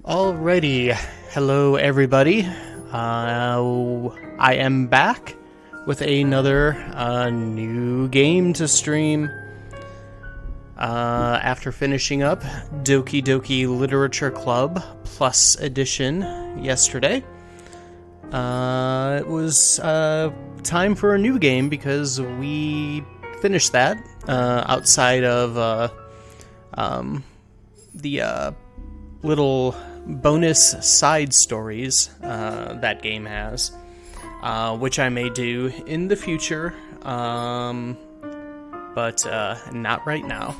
Alrighty, hello everybody. I am back with another new game to stream. After finishing up Doki Doki Literature Club Plus Edition yesterday, it was time for a new game because we finished that outside of the little bonus side stories that game has, which I may do in the future, but not right now.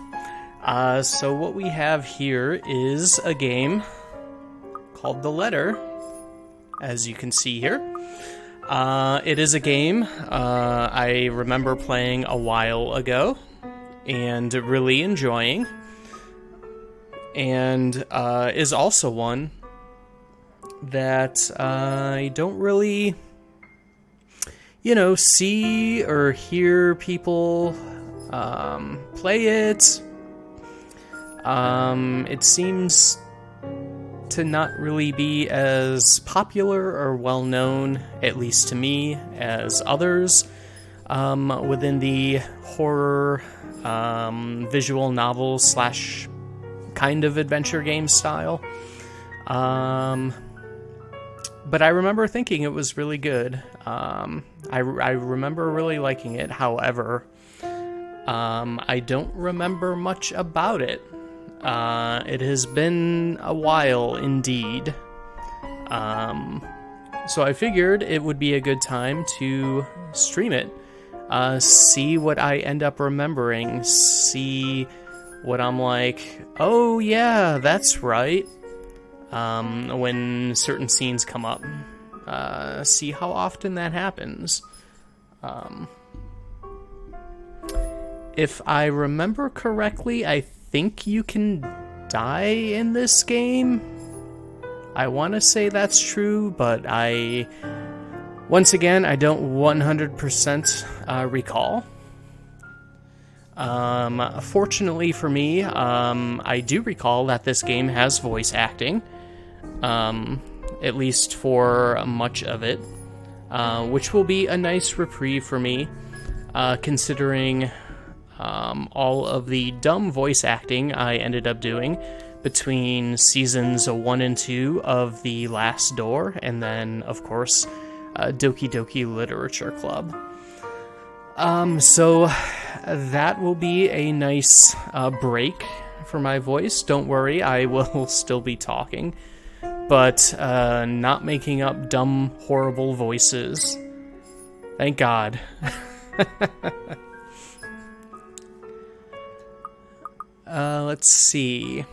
So what we have here is a game called The Letter, as you can see here. It is a game I remember playing a while ago and really enjoying, and is also one that I don't really, see or hear people play it. It seems to not really be as popular or well known, at least to me, as others within the horror visual novel / kind of adventure game style. But I remember thinking it was really good. I remember really liking it. However, I don't remember much about it. It has been a while indeed. So I figured it would be a good time to stream it. See what I end up remembering. See what I'm like, oh yeah, that's right, when certain scenes come up. See how often that happens. If I remember correctly, I think you can die in this game. I want to say that's true, but once again, I don't 100% recall. Fortunately for me, I do recall that this game has voice acting, at least for much of it, which will be a nice reprieve for me, considering all of the dumb voice acting I ended up doing between seasons 1 and 2 of The Last Door, and then, of course, Doki Doki Literature Club. So that will be a nice break for my voice. Don't worry, I will still be talking, but not making up dumb, horrible voices. Thank God. Let's see.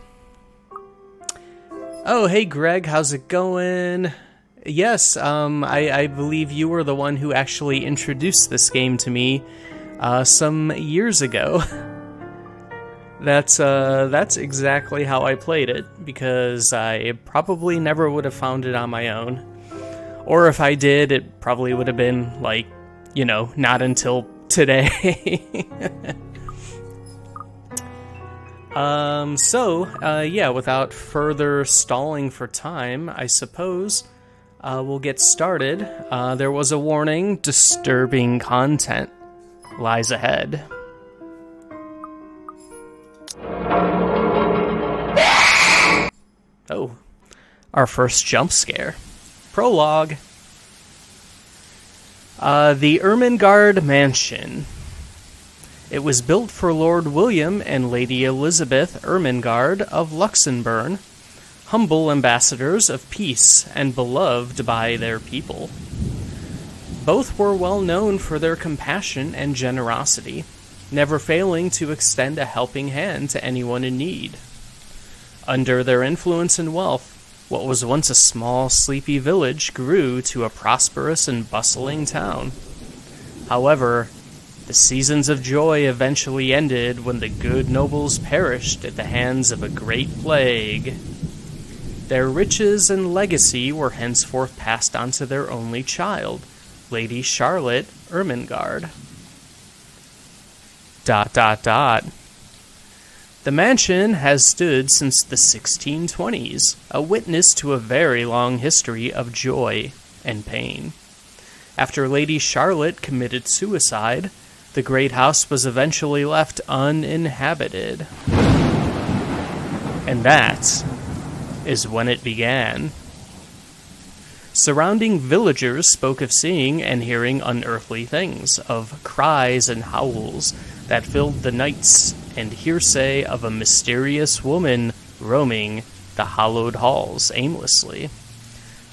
Oh, hey Greg, how's it going? Yes, I believe you were the one who actually introduced this game to me some years ago. That's exactly how I played it, because I probably never would have found it on my own. Or if I did, it probably would have been, not until today. Without further stalling for time, I suppose we'll get started. There was a warning: disturbing content lies ahead. Oh, our first jump scare. Prologue. The Ermengarde Mansion. It was built for Lord William and Lady Elizabeth Ermengarde of Luxembourg, humble ambassadors of peace and beloved by their people. Both were well known for their compassion and generosity, never failing to extend a helping hand to anyone in need. Under their influence and wealth, what was once a small, sleepy village grew to a prosperous and bustling town. However, the seasons of joy eventually ended when the good nobles perished at the hands of a great plague. Their riches and legacy were henceforth passed on to their only child, Lady Charlotte Ermengarde. ... The mansion has stood since the 1620s, a witness to a very long history of joy and pain. After Lady Charlotte committed suicide, the great house was eventually left uninhabited. And that is when it began. Surrounding villagers spoke of seeing and hearing unearthly things, of cries and howls that filled the nights, and hearsay of a mysterious woman roaming the hallowed halls aimlessly.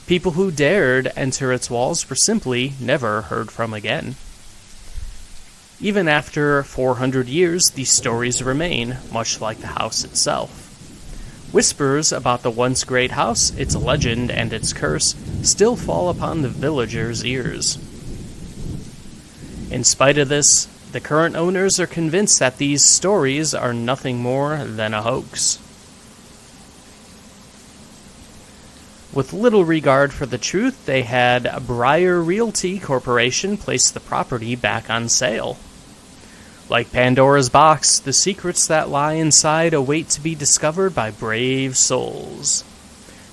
People who dared enter its walls were simply never heard from again. Even after 400 years, these stories remain, much like the house itself. Whispers about the once great house, its legend, and its curse still fall upon the villagers' ears. In spite of this, the current owners are convinced that these stories are nothing more than a hoax. With little regard for the truth, they had Briar Realty Corporation place the property back on sale. Like Pandora's box, the secrets that lie inside await to be discovered by brave souls.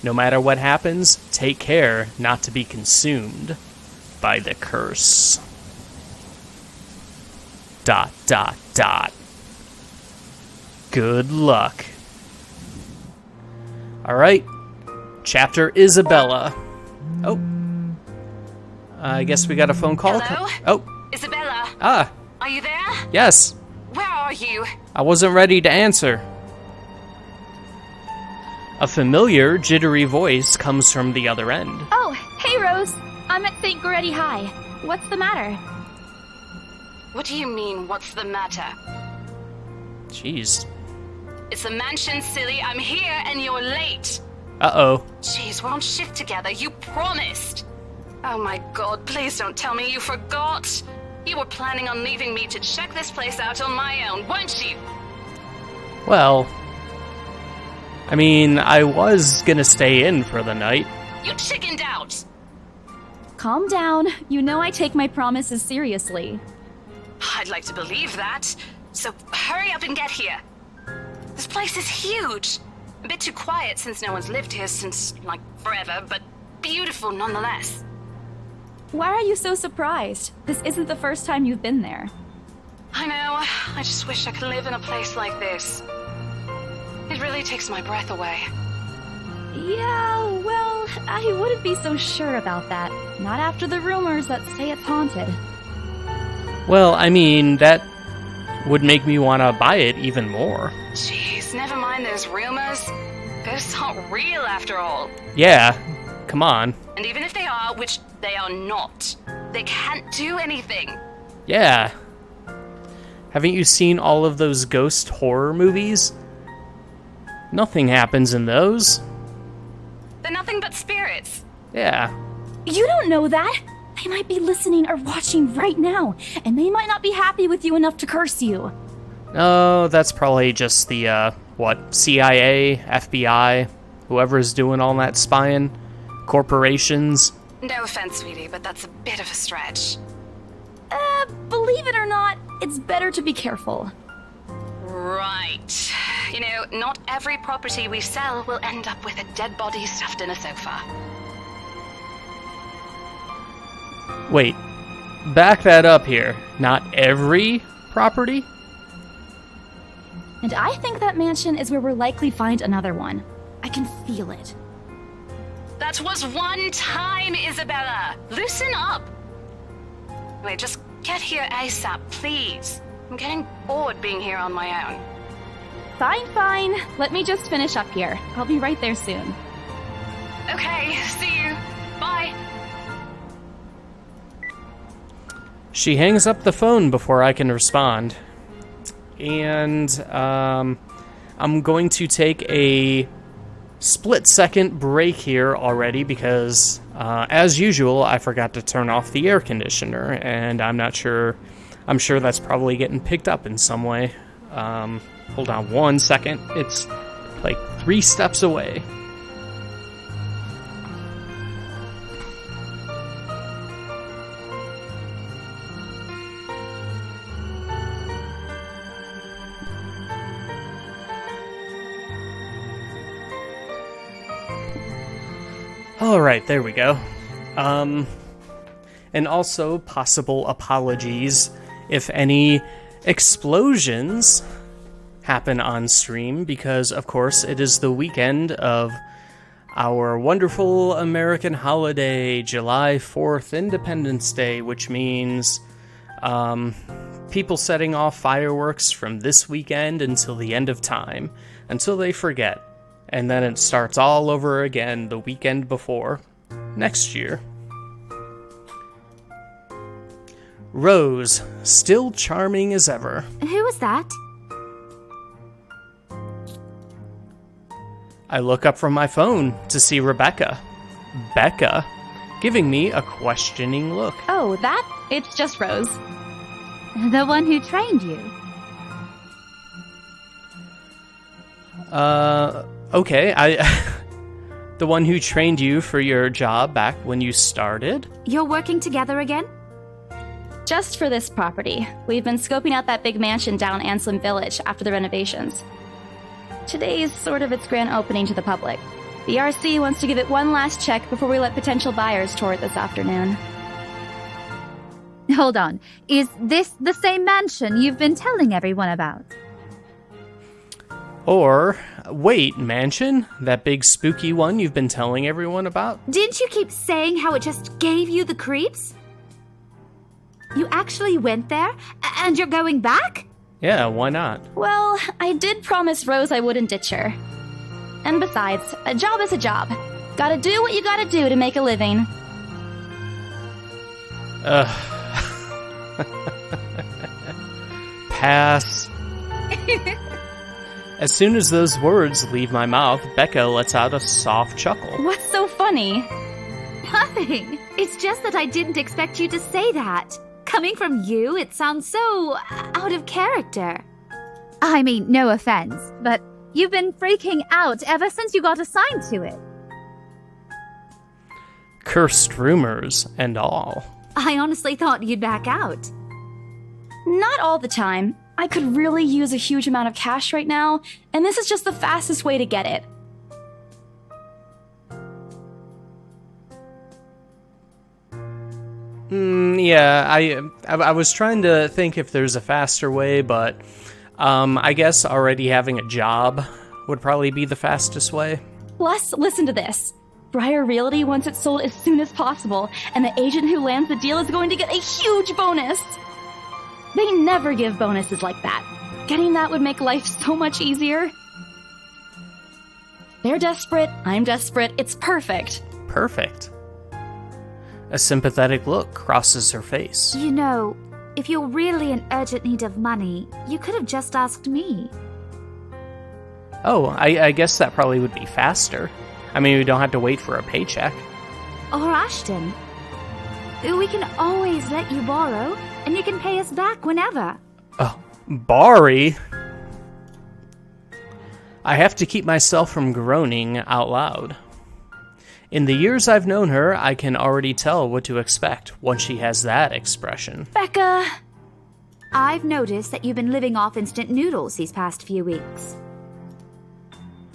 No matter what happens, take care not to be consumed by the curse. ... Good luck. Alright. Chapter Isabella. Oh. I guess we got a phone call. Hello? Oh. Isabella. Ah. Are you there? Yes. Where are you? I wasn't ready to answer. A familiar, jittery voice comes from the other end. Oh, hey Rose. I'm at St. Goretti High. What's the matter? What do you mean, what's the matter? Jeez. It's the mansion, silly. I'm here and you're late. Uh-oh. Jeez, we're on shift together. You promised. Oh my god, please don't tell me you forgot. You were planning on leaving me to check this place out on my own, weren't you? Well, I mean, I was gonna stay in for the night. You chickened out. Calm down. You know I take my promises seriously. I'd like to believe that. So hurry up and get here. This place is huge. A bit too quiet since no one's lived here since, like, forever, but beautiful nonetheless. Why are you so surprised? This isn't the first time you've been there. I know. I just wish I could live in a place like this. It really takes my breath away. Yeah, well, I wouldn't be so sure about that. Not after the rumors that say it's haunted. Well, I mean, that would make me want to buy it even more. Jeez, never mind those rumors. Ghosts aren't real after all. Yeah, come on. And even if they are, which they are not, they can't do anything. Yeah. Haven't you seen all of those ghost horror movies? Nothing happens in those. They're nothing but spirits. Yeah. You don't know that! They might be listening or watching right now, and they might not be happy with you enough to curse you. Oh, that's probably just the, CIA, FBI, whoever's doing all that spying, corporations. No offense, sweetie, but that's a bit of a stretch. Believe it or not, it's better to be careful. Right. You know, not every property we sell will end up with a dead body stuffed in a sofa. Wait, back that up here. Not every property? And I think that mansion is where we'll likely find another one. I can feel it. That was one time, Isabella! Loosen up! Wait, just get here ASAP, please. I'm getting bored being here on my own. Fine. Let me just finish up here. I'll be right there soon. Okay, see you. Bye. She hangs up the phone before I can respond. And I'm going to take a split-second break here already because, as usual, I forgot to turn off the air conditioner, and I'm sure that's probably getting picked up in some way. Hold on 1 second. It's like 3 steps away. Alright, there we go. And also possible apologies if any explosions happen on stream, because of course it is the weekend of our wonderful American holiday, July 4th, Independence Day, which means people setting off fireworks from this weekend until the end of time, until they forget. And then it starts all over again the weekend before, next year. Rose, still charming as ever. Who was that? I look up from my phone to see Rebecca. Becca, giving me a questioning look. Oh, that? It's just Rose. The one who trained you. Okay, the one who trained you for your job back when you started? You're working together again? Just for this property. We've been scoping out that big mansion down Anselm Village after the renovations. Today's sort of its grand opening to the public. The RC wants to give it one last check before we let potential buyers tour it this afternoon. Hold on. Is this the same mansion you've been telling everyone about? Or, wait, mansion? That big spooky one you've been telling everyone about? Didn't you keep saying how it just gave you the creeps? You actually went there? And you're going back? Yeah, why not? Well, I did promise Rose I wouldn't ditch her. And besides, a job is a job. Gotta do what you gotta do to make a living. Pass. As soon as those words leave my mouth, Becca lets out a soft chuckle. What's so funny? Nothing. It's just that I didn't expect you to say that. Coming from you, it sounds so out of character. I mean, no offense, but you've been freaking out ever since you got assigned to it. Cursed rumors and all. I honestly thought you'd back out. Not all the time. I could really use a huge amount of cash right now, and this is just the fastest way to get it. Yeah, I was trying to think if there's a faster way, but I guess already having a job would probably be the fastest way. Plus, listen to this. Briar Realty wants it sold as soon as possible, and the agent who lands the deal is going to get a huge bonus. They never give bonuses like that. Getting that would make life so much easier. They're desperate, I'm desperate, it's perfect. Perfect. A sympathetic look crosses her face. You know, if you're really in urgent need of money, you could have just asked me. Oh, I guess that probably would be faster. I mean, we don't have to wait for a paycheck. Or Ashton. We can always let you borrow, and you can pay us back whenever. Oh, Bari? I have to keep myself from groaning out loud. In the years I've known her, I can already tell what to expect once she has that expression. Becca! I've noticed that you've been living off instant noodles these past few weeks.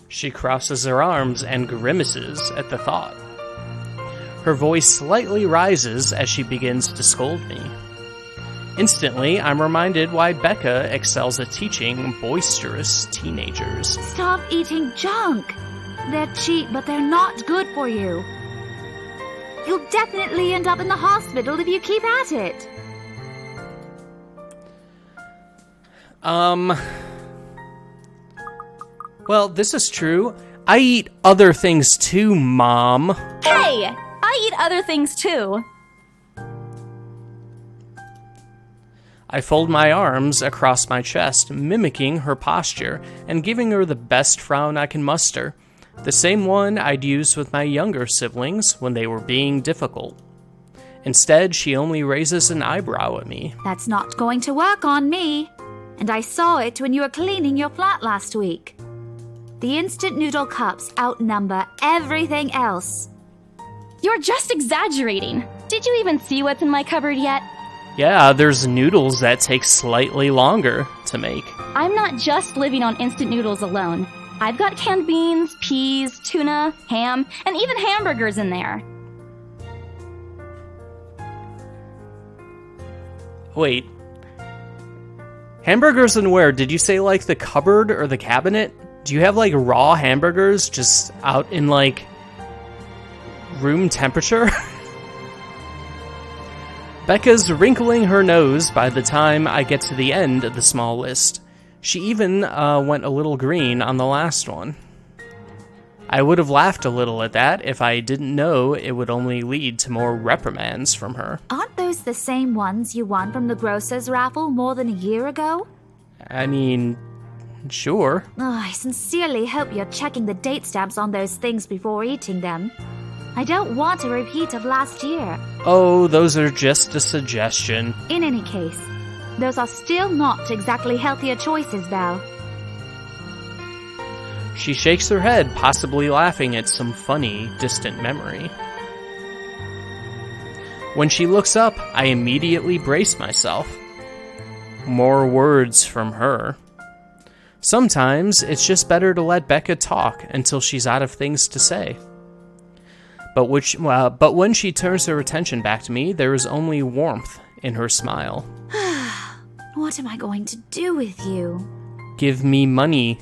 She crosses her arms and grimaces at the thought. Her voice slightly rises as she begins to scold me. Instantly, I'm reminded why Becca excels at teaching boisterous teenagers. Stop eating junk! They're cheap, but they're not good for you. You'll definitely end up in the hospital if you keep at it. Well, this is true. I eat other things too, Mom. Hey! I eat other things too. I fold my arms across my chest, mimicking her posture and giving her the best frown I can muster. The same one I'd use with my younger siblings when they were being difficult. Instead, she only raises an eyebrow at me. That's not going to work on me. And I saw it when you were cleaning your flat last week. The instant noodle cups outnumber everything else. You're just exaggerating. Did you even see what's in my cupboard yet? Yeah, there's noodles that take slightly longer to make. I'm not just living on instant noodles alone. I've got canned beans, peas, tuna, ham, and even hamburgers in there. Wait. Hamburgers in where? Did you say, like, the cupboard or the cabinet? Do you have, like, raw hamburgers just out in, like, room temperature? Becca's wrinkling her nose by the time I get to the end of the small list. She even went a little green on the last one. I would have laughed a little at that if I didn't know it would only lead to more reprimands from her. Aren't those the same ones you won from the grocer's raffle more than a year ago? I mean, sure. I sincerely hope you're checking the date stamps on those things before eating them. I don't want a repeat of last year. Oh, those are just a suggestion. In any case, those are still not exactly healthier choices, Belle. She shakes her head, possibly laughing at some funny, distant memory. When she looks up, I immediately brace myself. More words from her. Sometimes it's just better to let Becca talk until she's out of things to say. But when she turns her attention back to me, there is only warmth in her smile. What am I going to do with you? Give me money.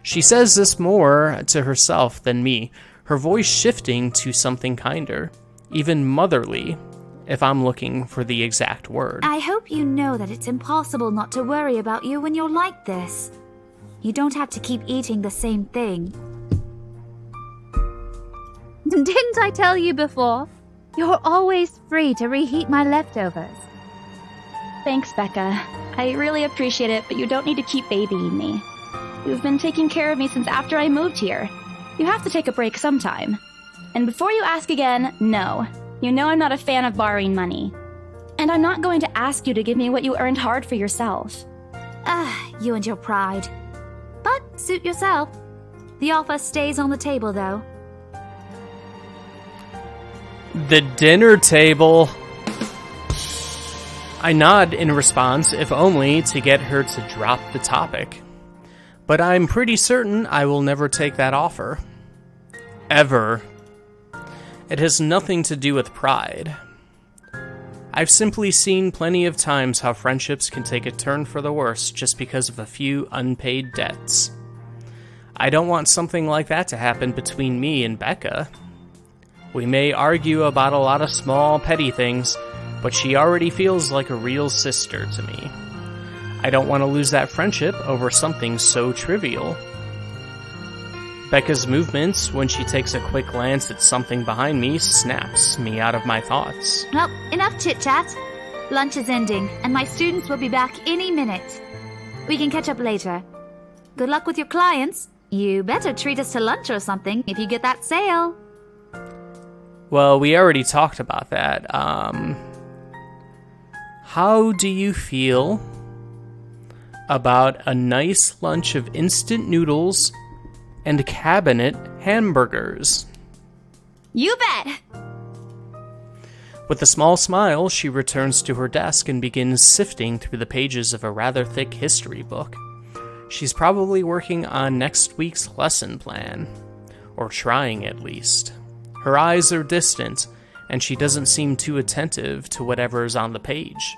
She says this more to herself than me, her voice shifting to something kinder, even motherly, if I'm looking for the exact word. I hope you know that it's impossible not to worry about you when you're like this. You don't have to keep eating the same thing. Didn't I tell you before? You're always free to reheat my leftovers. Thanks, Becca. I really appreciate it, but you don't need to keep babying me. You've been taking care of me since after I moved here. You have to take a break sometime. And before you ask again, no. You know I'm not a fan of borrowing money. And I'm not going to ask you to give me what you earned hard for yourself. You and your pride. But suit yourself. The offer stays on the table, though. The dinner table. I nod in response, if only to get her to drop the topic. But I'm pretty certain I will never take that offer. Ever. It has nothing to do with pride. I've simply seen plenty of times how friendships can take a turn for the worse just because of a few unpaid debts. I don't want something like that to happen between me and Becca. We may argue about a lot of small, petty things, but she already feels like a real sister to me. I don't want to lose that friendship over something so trivial. Becca's movements, when she takes a quick glance at something behind me, snaps me out of my thoughts. Well, enough chit-chat. Lunch is ending, and my students will be back any minute. We can catch up later. Good luck with your clients. You better treat us to lunch or something if you get that sale. Well, we already talked about that. How do you feel about a nice lunch of instant noodles and cabinet hamburgers? You bet! With a small smile, she returns to her desk and begins sifting through the pages of a rather thick history book. She's probably working on next week's lesson plan, or trying at least. Her eyes are distant, and she doesn't seem too attentive to whatever's on the page.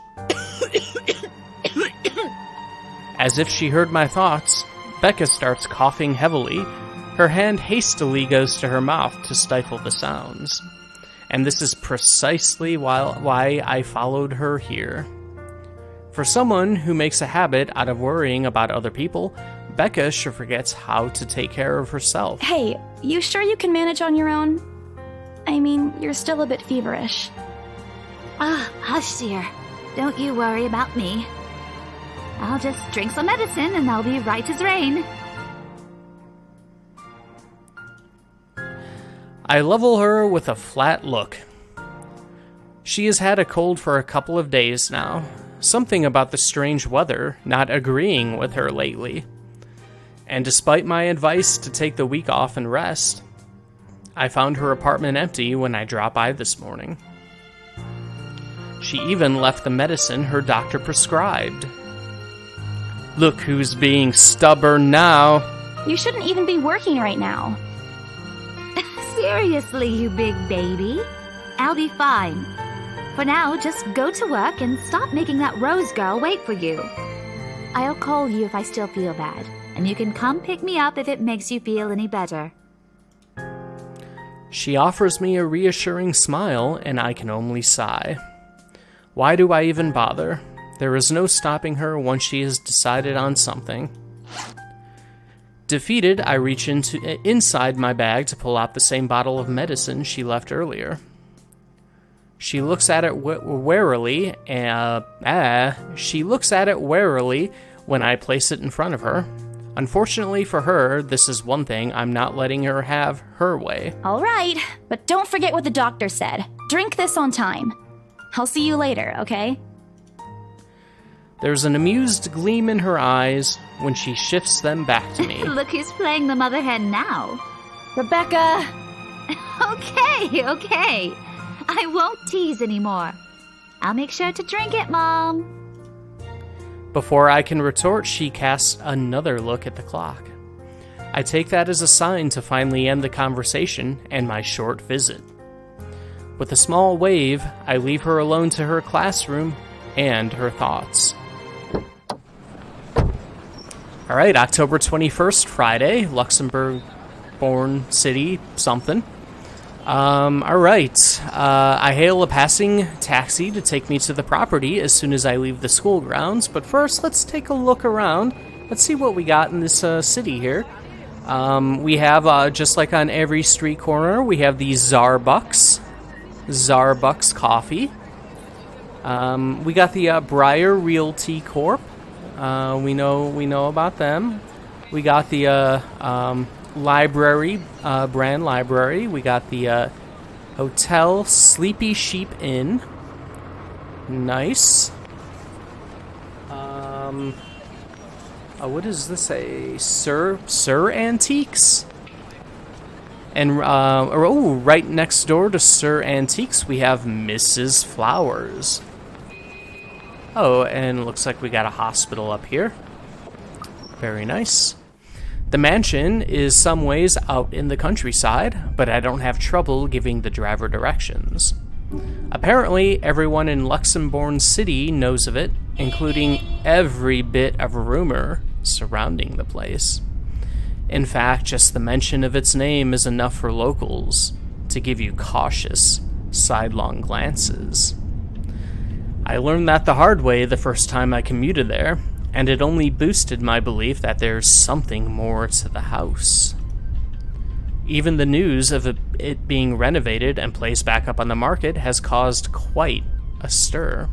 As if she heard my thoughts, Becca starts coughing heavily. Her hand hastily goes to her mouth to stifle the sounds. And this is precisely why I followed her here. For someone who makes a habit out of worrying about other people, Becca sure forgets how to take care of herself. Hey, you sure you can manage on your own? I mean, you're still a bit feverish. Hush, dear. Don't you worry about me. I'll just drink some medicine and I'll be right as rain. I level her with a flat look. She has had a cold for a couple of days now. Something about the strange weather not agreeing with her lately. And despite my advice to take the week off and rest, I found her apartment empty when I dropped by this morning. She even left the medicine her doctor prescribed. Look who's being stubborn now. You shouldn't even be working right now. Seriously, you big baby. I'll be fine. For now, just go to work and stop making that Rose girl wait for you. I'll call you if I still feel bad, and you can come pick me up if it makes you feel any better. She offers me a reassuring smile, and I can only sigh. Why do I even bother? There is no stopping her once she has decided on something. Defeated, I reach inside my bag to pull out the same bottle of medicine she left earlier. She looks at it warily. She looks at it warily when I place it in front of her. Unfortunately for her, this is one thing I'm not letting her have her way. All right, but don't forget what the doctor said. Drink this on time. I'll see you later, okay? There's an amused gleam in her eyes when she shifts them back to me. Look who's playing the mother hen now. Rebecca! Okay. I won't tease anymore. I'll make sure to drink it, Mom. Before I can retort, she casts another look at the clock. I take that as a sign to finally end the conversation and my short visit. With a small wave, I leave her alone to her classroom and her thoughts. Alright, October 21st, Friday, Luxembourg-born city, something. Alright, I hail a passing taxi to take me to the property as soon as I leave the school grounds, but first let's take a look around. Let's see what we got in this city here. We have, just like on every street corner, we have the Zarbucks Coffee. We got the Briar Realty Corp. We know about them. We got the library, Brand Library. We got the Hotel Sleepy Sheep Inn. Nice. What is this? A Sir Antiques? And right next door to Sir Antiques, we have Mrs. Flowers. Oh, and it looks like we got a hospital up here. Very nice. The mansion is some ways out in the countryside, but I don't have trouble giving the driver directions. Apparently, everyone in Luxembourg City knows of it, including every bit of rumor surrounding the place. In fact, just the mention of its name is enough for locals to give you cautious, sidelong glances. I learned that the hard way the first time I commuted there, and it only boosted my belief that there's something more to the house. Even the news of it being renovated and placed back up on the market has caused quite a stir.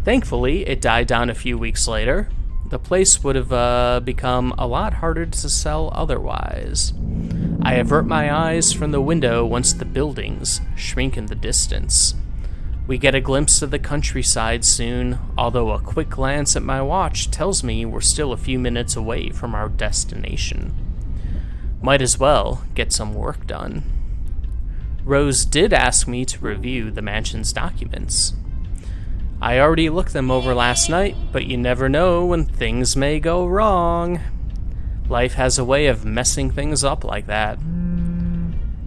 Thankfully, it died down a few weeks later. The place would have become a lot harder to sell otherwise. I avert my eyes from the window once the buildings shrink in the distance. We get a glimpse of the countryside soon, although a quick glance at my watch tells me we're still a few minutes away from our destination. Might as well get some work done. Rose did ask me to review the mansion's documents. I already looked them over last night, but you never know when things may go wrong. Life has a way of messing things up like that.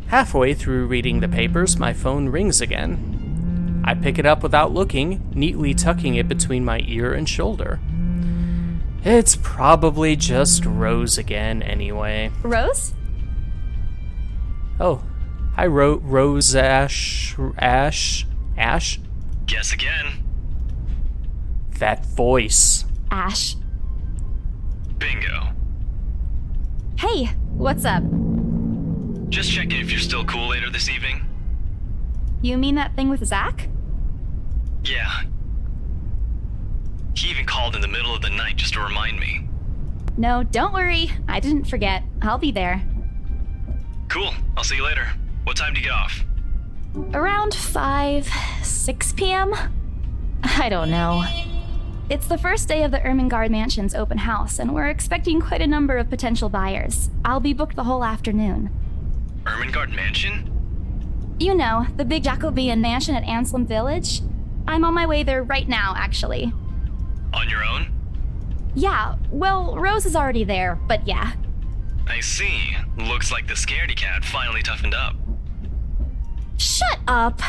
Halfway through reading the papers, my phone rings again. I pick it up without looking, neatly tucking it between my ear and shoulder. It's probably just Rose again anyway. Rose? Oh, hi Rose Ash? Guess again. That voice. Ash. Bingo. Hey, what's up? Just checking if you're still cool later this evening. You mean that thing with Zach? Yeah. He even called in the middle of the night just to remind me. No, don't worry. I didn't forget. I'll be there. Cool. I'll see you later. What time do you get off? Around 6 p.m.? I don't know. It's the first day of the Ermengarde Mansion's open house, and we're expecting quite a number of potential buyers. I'll be booked the whole afternoon. Ermengarde Mansion? You know, the big Jacobean mansion at Anselm Village? I'm on my way there right now, actually. On your own? Yeah, well, Rose is already there, but yeah. I see. Looks like the scaredy cat finally toughened up. Shut up!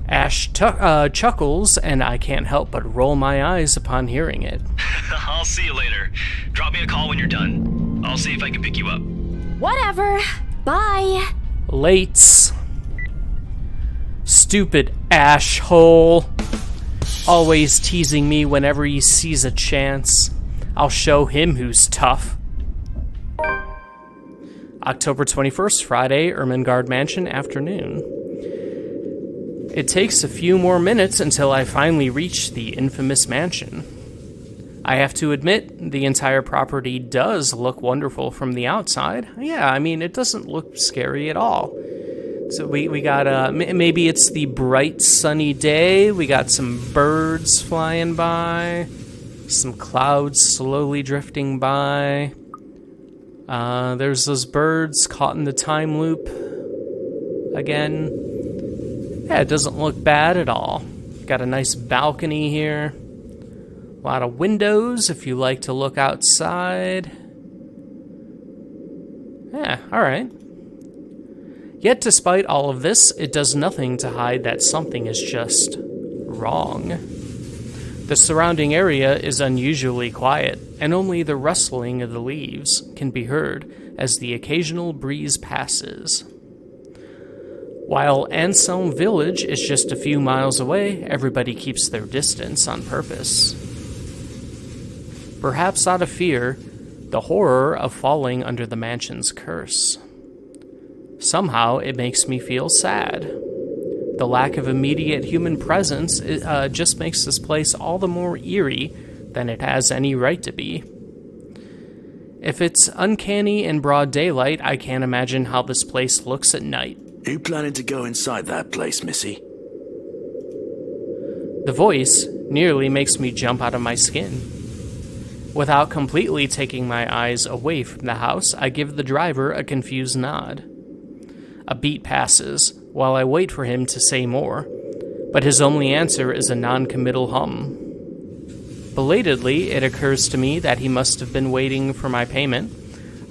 Ash chuckles, and I can't help but roll my eyes upon hearing it. I'll see you later. Drop me a call when you're done. I'll see if I can pick you up. Whatever. Bye. Lates. Stupid Ash hole. Always teasing me whenever he sees a chance. I'll show him who's tough. October 21st, Friday, Ermengarde Mansion, afternoon. It takes a few more minutes until I finally reach the infamous mansion. I have to admit, the entire property does look wonderful from the outside. Yeah, I mean, it doesn't look scary at all. So we got, maybe it's the bright sunny day, we got some birds flying by, some clouds slowly drifting by. There's those birds caught in the time loop again. Yeah, it doesn't look bad at all. Got a nice balcony here. A lot of windows if you like to look outside. Yeah, alright. Yet despite all of this, it does nothing to hide that something is just wrong. The surrounding area is unusually quiet, and only the rustling of the leaves can be heard as the occasional breeze passes. While Anselm Village is just a few miles away, everybody keeps their distance on purpose. Perhaps out of fear, the horror of falling under the mansion's curse. Somehow, it makes me feel sad. The lack of immediate human presence just makes this place all the more eerie than it has any right to be. If it's uncanny in broad daylight, I can't imagine how this place looks at night. You planning to go inside that place, Missy? The voice nearly makes me jump out of my skin. Without completely taking my eyes away from the house, I give the driver a confused nod. A beat passes, while I wait for him to say more, but his only answer is a non-committal hum. Belatedly, it occurs to me that he must have been waiting for my payment.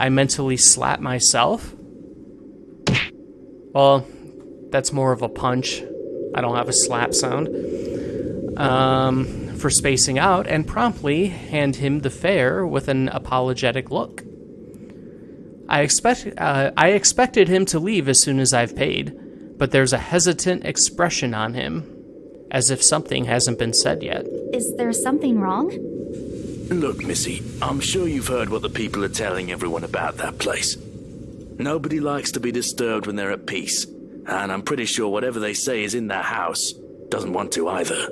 I mentally slap myself. Well, that's more of a punch. I don't have a slap sound. For spacing out, and promptly hand him the fare with an apologetic look. I expected him to leave as soon as I've paid, but there's a hesitant expression on him, as if something hasn't been said yet. Is there something wrong? Look, Missy, I'm sure you've heard what the people are telling everyone about that place. Nobody likes to be disturbed when they're at peace, and I'm pretty sure whatever they say is in that house doesn't want to either.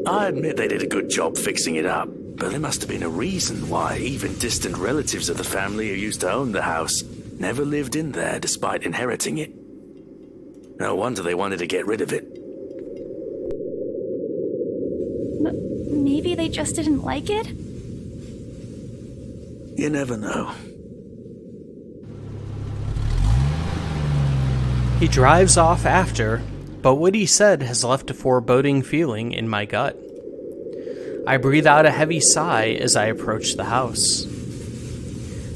I admit they did a good job fixing it up, but there must have been a reason why even distant relatives of the family who used to own the house never lived in there despite inheriting it. No wonder they wanted to get rid of it. Maybe they just didn't like it? You never know. He drives off after, but what he said has left a foreboding feeling in my gut. I breathe out a heavy sigh as I approach the house.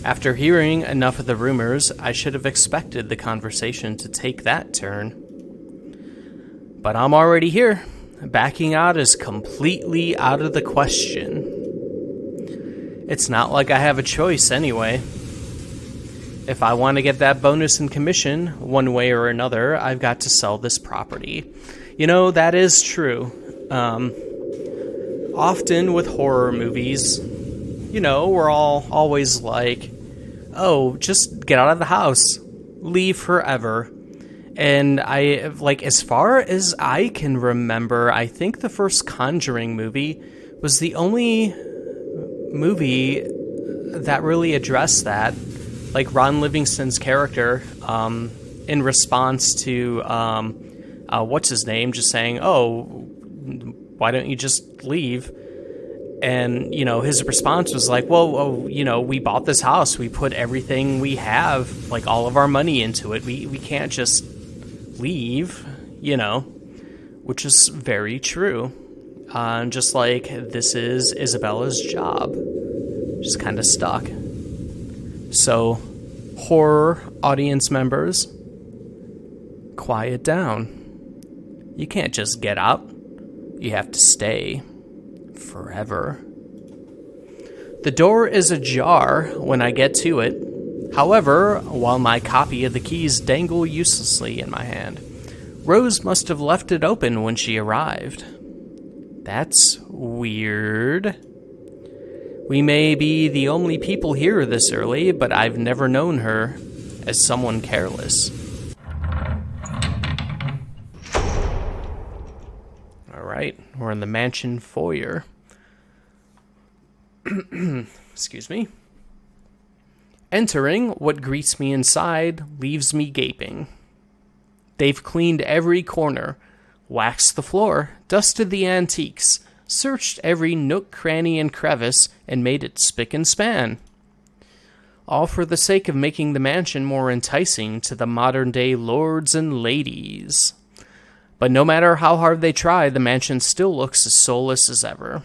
After hearing enough of the rumors, I should have expected the conversation to take that turn. But I'm already here. Backing out is completely out of the question. It's not like I have a choice anyway. If I want to get that bonus in commission, one way or another, I've got to sell this property. You know, that is true. Often with horror movies, you know, we're all always like, oh, just get out of the house. Leave forever. And I, like, as far as I can remember, I think the first Conjuring movie was the only movie that really addressed that. Like, Ron Livingston's character, in response to, what's his name, just saying, oh, why don't you just leave? And, you know, his response was like, well, you know, we bought this house. We put everything we have, like, all of our money into it. We can't just leave, you know, which is very true. Just like this is Isabella's job. Just kind of stuck. So, horror audience members, quiet down. You can't just get out. You have to stay forever. The door is ajar when I get to it. However, while my copy of the keys dangle uselessly in my hand, Rose must have left it open when she arrived. That's weird. We may be the only people here this early, but I've never known her as someone careless. Alright, we're in the mansion foyer. Excuse me. Entering, what greets me inside leaves me gaping. They've cleaned every corner, waxed the floor, dusted the antiques, searched every nook, cranny, and crevice, and made it spick and span. All for the sake of making the mansion more enticing to the modern-day lords and ladies. But no matter how hard they try, the mansion still looks as soulless as ever.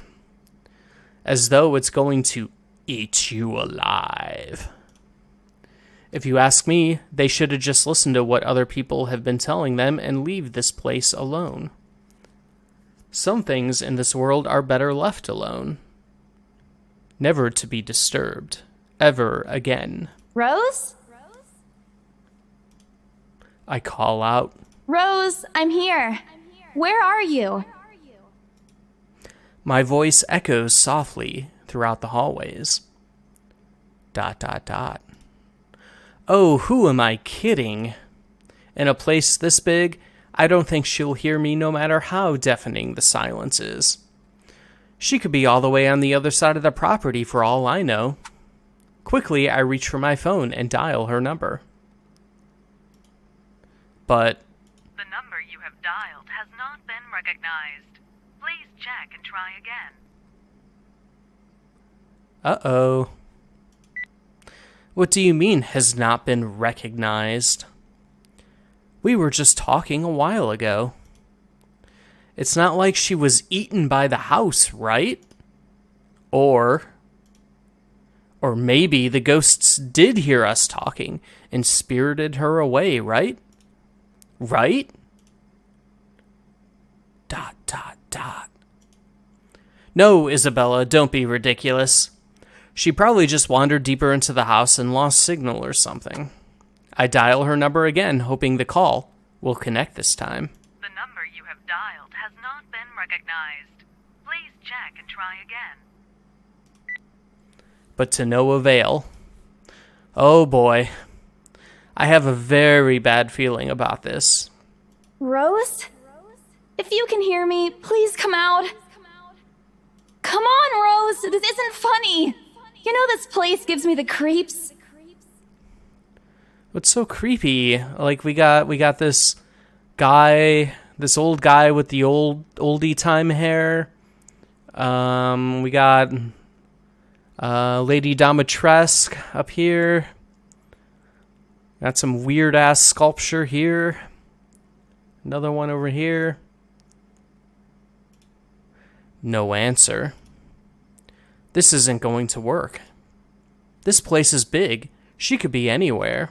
As though it's going to eat you alive. If you ask me, they should have just listened to what other people have been telling them and leave this place alone. Some things in this world are better left alone. Never to be disturbed, ever again. Rose? I call out. Rose, I'm here. Where are you? My voice echoes softly throughout the hallways. ... Oh, who am I kidding? In a place this big, I don't think she'll hear me no matter how deafening the silence is. She could be all the way on the other side of the property for all I know. Quickly, I reach for my phone and dial her number. But... The number you have dialed has not been recognized. Please check and try again. Uh-oh. What do you mean, has not been recognized? We were just talking a while ago. It's not like she was eaten by the house, right? Or maybe the ghosts did hear us talking and spirited her away, right? Right? ... No, Isabella, don't be ridiculous. She probably just wandered deeper into the house and lost signal or something. I dial her number again, hoping the call will connect this time. The number you have dialed has not been recognized. Please check and try again. But to no avail. Oh boy. I have a very bad feeling about this. Rose? If you can hear me, please come out. Come on, Rose. This isn't funny. You know this place gives me the creeps. What's so creepy? Like, we got this guy, this old guy with the oldie time hair. We got Lady Domitresque up here. Got some weird ass sculpture here. Another one over here. No answer. This isn't going to work. This place is big. She could be anywhere.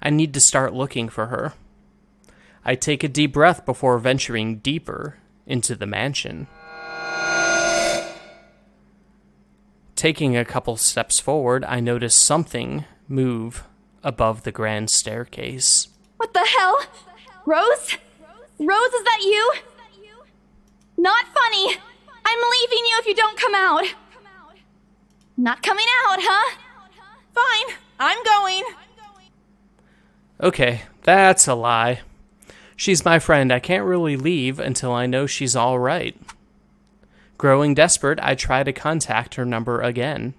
I need to start looking for her. I take a deep breath before venturing deeper into the mansion. Taking a couple steps forward, I notice something move above the grand staircase. What the hell? Rose? Rose, is that you? Not funny. I'm leaving you if you don't come out. Not coming out, huh? Fine, I'm going. Okay, that's a lie. She's my friend. I can't really leave until I know she's all right. Growing desperate, I try to contact her number again.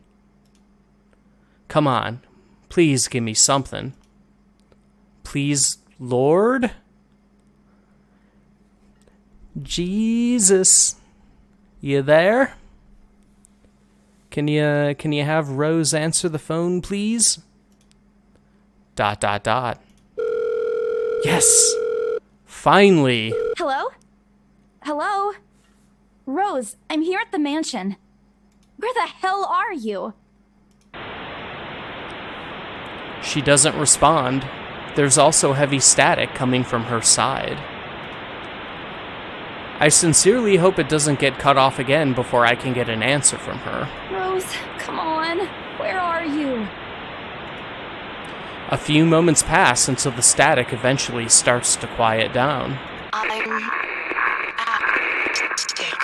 Come on, please give me something. Please, Lord? Jesus, you there? Can you have Rose answer the phone, please? ... Yes! Finally! Hello? Hello? Rose, I'm here at the mansion. Where the hell are you? She doesn't respond. There's also heavy static coming from her side. I sincerely hope it doesn't get cut off again before I can get an answer from her. Rose, come on. Where are you? A few moments pass until the static eventually starts to quiet down. I'm at Tick.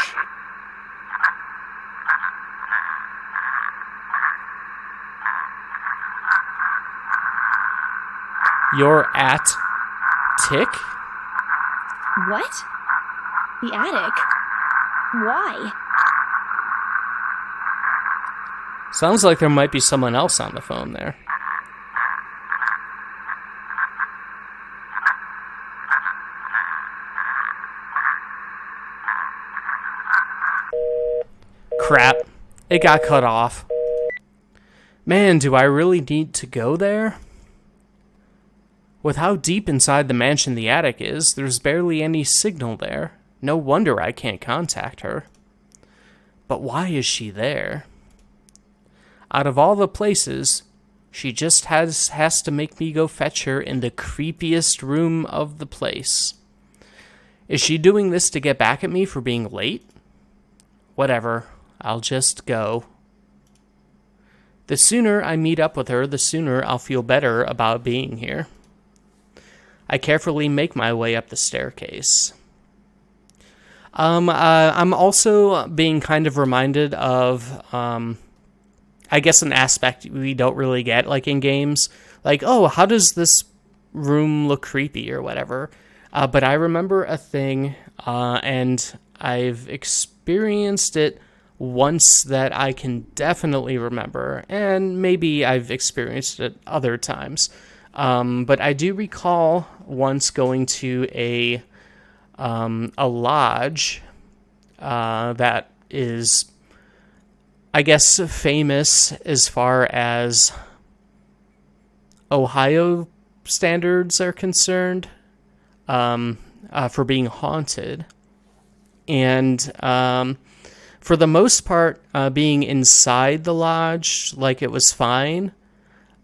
You're at Tick? What? The attic? Why? Sounds like there might be someone else on the phone there. Crap. It got cut off. Man, do I really need to go there? With how deep inside the mansion the attic is, there's barely any signal there. No wonder I can't contact her. But why is she there? Out of all the places, she just has to make me go fetch her in the creepiest room of the place. Is she doing this to get back at me for being late? Whatever, I'll just go. The sooner I meet up with her, the sooner I'll feel better about being here. I carefully make my way up the staircase. I'm also being kind of reminded of, I guess, an aspect we don't really get, like, in games. Like, oh, how does this room look creepy or whatever? But I remember a thing, and I've experienced it once that I can definitely remember, and maybe I've experienced it other times. But I do recall once going to a lodge that is, I guess, famous as far as Ohio standards are concerned, for being haunted. And for the most part, being inside the lodge, like, it was fine.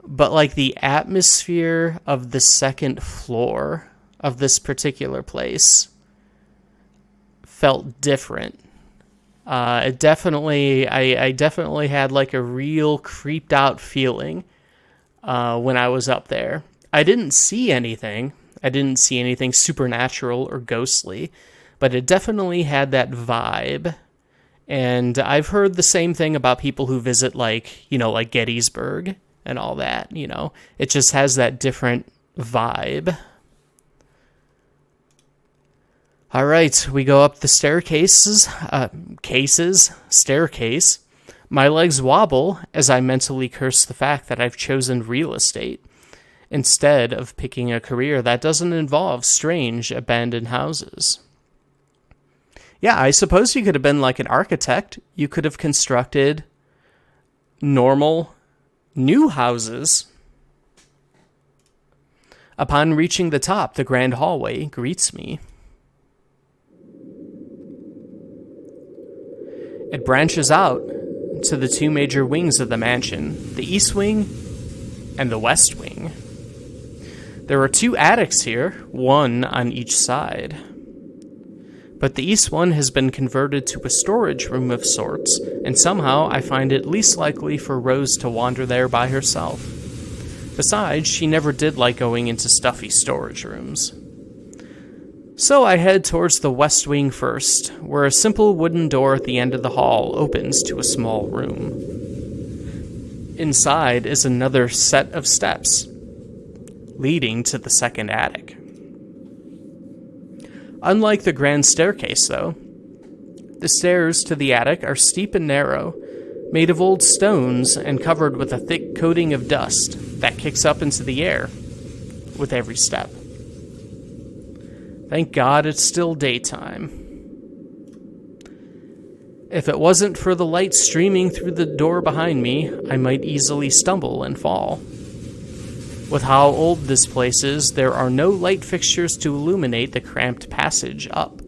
But, like, the atmosphere of the second floor of this particular place felt different. I definitely had, like, a real creeped out feeling when I was up there. I didn't see anything. I didn't see anything supernatural or ghostly, but it definitely had that vibe. And I've heard the same thing about people who visit, like, you know, like Gettysburg and all that, you know. It just has that different vibe. All right, we go up the staircase. My legs wobble as I mentally curse the fact that I've chosen real estate instead of picking a career that doesn't involve strange abandoned houses. Yeah, I suppose you could have been like an architect. You could have constructed normal new houses. Upon reaching the top, the grand hallway greets me. It branches out to the two major wings of the mansion, the east wing and the west wing. There are two attics here, one on each side. But the east one has been converted to a storage room of sorts, and somehow I find it least likely for Rose to wander there by herself. Besides, she never did like going into stuffy storage rooms. So I head towards the west wing first, where a simple wooden door at the end of the hall opens to a small room. Inside is another set of steps leading to the second attic. Unlike the grand staircase, though, the stairs to the attic are steep and narrow, made of old stones and covered with a thick coating of dust that kicks up into the air with every step. Thank God it's still daytime. If it wasn't for the light streaming through the door behind me, I might easily stumble and fall. With how old this place is, there are no light fixtures to illuminate the cramped passage up.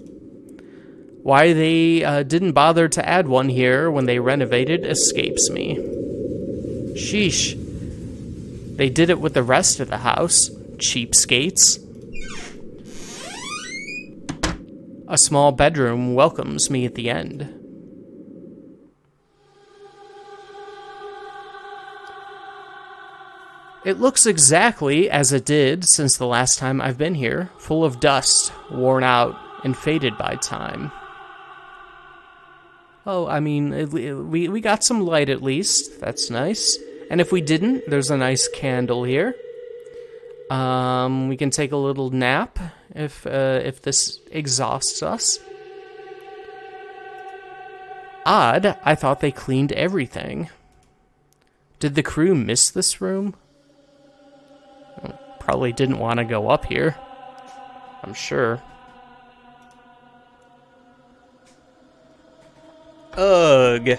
Why they didn't bother to add one here when they renovated escapes me. Sheesh. They did it with the rest of the house. Cheapskates. A small bedroom welcomes me at the end. It looks exactly as it did since the last time I've been here, full of dust, worn out, and faded by time. Oh, I mean, we got some light at least. That's nice. And if we didn't, there's a nice candle here. We can take a little nap if this exhausts us. Odd, I thought they cleaned everything. Did the crew miss this room? Probably didn't want to go up here, I'm sure. Ugh.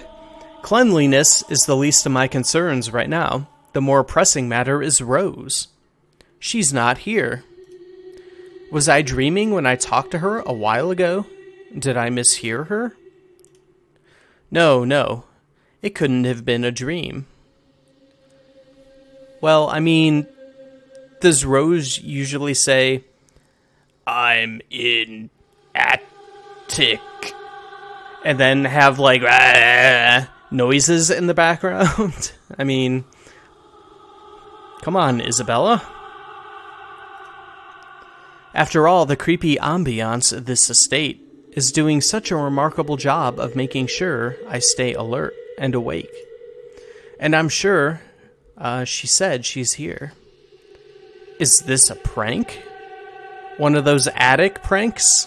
Cleanliness is the least of my concerns right now. The more pressing matter is Rose. She's not here. Was I dreaming when I talked to her a while ago? Did I mishear her? No. It couldn't have been a dream. Well, I mean, does Rose usually say, "I'm in attic," and then have like noises in the background? I mean, come on, Isabella. After all, the creepy ambiance of this estate is doing such a remarkable job of making sure I stay alert and awake. And I'm sure she said she's here. Is this a prank? One of those attic pranks?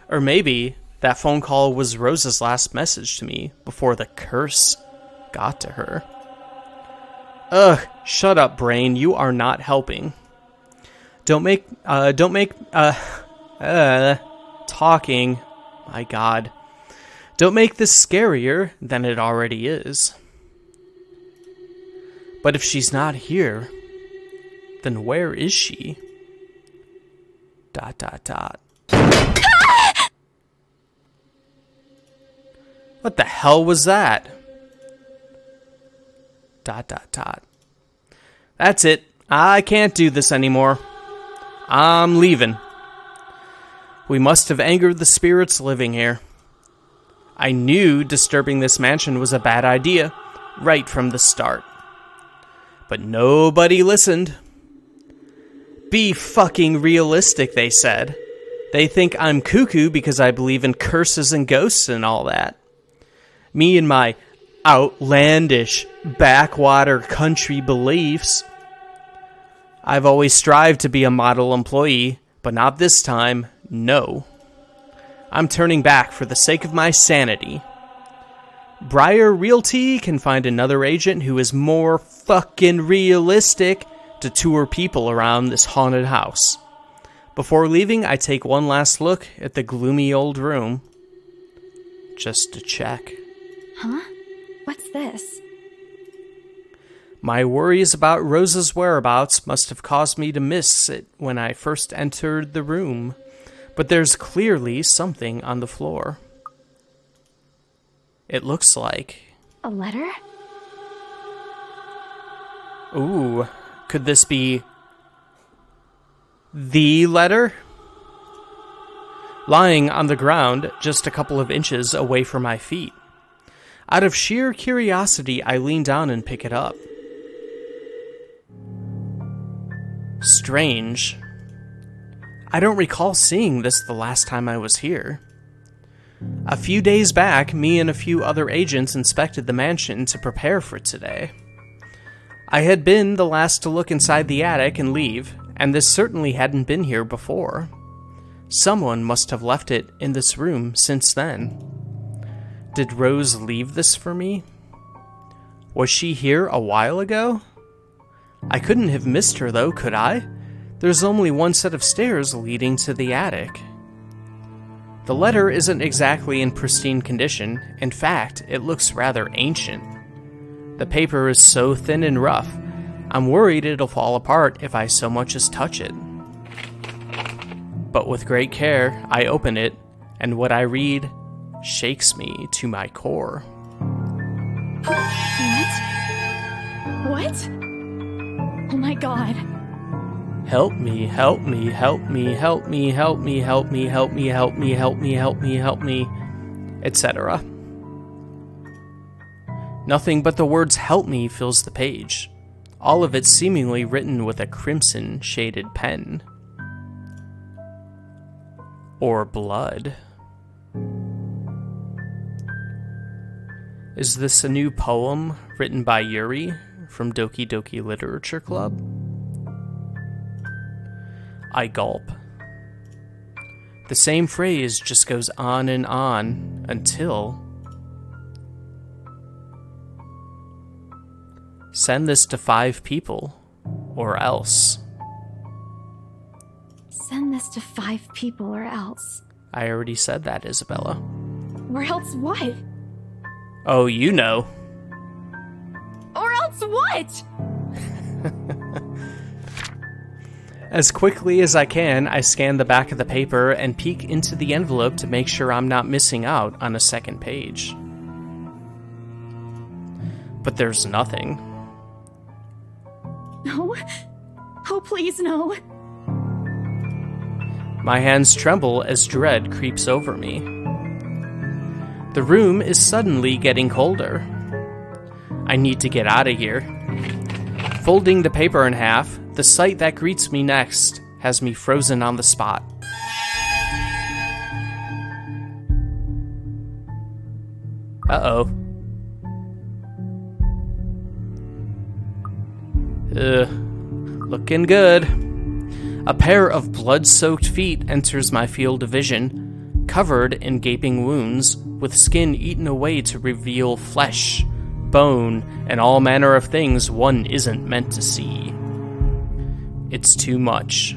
Or maybe that phone call was Rose's last message to me before the curse got to her. Ugh, shut up, brain. You are not helping. Don't make talking. My God. Don't make this scarier than it already is. But if she's not here, then where is she? ... What the hell was that? ... That's it. I can't do this anymore. I'm leaving. We must have angered the spirits living here. I knew disturbing this mansion was a bad idea right from the start. But nobody listened. Be fucking realistic, they said. They think I'm cuckoo because I believe in curses and ghosts and all that. Me and my outlandish backwater country beliefs. I've always strived to be a model employee, but not this time, no. I'm turning back for the sake of my sanity. Briar Realty can find another agent who is more fucking realistic to tour people around this haunted house. Before leaving, I take one last look at the gloomy old room. Just to check. Huh? What's this? My worries about Rose's whereabouts must have caused me to miss it when I first entered the room. But there's clearly something on the floor. It looks like... A letter? Ooh, could this be... the letter? Lying on the ground just a couple of inches away from my feet. Out of sheer curiosity, I lean down and pick it up. Strange. I don't recall seeing this the last time I was here. A few days back, me and a few other agents inspected the mansion to prepare for today. I had been the last to look inside the attic and leave, and this certainly hadn't been here before. Someone must have left it in this room since then. Did Rose leave this for me? Was she here a while ago? I couldn't have missed her though, could I? There's only one set of stairs leading to the attic. The letter isn't exactly in pristine condition. In fact, it looks rather ancient. The paper is so thin and rough, I'm worried it'll fall apart if I so much as touch it. But with great care, I open it, and what I read shakes me to my core. What? Oh my god. Help me, help me, help me, help me, help me, help me, help me, help me, help me, help me, help me, etc. Nothing but the words "help me" fills the page, all of it seemingly written with a crimson shaded pen. Or blood. Is this a new poem written by Yuri from Doki Doki Literature Club? I gulp. The same phrase just goes on and on until... Send this to 5 people, or else. Send this to 5 people or else. I already said that, Isabella. Or else what? Oh, you know. Or else what? As quickly as I can, I scan the back of the paper and peek into the envelope to make sure I'm not missing out on a second page. But there's nothing. No. Oh, please, no. My hands tremble as dread creeps over me. The room is suddenly getting colder. I need to get out of here. Folding the paper in half, the sight that greets me next has me frozen on the spot. Uh-oh. Looking good. A pair of blood-soaked feet enters my field of vision, covered in gaping wounds, with skin eaten away to reveal flesh, bone, and all manner of things one isn't meant to see. It's too much.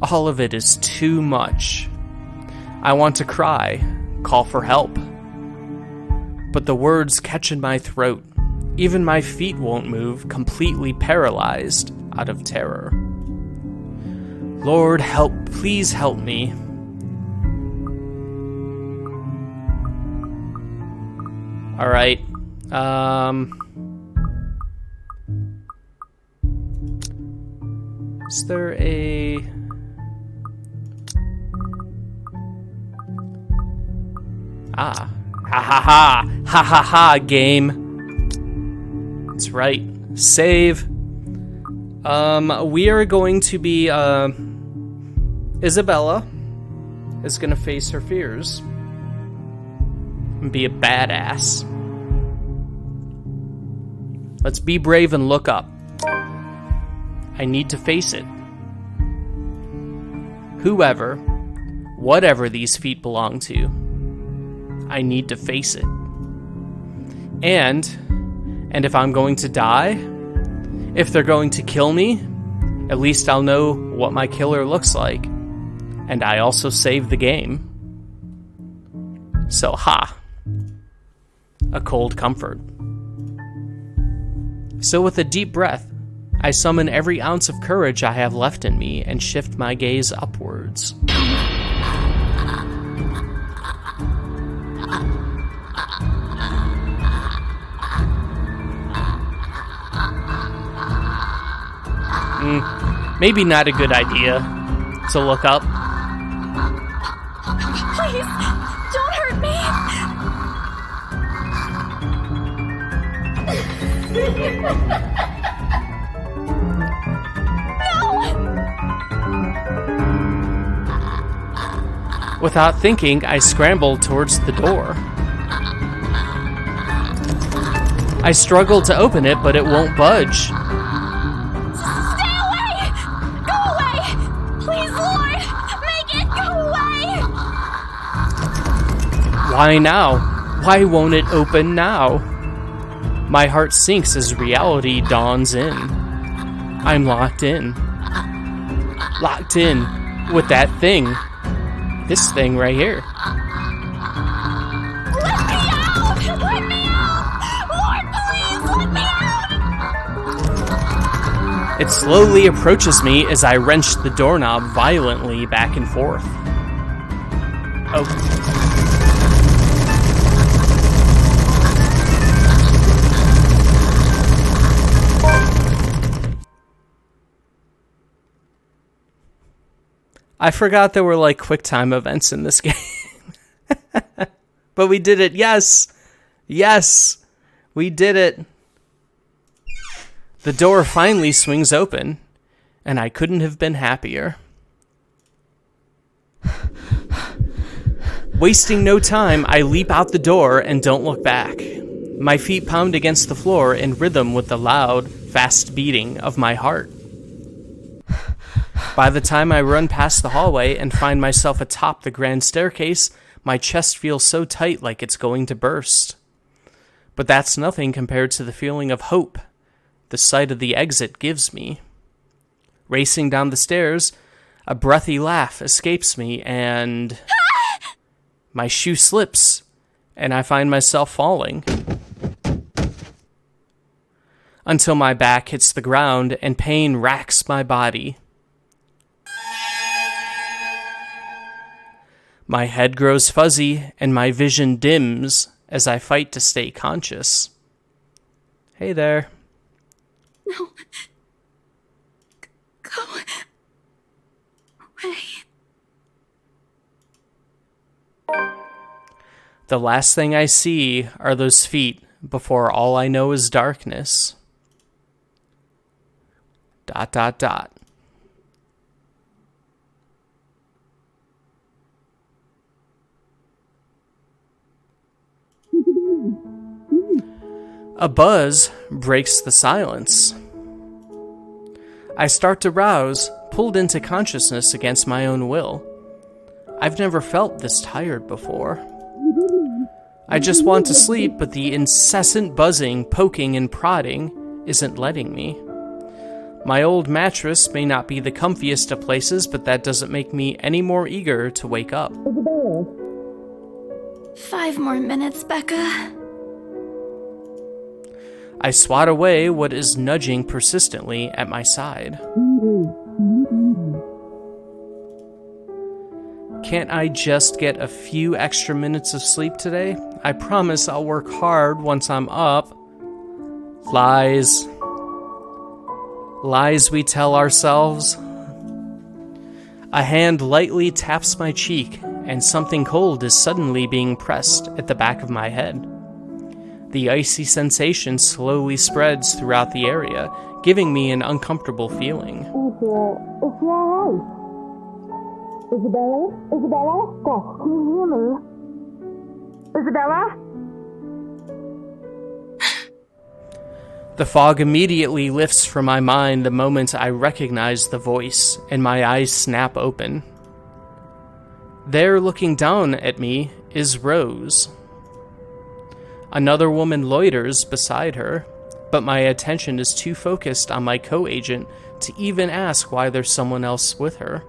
All of it is too much. I want to cry, call for help. But the words catch in my throat. Even my feet won't move, completely paralyzed out of terror. Lord, help, please help me. Alright. Is there a... Ah. Ha ha ha! Ha ha ha, game! That's right. Save. We are going to be, Isabella is gonna face her fears and be a badass. Let's be brave and look up. I need to face it. Whoever, whatever these feet belong to, I need to face it. And if I'm going to die, if they're going to kill me, at least I'll know what my killer looks like. And I also saved the game. So, ha. A cold comfort. So with a deep breath, I summon every ounce of courage I have left in me and shift my gaze upwards. Maybe not a good idea to look up. Please, don't hurt me! No! Without thinking, I scrambled towards the door. I struggle to open it, but it won't budge. Stay away! Go away! Please, Lord! Make it go away! Why now? Why won't it open now? My heart sinks as reality dawns in. I'm locked in. Locked in with that thing. This thing right here. Let me out! Let me out! Lord, please, let me out! It slowly approaches me as I wrench the doorknob violently back and forth. Oh. I forgot there were like QuickTime events in this game. But we did it. Yes. Yes. We did it. The door finally swings open, and I couldn't have been happier. Wasting no time, I leap out the door and don't look back. My feet pound against the floor in rhythm with the loud, fast beating of my heart. By the time I run past the hallway and find myself atop the grand staircase, my chest feels so tight like it's going to burst. But that's nothing compared to the feeling of hope the sight of the exit gives me. Racing down the stairs, a breathy laugh escapes me and my shoe slips and I find myself falling. Until my back hits the ground and pain racks my body. My head grows fuzzy and my vision dims as I fight to stay conscious. Hey there. No. Go away. The last thing I see are those feet before all I know is darkness. ... A buzz breaks the silence. I start to rouse, pulled into consciousness against my own will. I've never felt this tired before. I just want to sleep, but the incessant buzzing, poking, and prodding isn't letting me. My old mattress may not be the comfiest of places, but that doesn't make me any more eager to wake up. 5 more minutes, Becca. I swat away what is nudging persistently at my side. Can't I just get a few extra minutes of sleep today? I promise I'll work hard once I'm up. Lies. Lies we tell ourselves. A hand lightly taps my cheek, and something cold is suddenly being pressed at the back of my head. The icy sensation slowly spreads throughout the area, giving me an uncomfortable feeling. Isabella? Isabella? Oh, can you hear me? Isabella? The fog immediately lifts from my mind the moment I recognize the voice, and my eyes snap open. There, looking down at me, is Rose. Another woman loiters beside her, but my attention is too focused on my co-agent to even ask why there's someone else with her.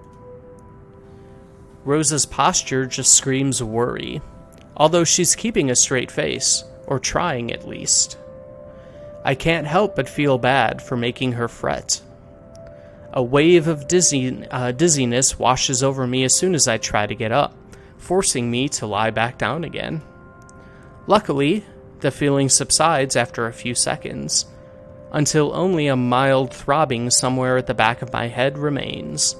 Rose's posture just screams worry, although she's keeping a straight face, or trying at least. I can't help but feel bad for making her fret. A wave of dizziness washes over me as soon as I try to get up, forcing me to lie back down again. Luckily, the feeling subsides after a few seconds, until only a mild throbbing somewhere at the back of my head remains.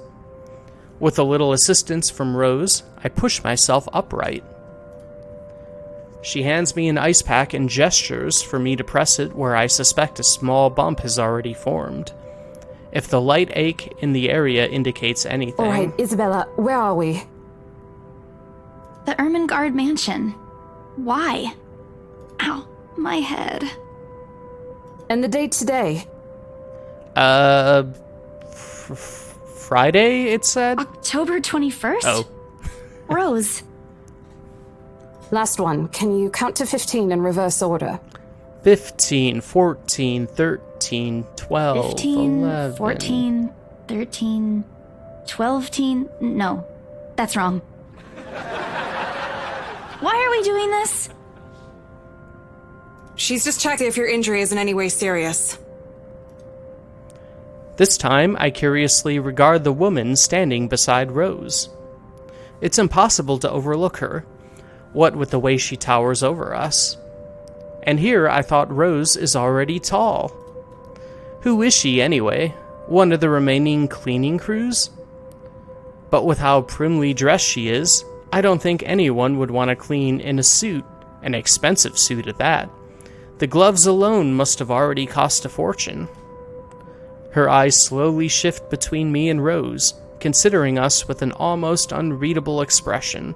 With a little assistance from Rose, I push myself upright. She hands me an ice pack and gestures for me to press it where I suspect a small bump has already formed. If the light ache in the area indicates anything... All right, Isabella, where are we? The Ermengarde mansion. Why? Ow, my head. And the date today? Friday, it said? October 21st? Oh. Rose. Last one. Can you count to 15 in reverse order? 15, 14, 13, 12, 15, 11. 14, 13, 12, no, that's wrong. Why are we doing this? She's just checking if your injury is in any way serious. This time, I curiously regard the woman standing beside Rose. It's impossible to overlook her, what with the way she towers over us. And here I thought Rose is already tall. Who is she, anyway? One of the remaining cleaning crews? But with how primly dressed she is, I don't think anyone would want to clean in a suit, an expensive suit at that. The gloves alone must have already cost a fortune. Her eyes slowly shift between me and Rose, considering us with an almost unreadable expression,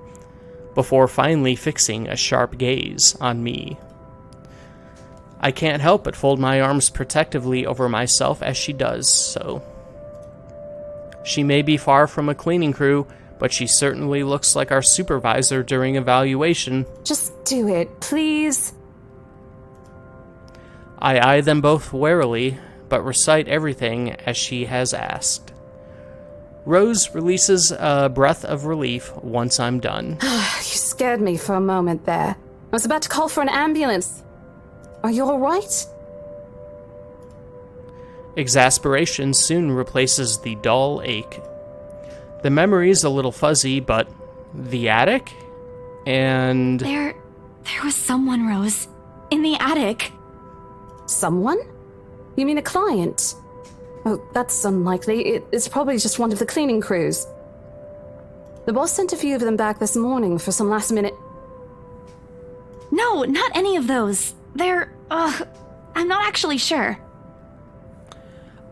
before finally fixing a sharp gaze on me. I can't help but fold my arms protectively over myself as she does so. She may be far from a cleaning crew, but she certainly looks like our supervisor during evaluation. Just do it, please. I eye them both warily, but recite everything as she has asked. Rose releases a breath of relief once I'm done. You scared me for a moment there. I was about to call for an ambulance. Are you all right? Exasperation soon replaces the dull ache. The memory's a little fuzzy, but the attic? And... There was someone, Rose. In the attic. Someone? You mean a client? Oh, that's unlikely. It's probably just one of the cleaning crews. The boss sent a few of them back this morning for some last-minute... No, not any of those. I'm not actually sure.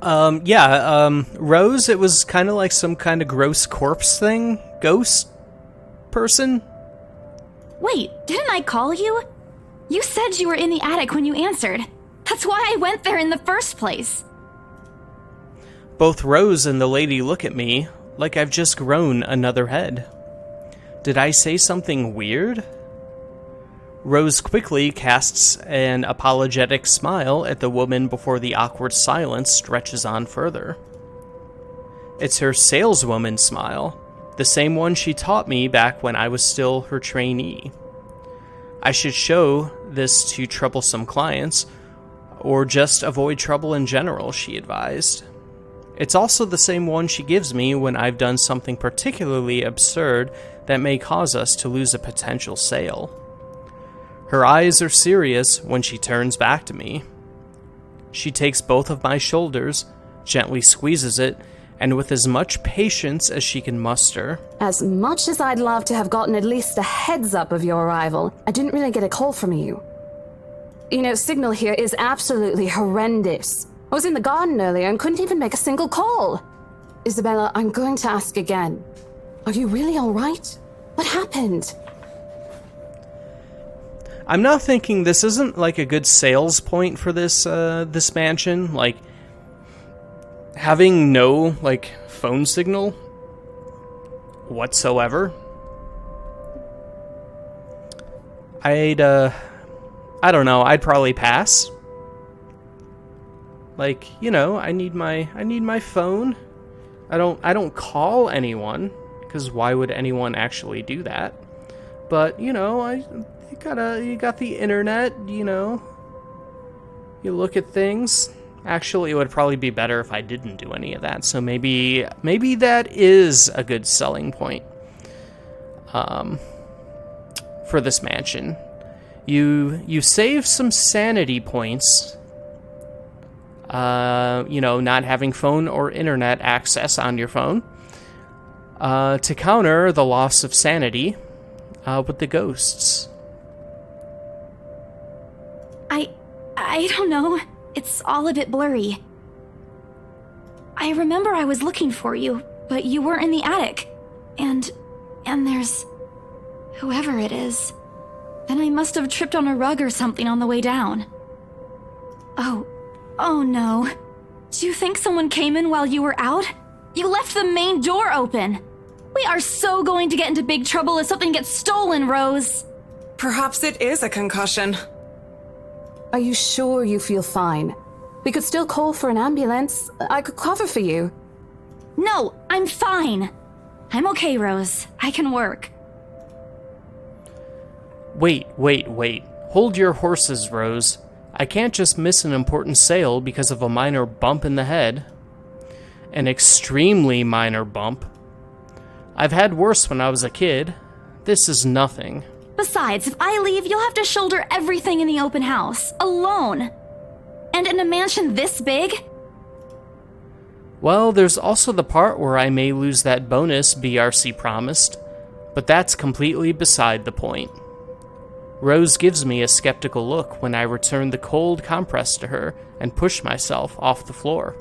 Rose, it was kind of like some kind of gross corpse thing? Ghost person? Wait, didn't I call you? You said you were in the attic when you answered. That's why I went there in the first place. Both Rose and the lady look at me like I've just grown another head. Did I say something weird? Rose quickly casts an apologetic smile at the woman before the awkward silence stretches on further. It's her saleswoman smile, the same one she taught me back when I was still her trainee. I should show this to troublesome clients, or just avoid trouble in general, she advised. It's also the same one she gives me when I've done something particularly absurd that may cause us to lose a potential sale. Her eyes are serious when she turns back to me. She takes both of my shoulders, gently squeezes it, and with as much patience as she can muster. As much as I'd love to have gotten at least a heads up of your arrival, I didn't really get a call from you. You know, signal here is absolutely horrendous. I was in the garden earlier and couldn't even make a single call. Isabella, I'm going to ask again. Are you really all right? What happened? I'm now thinking this isn't like a good sales point for this this mansion. Like, having no like phone signal whatsoever. I don't know. I'd probably pass. Like, you know, I need my phone. I don't call anyone, because why would anyone actually do that? But, you know, you got the internet, you know. You look at things. Actually, it would probably be better if I didn't do any of that. So maybe that is a good selling point for this mansion. You save some sanity points, you know, not having phone or internet access on your phone, to counter the loss of sanity with the ghosts. I don't know. It's all a bit blurry. I remember I was looking for you, but you weren't in the attic. And there's whoever it is. Then I must have tripped on a rug or something on the way down. Oh, Oh no. Do you think someone came in while you were out? You left the main door open. We are so going to get into big trouble if something gets stolen, Rose. Perhaps it is a concussion. Are you sure you feel fine? We could still call for an ambulance. I could cover for you. No, I'm fine. I'm okay, Rose. I can work. Wait. Hold your horses, Rose. I can't just miss an important sale because of a minor bump in the head. An extremely minor bump. I've had worse when I was a kid. This is nothing. Besides, if I leave, you'll have to shoulder everything in the open house, alone. And in a mansion this big? Well, there's also the part where I may lose that bonus BRC promised, but that's completely beside the point. Rose gives me a skeptical look when I return the cold compress to her and push myself off the floor.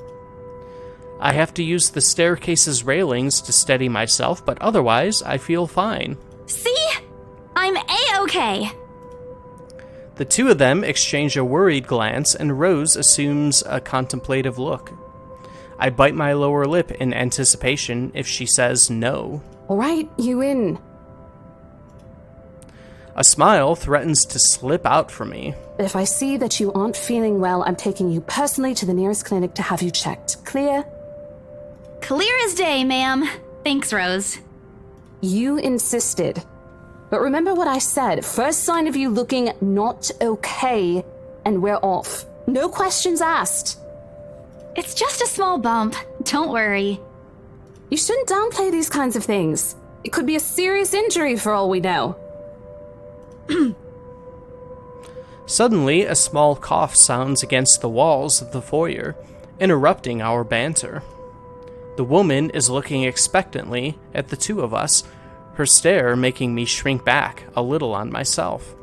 I have to use the staircase's railings to steady myself, but otherwise I feel fine. See? I'm A-okay. The two of them exchange a worried glance, and Rose assumes a contemplative look. I bite my lower lip in anticipation if she says no. All right, you in. A smile threatens to slip out from me. If I see that you aren't feeling well, I'm taking you personally to the nearest clinic to have you checked. Clear? Clear as day, ma'am. Thanks, Rose. You insisted. But remember what I said. First sign of you looking not okay, and we're off. No questions asked. It's just a small bump. Don't worry. You shouldn't downplay these kinds of things. It could be a serious injury for all we know. Suddenly, a small cough sounds against the walls of the foyer, interrupting our banter. The woman is looking expectantly at the two of us, her stare making me shrink back a little on myself.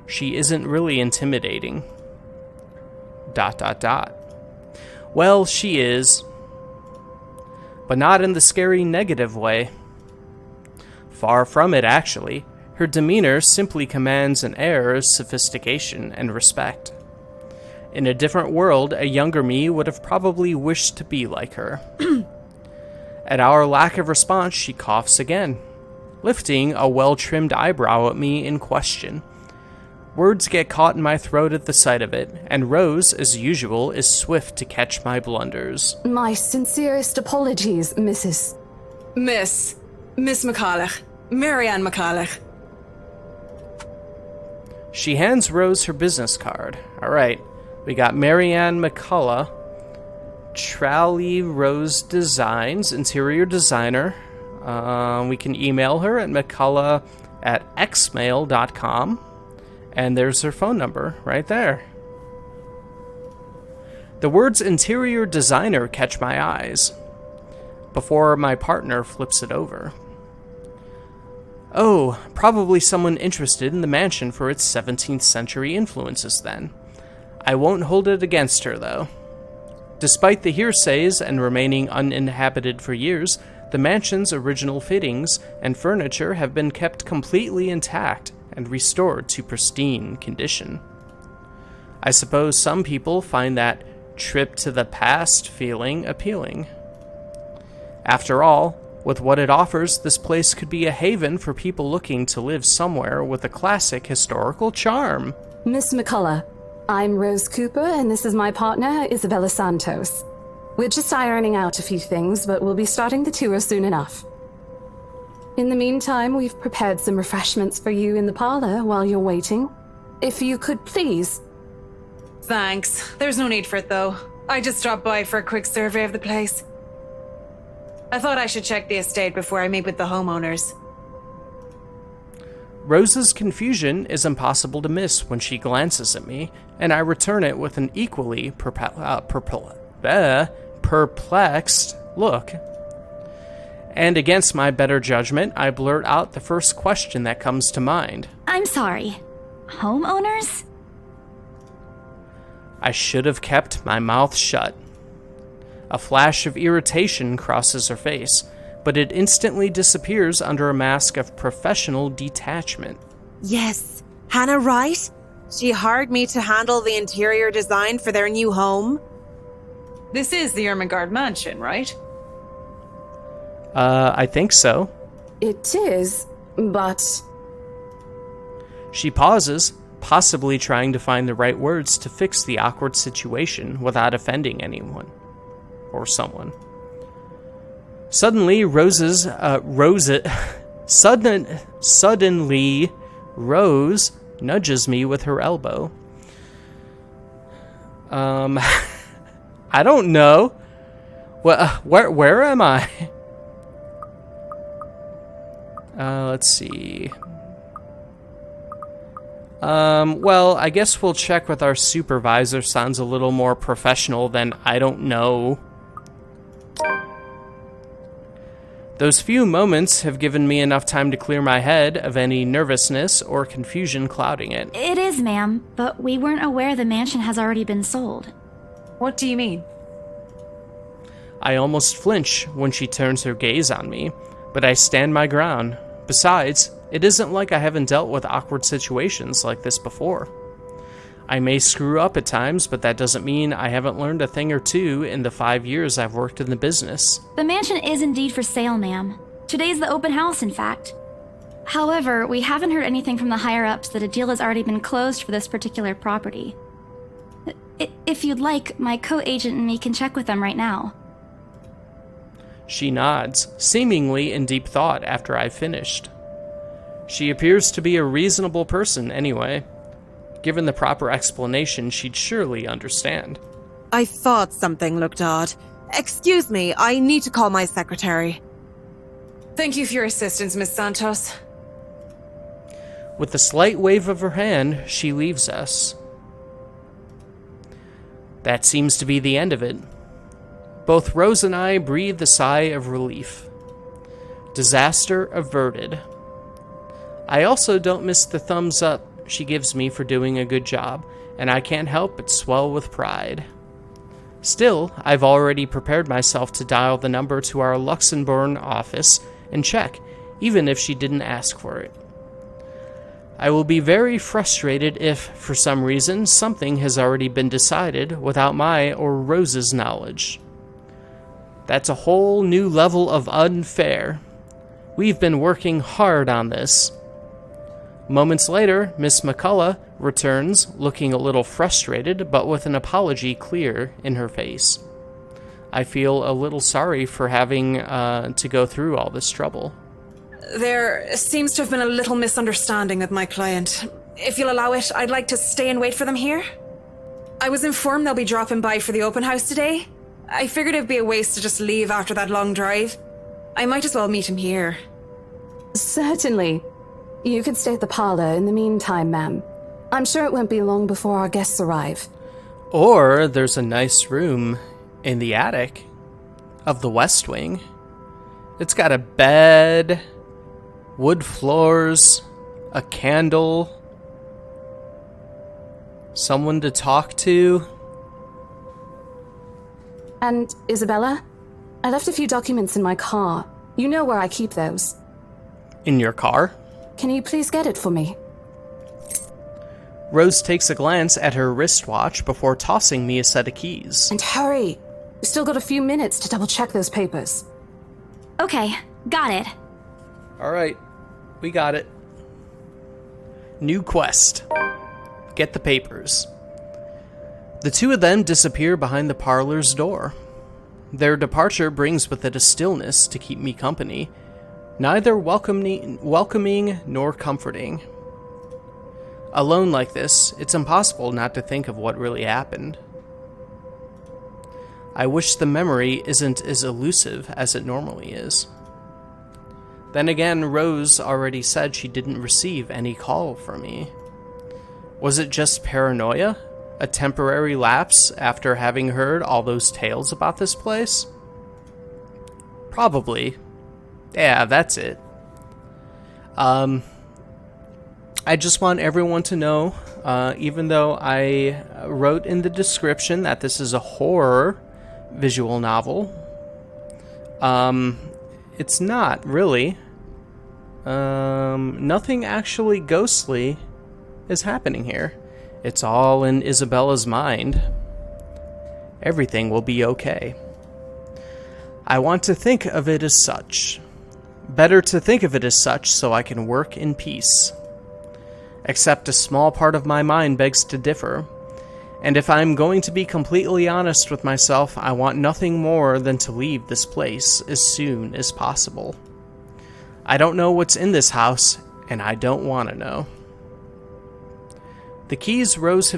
She isn't really intimidating. ... Well, she is. But not in the scary negative way. Far from it, actually. Her demeanor simply commands an air of sophistication and respect. In a different world, a younger me would have probably wished to be like her. At our lack of response, she coughs again, lifting a well-trimmed eyebrow at me in question. Words get caught in my throat at the sight of it, and Rose, as usual, is swift to catch my blunders. My sincerest apologies, Mrs. Miss McCulloch. Marianne McCulloch. She hands Rose her business card. Alright, we got Marianne McCulloch, Trally Rose Designs, interior designer. We can email her at mcculloch@xmail.com. And there's her phone number right there. The words interior designer catch my eyes before my partner flips it over. Oh, probably someone interested in the mansion for its 17th century influences then. I won't hold it against her, though. Despite the hearsays and remaining uninhabited for years, the mansion's original fittings and furniture have been kept completely intact and restored to pristine condition. I suppose some people find that trip to the past feeling appealing. After all, with what it offers, this place could be a haven for people looking to live somewhere with a classic historical charm. Miss McCulloch, I'm Rose Cooper, and this is my partner, Isabella Santos. We're just ironing out a few things, but we'll be starting the tour soon enough. In the meantime, we've prepared some refreshments for you in the parlor while you're waiting. If you could please. Thanks. There's no need for it, though. I just dropped by for a quick survey of the place. I thought I should check the estate before I meet with the homeowners. Rose's confusion is impossible to miss when she glances at me, and I return it with an equally perplexed look. And against my better judgment, I blurt out the first question that comes to mind. I'm sorry. Homeowners? I should have kept my mouth shut. A flash of irritation crosses her face, but it instantly disappears under a mask of professional detachment. Yes. Hannah, right? She hired me to handle the interior design for their new home. This is the Ermengarde mansion, right? I think so. It is, but... She pauses, possibly trying to find the right words to fix the awkward situation without offending anyone. Or someone. Suddenly, Suddenly, Rose nudges me with her elbow. I don't know. Where am I? Let's see. Well, I guess we'll check with our supervisor. Sounds a little more professional than I don't know. Those few moments have given me enough time to clear my head of any nervousness or confusion clouding it. It is, ma'am, but we weren't aware the mansion has already been sold. What do you mean? I almost flinch when she turns her gaze on me, but I stand my ground. Besides, it isn't like I haven't dealt with awkward situations like this before. I may screw up at times, but that doesn't mean I haven't learned a thing or two in the 5 years I've worked in the business. The mansion is indeed for sale, ma'am. Today's the open house, in fact. However, we haven't heard anything from the higher-ups that a deal has already been closed for this particular property. If you'd like, my co-agent and me can check with them right now. She nods, seemingly in deep thought after I've finished. She appears to be a reasonable person anyway. Given the proper explanation, she'd surely understand. I thought something looked odd. Excuse me, I need to call my secretary. Thank you for your assistance, Miss Santos. With a slight wave of her hand, she leaves us. That seems to be the end of it. Both Rose and I breathe a sigh of relief. Disaster averted. I also don't miss the thumbs up she gives me for doing a good job, and I can't help but swell with pride. Still, I've already prepared myself to dial the number to our Luxembourg office and check, even if she didn't ask for it. I will be very frustrated if, for some reason, something has already been decided without my or Rose's knowledge. That's a whole new level of unfair. We've been working hard on this. Moments later, Miss McCullough returns, looking a little frustrated, but with an apology clear in her face. I feel a little sorry for having to go through all this trouble. There seems to have been a little misunderstanding with my client. If you'll allow it, I'd like to stay and wait for them here. I was informed they'll be dropping by for the open house today. I figured it'd be a waste to just leave after that long drive. I might as well meet him here. Certainly. You could stay at the parlor in the meantime, ma'am. I'm sure it won't be long before our guests arrive. Or there's a nice room in the attic of the West Wing. It's got a bed, wood floors, a candle, someone to talk to. And Isabella, I left a few documents in my car. You know where I keep those. In your car? Can you please get it for me? Rose takes a glance at her wristwatch before tossing me a set of keys. And hurry! We've still got a few minutes to double-check those papers. Okay, got it. Alright, we got it. New quest. Get the papers. The two of them disappear behind the parlor's door. Their departure brings with it a stillness to keep me company, neither welcoming nor comforting. Alone like this, it's impossible not to think of what really happened. I wish the memory isn't as elusive as it normally is. Then again, Rose already said she didn't receive any call from me. Was it just paranoia? A temporary lapse after having heard all those tales about this place? Probably. Yeah, that's it. I just want everyone to know, even though I wrote in the description that this is a horror visual novel, it's not, really. Nothing actually ghostly is happening here. It's all in Isabella's mind. Everything will be okay. I want to think of it as such. Better to think of it as such so I can work in peace. Except a small part of my mind begs to differ. And if I'm going to be completely honest with myself, I want nothing more than to leave this place as soon as possible. I don't know what's in this house, and I don't want to know. The keys Rose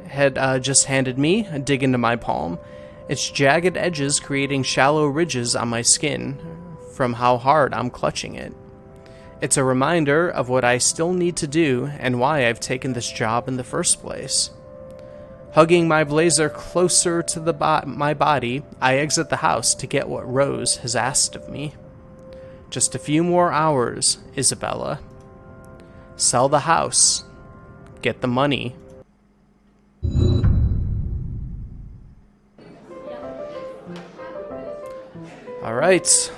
had just handed me dig into my palm, its jagged edges creating shallow ridges on my skin from how hard I'm clutching it. It's a reminder of what I still need to do and why I've taken this job in the first place. Hugging my blazer closer to my body, I exit the house to get what Rose has asked of me. Just a few more hours, Isabella. Sell the house. Get the money. All right.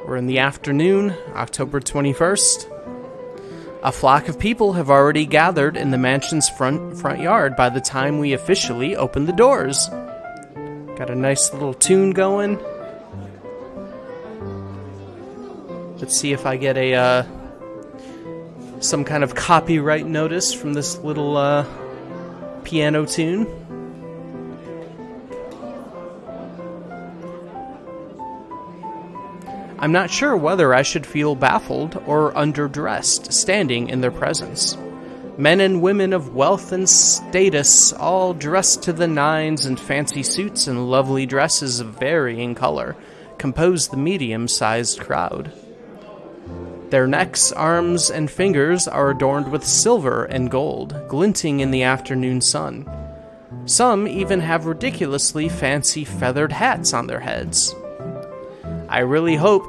We're in the afternoon, October 21st. A flock of people have already gathered in the mansion's front yard by the time we officially open the doors. Got a nice little tune going. Let's see if I get a some kind of copyright notice from this little piano tune. I'm not sure whether I should feel baffled or underdressed standing in their presence. Men and women of wealth and status, all dressed to the nines in fancy suits and lovely dresses of varying color, compose the medium-sized crowd. Their necks, arms, and fingers are adorned with silver and gold, glinting in the afternoon sun. Some even have ridiculously fancy feathered hats on their heads. I really hope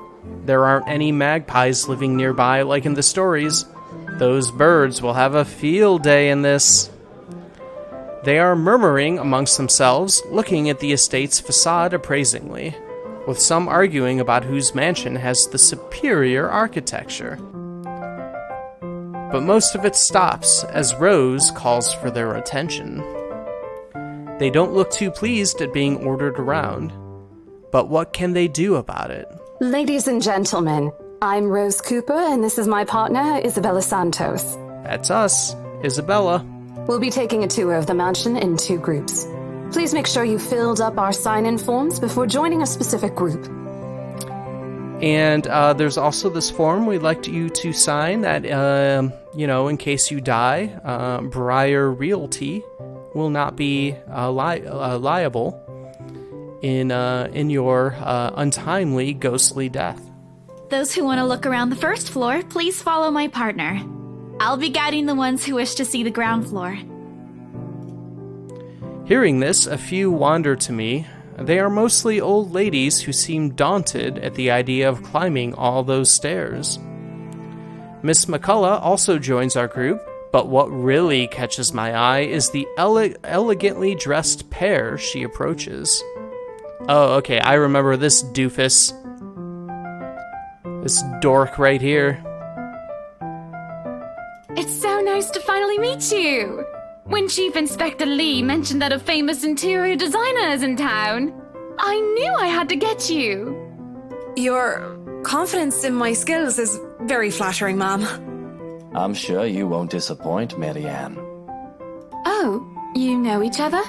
there aren't any magpies living nearby like in the stories. Those birds will have a field day in this. They are murmuring amongst themselves, looking at the estate's facade appraisingly, with some arguing about whose mansion has the superior architecture. But most of it stops as Rose calls for their attention. They don't look too pleased at being ordered around. But what can they do about it? Ladies and gentlemen, I'm Rose Cooper, and this is my partner, Isabella Santos. That's us, Isabella. We'll be taking a tour of the mansion in 2 groups. Please make sure you filled up our sign-in forms before joining a specific group. And there's also this form we'd like you to sign that, in case you die, Briar Realty will not be liable in your untimely ghostly death. Those who want to look around the first floor, please follow my partner. I'll be guiding the ones who wish to see the ground floor. Hearing this, a few wander to me. They are mostly old ladies who seem daunted at the idea of climbing all those stairs. Miss McCullough also joins our group, but what really catches my eye is the elegantly dressed pair she approaches. Oh, okay, I remember this doofus. This dork right here. It's so nice to finally meet you! When Chief Inspector Lee mentioned that a famous interior designer is in town, I knew I had to get you! Your confidence in my skills is very flattering, ma'am. I'm sure you won't disappoint, Marianne. Oh, you know each other?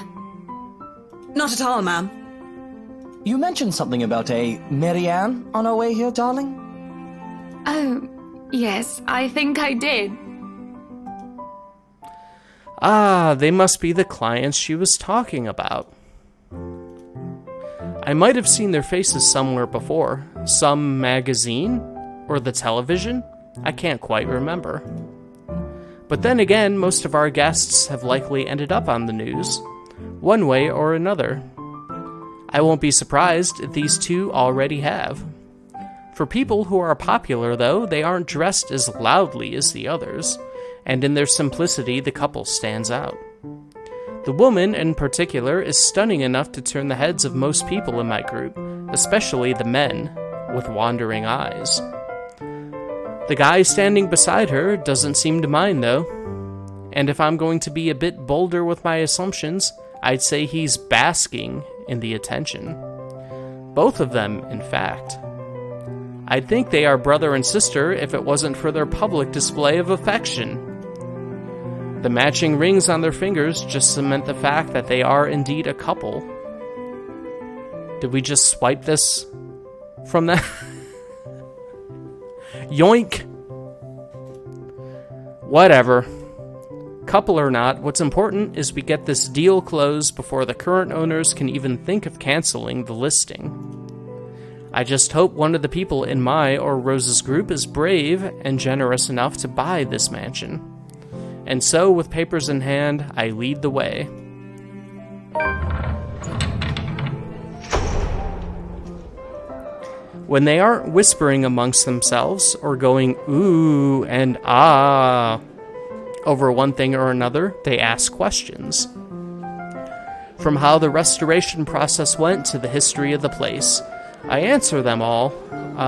Not at all, ma'am. You mentioned something about a Marianne on our way here, darling? Oh, yes, I think I did. Ah, they must be the clients she was talking about. I might have seen their faces somewhere before. Some magazine? Or the television? I can't quite remember. But then again, most of our guests have likely ended up on the news, one way or another. I won't be surprised if these two already have. For people who are popular, though, they aren't dressed as loudly as the others, and in their simplicity, the couple stands out. The woman, in particular, is stunning enough to turn the heads of most people in my group, especially the men, with wandering eyes. The guy standing beside her doesn't seem to mind, though. And if I'm going to be a bit bolder with my assumptions, I'd say he's basking in the attention. Both of them, in fact. I'd think they are brother and sister if it wasn't for their public display of affection. The matching rings on their fingers just cement the fact that they are indeed a couple. Did we just swipe this from that? Yoink! Whatever. Couple or not, what's important is we get this deal closed before the current owners can even think of canceling the listing. I just hope one of the people in my or Rose's group is brave and generous enough to buy this mansion. And so, with papers in hand, I lead the way. When they aren't whispering amongst themselves or going ooh and ah over one thing or another, they ask questions. From how the restoration process went to the history of the place, I answer them all,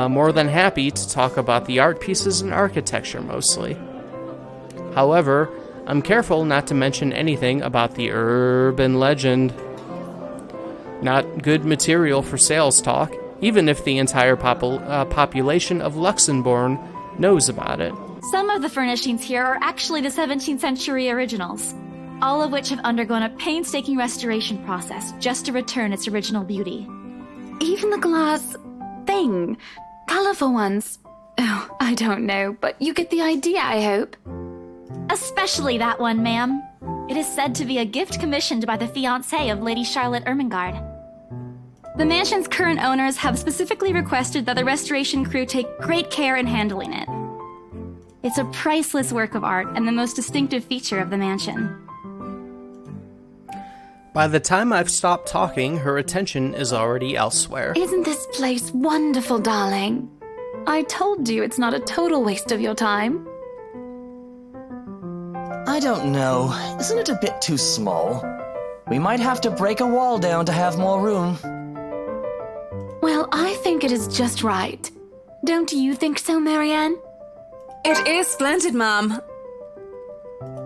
more than happy to talk about the art pieces and architecture mostly. However, I'm careful not to mention anything about the urban legend. Not good material for sales talk, even if the entire population of Luxembourg knows about it. Some of the furnishings here are actually the 17th century originals, all of which have undergone a painstaking restoration process just to return its original beauty. Even the glass thing. Colorful ones. Oh, I don't know, but you get the idea, I hope. Especially that one, ma'am. It is said to be a gift commissioned by the fiancé of Lady Charlotte Ermengarde. The mansion's current owners have specifically requested that the restoration crew take great care in handling it. It's a priceless work of art and the most distinctive feature of the mansion. By the time I've stopped talking, her attention is already elsewhere. Isn't this place wonderful, darling? I told you it's not a total waste of your time. I don't know. Isn't it a bit too small? We might have to break a wall down to have more room. Well, I think it is just right. Don't you think so, Marianne? It is splendid, ma'am.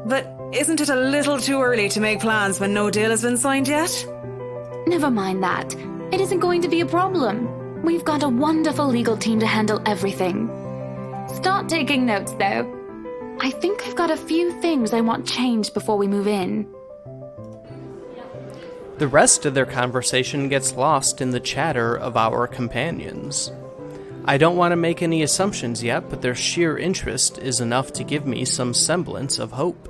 But isn't it a little too early to make plans when no deal has been signed yet? Never mind that. It isn't going to be a problem. We've got a wonderful legal team to handle everything. Start taking notes, though. I think I've got a few things I want changed before we move in. The rest of their conversation gets lost in the chatter of our companions. I don't want to make any assumptions yet, but their sheer interest is enough to give me some semblance of hope.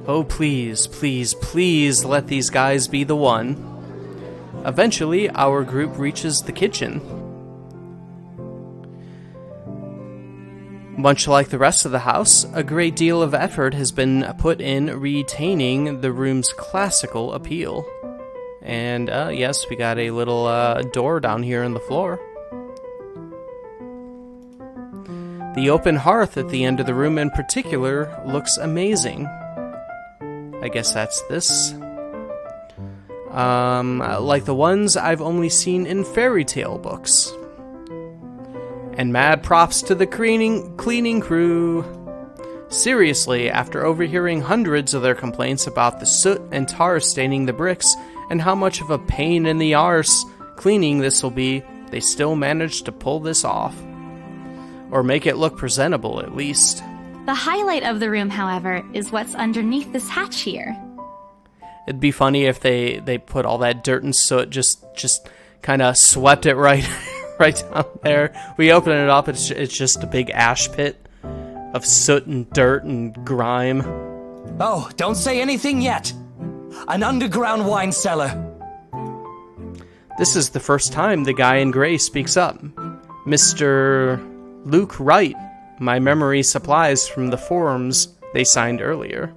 Oh, please, please, please let these guys be the one. Eventually, our group reaches the kitchen. Much like the rest of the house, a great deal of effort has been put in retaining the room's classical appeal. And, yes, we got a little door down here in the floor. The open hearth at the end of the room in particular looks amazing. I guess that's this. Like the ones I've only seen in fairy tale books. And mad props to the cleaning crew. Seriously, after overhearing hundreds of their complaints about the soot and tar staining the bricks and how much of a pain in the arse cleaning this will be, they still managed to pull this off. Or make it look presentable, at least. The highlight of the room, however, is what's underneath this hatch here. It'd be funny if they put all that dirt and soot, just kind of swept it right down there. We open it up, it's just a big ash pit of soot and dirt and grime. Oh, don't say anything yet. An underground wine cellar. This is the first time the guy in gray speaks up. Mr. Luke Wright, my memory supplies from the forms they signed earlier.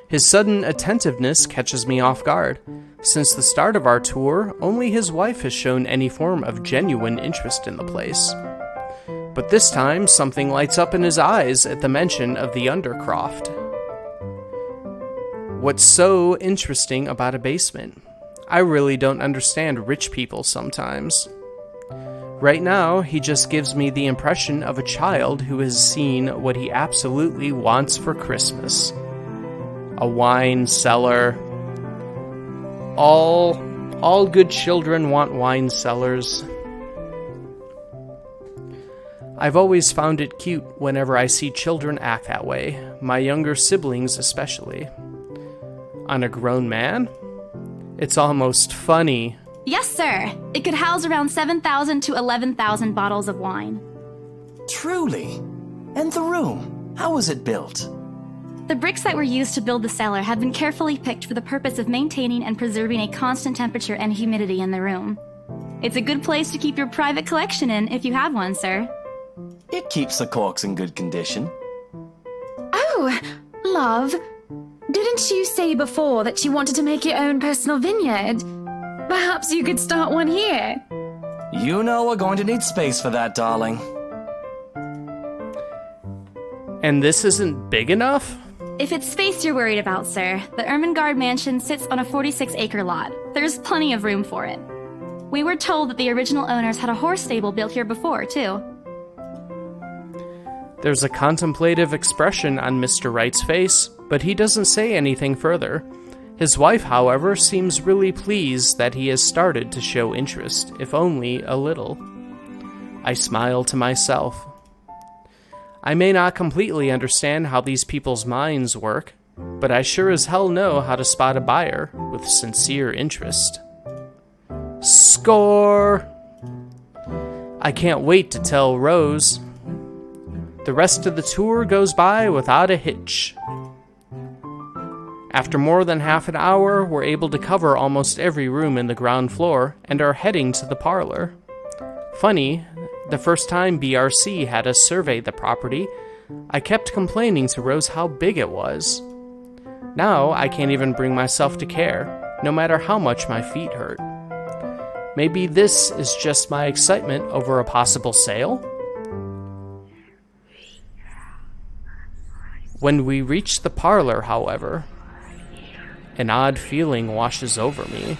His sudden attentiveness catches me off guard. Since the start of our tour, only his wife has shown any form of genuine interest in the place. But this time, something lights up in his eyes at the mention of the Undercroft. What's so interesting about a basement? I really don't understand rich people sometimes. Right now, he just gives me the impression of a child who has seen what he absolutely wants for Christmas. A wine cellar. All good children want wine cellars. I've always found it cute whenever I see children act that way, my younger siblings especially. On a grown man? It's almost funny. Yes, sir. It could house around 7,000 to 11,000 bottles of wine. Truly? And the room? How was it built? The bricks that were used to build the cellar have been carefully picked for the purpose of maintaining and preserving a constant temperature and humidity in the room. It's a good place to keep your private collection in if you have one, sir. It keeps the corks in good condition. Oh, love. Didn't you say before that you wanted to make your own personal vineyard? Perhaps you could start one here. You know we're going to need space for that, darling. And this isn't big enough? If it's space you're worried about, sir, the Ermengarde mansion sits on a 46-acre lot. There's plenty of room for it. We were told that the original owners had a horse stable built here before, too. There's a contemplative expression on Mr. Wright's face, but he doesn't say anything further. His wife, however, seems really pleased that he has started to show interest, if only a little. I smile to myself. I may not completely understand how these people's minds work, but I sure as hell know how to spot a buyer with sincere interest. Score! I can't wait to tell Rose. The rest of the tour goes by without a hitch. After more than half an hour, we're able to cover almost every room in the ground floor and are heading to the parlor. Funny, the first time BRC had us survey the property, I kept complaining to Rose how big it was. Now I can't even bring myself to care, no matter how much my feet hurt. Maybe this is just my excitement over a possible sale? When we reach the parlor, however, an odd feeling washes over me.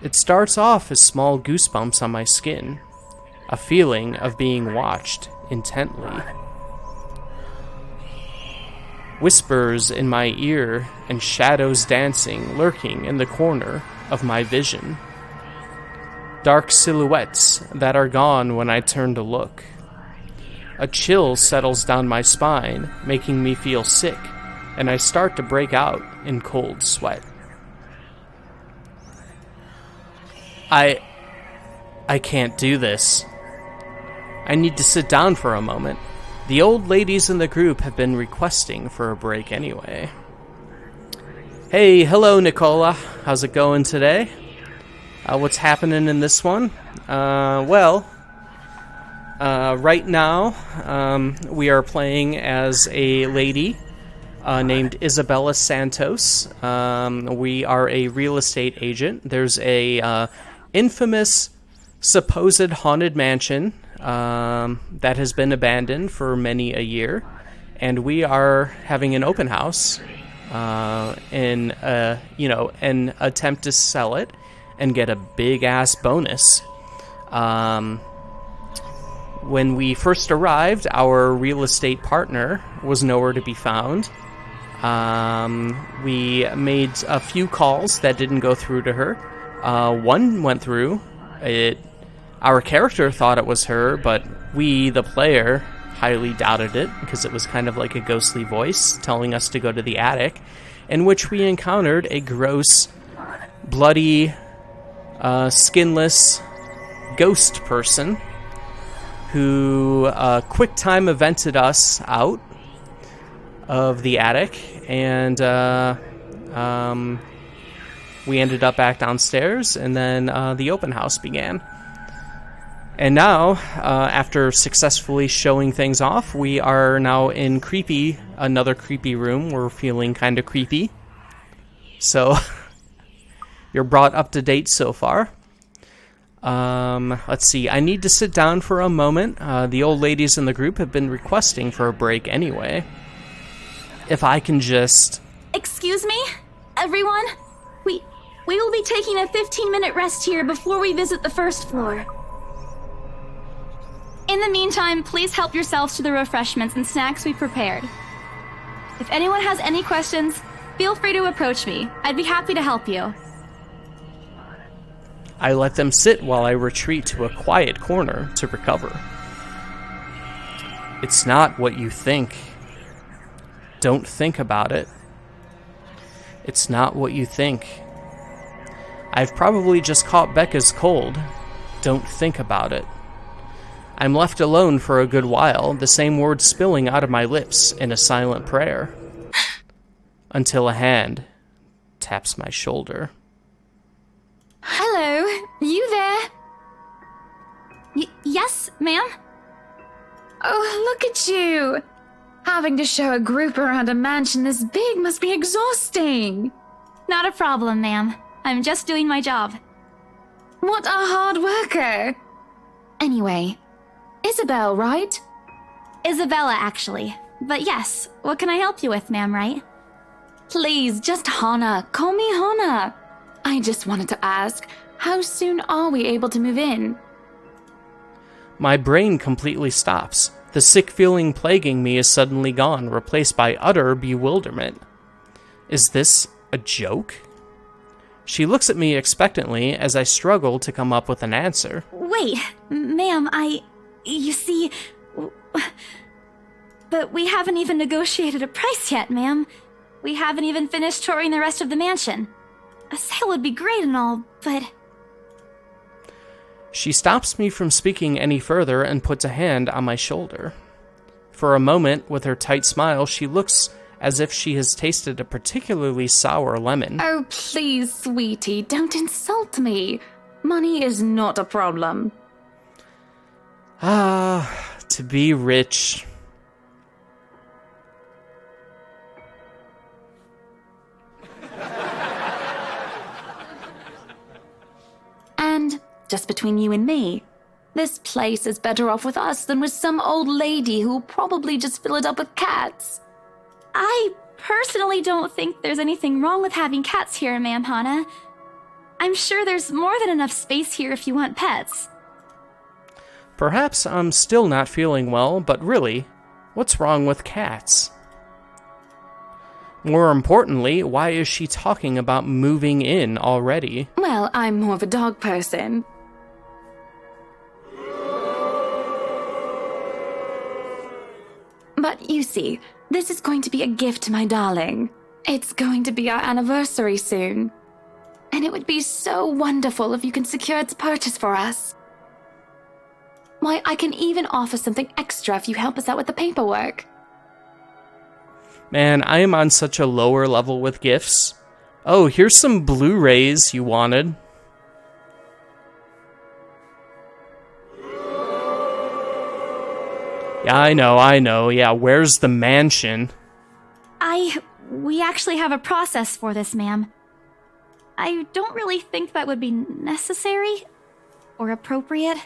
It starts off as small goosebumps on my skin, a feeling of being watched intently. Whispers in my ear and shadows dancing, lurking in the corner of my vision. Dark silhouettes that are gone when I turn to look. A chill settles down my spine, making me feel sick, and I start to break out in cold sweat. I can't do this. I need to sit down for a moment. The old ladies in the group have been requesting for a break anyway. Hey, hello Nicola. How's it going today? What's happening in this one? Right now, we are playing as a lady named Isabella Santos. We are a real estate agent. There's a infamous supposed haunted mansion that has been abandoned for many a year, and we are having an open house in an attempt to sell it and get a big ass bonus. When we first arrived, our real estate partner was nowhere to be found. We made a few calls that didn't go through to her. One went through. Our character thought it was her, but we, the player, highly doubted it because it was kind of like a ghostly voice telling us to go to the attic, in which we encountered a gross, bloody, skinless ghost person who quick time evented us out of the attic, and we ended up back downstairs, and then the open house began. And now, after successfully showing things off, we are now in another creepy room. We're feeling kind of creepy. So, you're brought up to date so far. Let's see. I need to sit down for a moment. The old ladies in the group have been requesting for a break anyway. If I can just... Excuse me, everyone? We will be taking a 15-minute rest here before we visit the first floor. In the meantime, please help yourselves to the refreshments and snacks we prepared. If anyone has any questions, feel free to approach me. I'd be happy to help you. I let them sit while I retreat to a quiet corner to recover. It's not what you think. Don't think about it. It's not what you think. I've probably just caught Becca's cold. Don't think about it. I'm left alone for a good while, the same words spilling out of my lips in a silent prayer. Until a hand taps my shoulder. Hello, you there? Yes, ma'am? Oh, look at you! Having to show a group around a mansion this big must be exhausting. Not a problem, ma'am. I'm just doing my job. What a hard worker! Anyway, Isabel, right? Isabella, actually. But yes, what can I help you with, ma'am, right? Please, just Hana. Call me Hana. I just wanted to ask, how soon are we able to move in? My brain completely stops. The sick feeling plaguing me is suddenly gone, replaced by utter bewilderment. Is this a joke? She looks at me expectantly as I struggle to come up with an answer. Wait, ma'am, you see... But we haven't even negotiated a price yet, ma'am. We haven't even finished touring the rest of the mansion. A sale would be great and all, but... She stops me from speaking any further and puts a hand on my shoulder. For a moment, with her tight smile, she looks as if she has tasted a particularly sour lemon. Oh, please, sweetie, don't insult me. Money is not a problem. To be rich. And, just between you and me, this place is better off with us than with some old lady who'll probably just fill it up with cats. I personally don't think there's anything wrong with having cats here, ma'am Hana. I'm sure there's more than enough space here if you want pets. Perhaps I'm still not feeling well, but really, what's wrong with cats? More importantly, why is she talking about moving in already? Well, I'm more of a dog person. But you see, this is going to be a gift to my darling. It's going to be our anniversary soon. And it would be so wonderful if you can secure its purchase for us. Why, I can even offer something extra if you help us out with the paperwork. Man, I am on such a lower level with gifts. Oh, here's some Blu-rays you wanted. Yeah, I know. Yeah, where's the mansion? We actually have a process for this, ma'am. I don't really think that would be necessary or appropriate.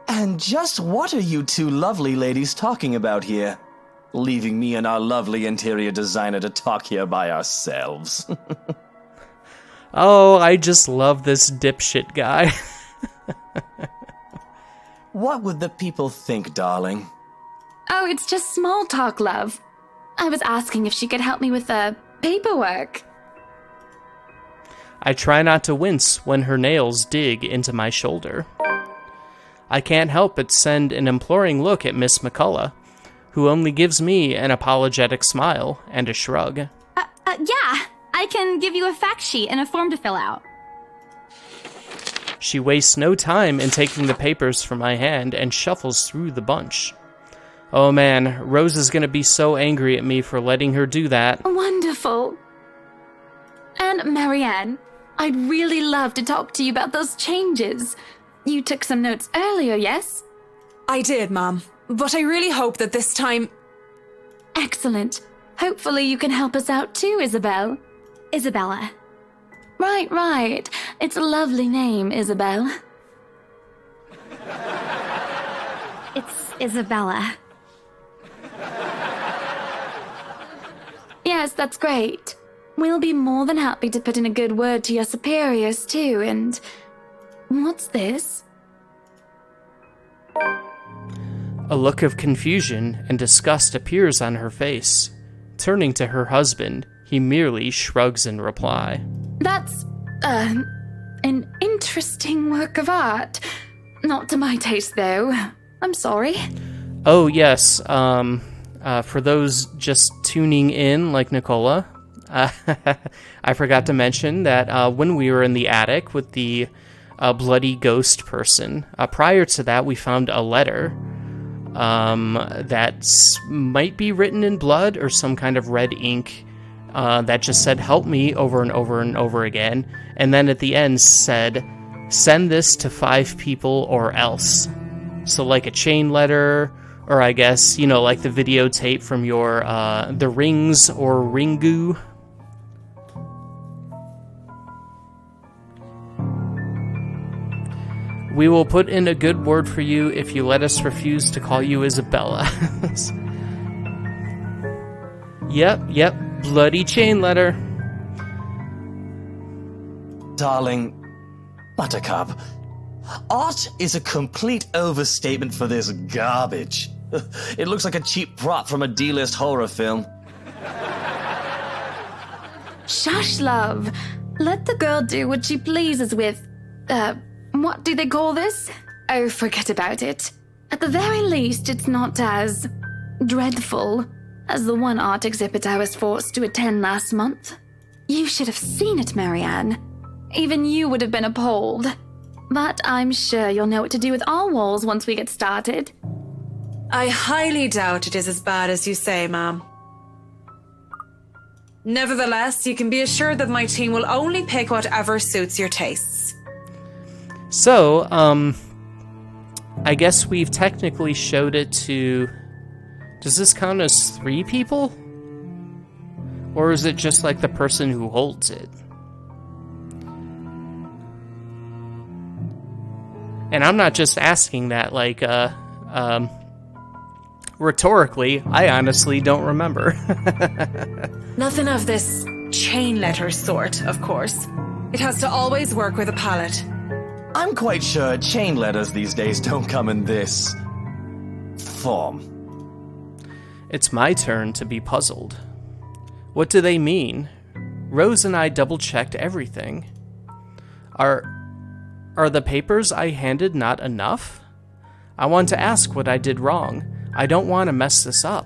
And just what are you two lovely ladies talking about here? Leaving me and our lovely interior designer to talk here by ourselves. Oh, I just love this dipshit guy. What would the people think, darling? Oh, it's just small talk, love. I was asking if she could help me with the paperwork. I try not to wince when her nails dig into my shoulder. I can't help but send an imploring look at Miss McCullough, who only gives me an apologetic smile and a shrug. Yeah, I can give you a fact sheet and a form to fill out. She wastes no time in taking the papers from my hand and shuffles through the bunch. Oh man, Rose is gonna be so angry at me for letting her do that. Wonderful. And Marianne, I'd really love to talk to you about those changes. You took some notes earlier, yes? I did, Mom. But I really hope that this time... Excellent. Hopefully you can help us out too, Isabel. Isabella. Right. It's a lovely name, Isabel. It's Isabella. Yes, that's great. We'll be more than happy to put in a good word to your superiors too, and... What's this? A look of confusion and disgust appears on her face. Turning to her husband, he merely shrugs in reply. That's, an interesting work of art. Not to my taste, though. I'm sorry. Oh, yes, for those just tuning in, like Nicola, I forgot to mention that when we were in the attic with the bloody ghost person, prior to that we found a letter that might be written in blood or some kind of red ink that just said, "Help me," over and over and over again. And then at the end said, "Send this to 5 people or else." So like a chain letter, or I guess, you know, like the videotape from your, the Rings or Ringu. We will put in a good word for you if you let us refuse to call you Isabella. Yep, bloody chain letter. Darling, Buttercup, art is a complete overstatement for this garbage. It looks like a cheap prop from a D-list horror film. Shush, love. Let the girl do what she pleases with, what do they call this? Oh, forget about it. At the very least, it's not as dreadful as the one art exhibit I was forced to attend last month. You should have seen it, Marianne. Even you would have been appalled. But I'm sure you'll know what to do with our walls once we get started. I highly doubt it is as bad as you say, ma'am. Nevertheless, you can be assured that my team will only pick whatever suits your tastes. So, I guess we've technically showed it to... Does this count as 3 people? Or is it just like the person who holds it? And I'm not just asking that, like, rhetorically. I honestly don't remember. Nothing of this chain letter sort, of course. It has to always work with a palette. I'm quite sure chain letters these days don't come in this form. It's my turn to be puzzled. What do they mean? Rose and I double-checked everything. Are the papers I handed not enough? I want to ask what I did wrong. I don't want to mess this up.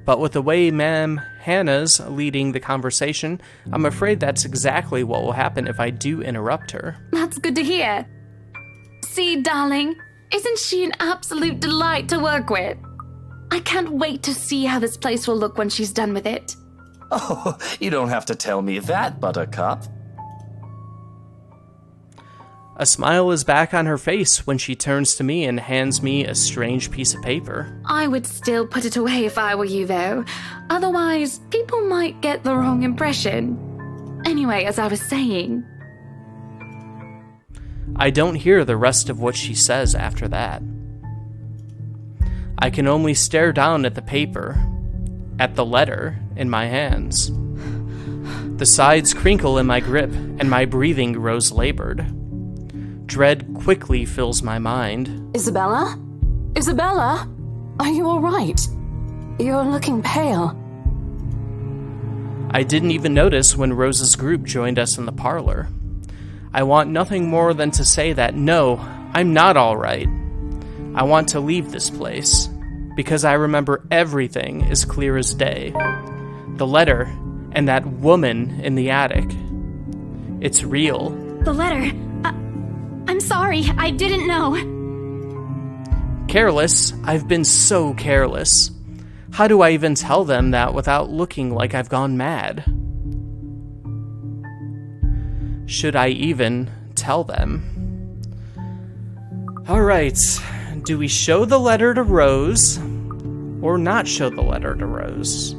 But with the way Ma'am Hannah's leading the conversation, I'm afraid that's exactly what will happen if I do interrupt her. That's good to hear. See, darling, isn't she an absolute delight to work with? I can't wait to see how this place will look when she's done with it. Oh, you don't have to tell me that, Buttercup. A smile is back on her face when she turns to me and hands me a strange piece of paper. I would still put it away if I were you, though. Otherwise, people might get the wrong impression. Anyway, as I was saying... I don't hear the rest of what she says after that. I can only stare down at the paper, at the letter in my hands. The sides crinkle in my grip, and my breathing grows labored. Dread quickly fills my mind. Isabella? Isabella? Are you all right? You're looking pale. I didn't even notice when Rose's group joined us in the parlor. I want nothing more than to say that no, I'm not all right. I want to leave this place, because I remember everything as clear as day. The letter and that woman in the attic. It's real. The letter... I'm sorry, I didn't know. Careless? I've been so careless. How do I even tell them that without looking like I've gone mad? Should I even tell them? Alright, do we show the letter to Rose, or not show the letter to Rose?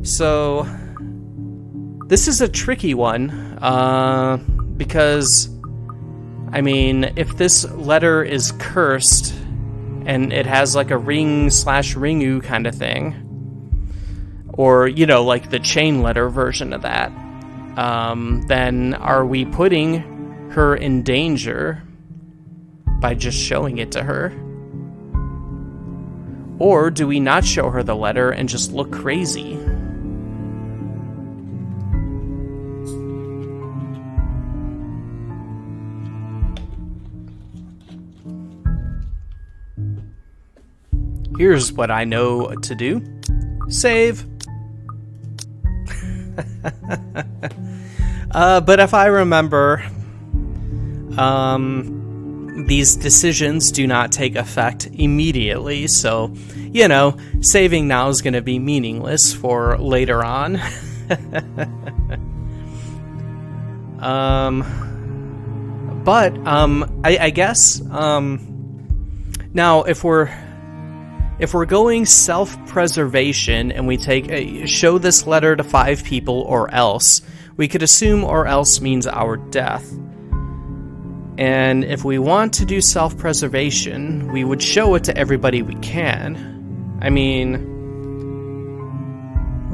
So, this is a tricky one, because... I mean, if this letter is cursed, and it has like a ring/ringu kind of thing, or, you know, like the chain letter version of that, then are we putting her in danger by just showing it to her? Or do we not show her the letter and just look crazy? Here's what I know to do. Save. But if I remember, these decisions do not take effect immediately, so, you know, saving now is going to be meaningless for later on. I guess, now if we're going self-preservation and we show this letter to 5 people or else, we could assume or else means our death. And if we want to do self-preservation, we would show it to everybody we can. I mean,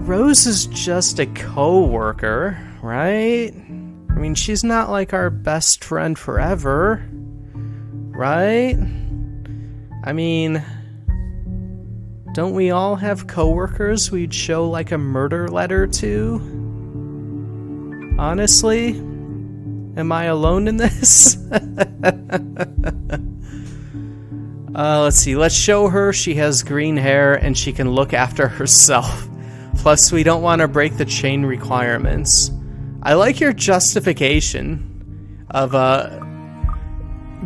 Rose is just a co-worker, right? I mean, she's not like our best friend forever, right? I mean, don't we all have co-workers we'd show like a murder letter to? Honestly? Am I alone in this? Let's see. Let's show her she has green hair and she can look after herself. Plus, we don't want to break the chain requirements. I like your justification of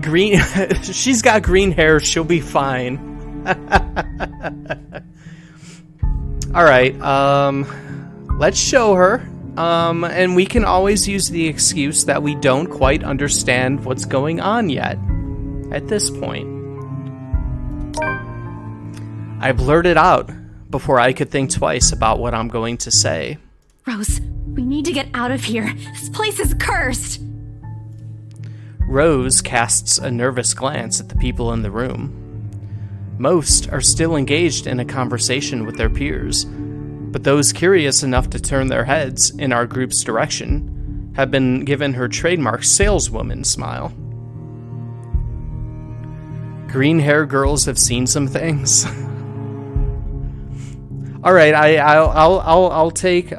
green. She's got green hair. She'll be fine. All right. Let's show her. And we can always use the excuse that we don't quite understand what's going on yet, at this point. I blurted out before I could think twice about what I'm going to say. Rose, we need to get out of here. This place is cursed. Rose casts a nervous glance at the people in the room. Most are still engaged in a conversation with their peers, but those curious enough to turn their heads in our group's direction have been given her trademark saleswoman smile. Green hair girls have seen some things. All right, I'll take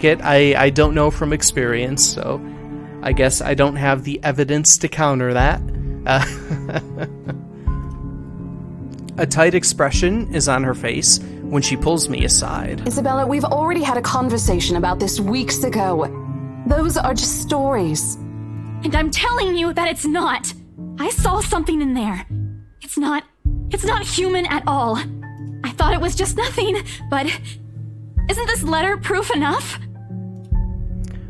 it. I don't know from experience, so I guess I don't have the evidence to counter that. A tight expression is on her face when she pulls me aside. Isabella, we've already had a conversation about this weeks ago. Those are just stories. And I'm telling you that it's not. I saw something in there. It's not human at all. I thought it was just nothing, but isn't this letter proof enough?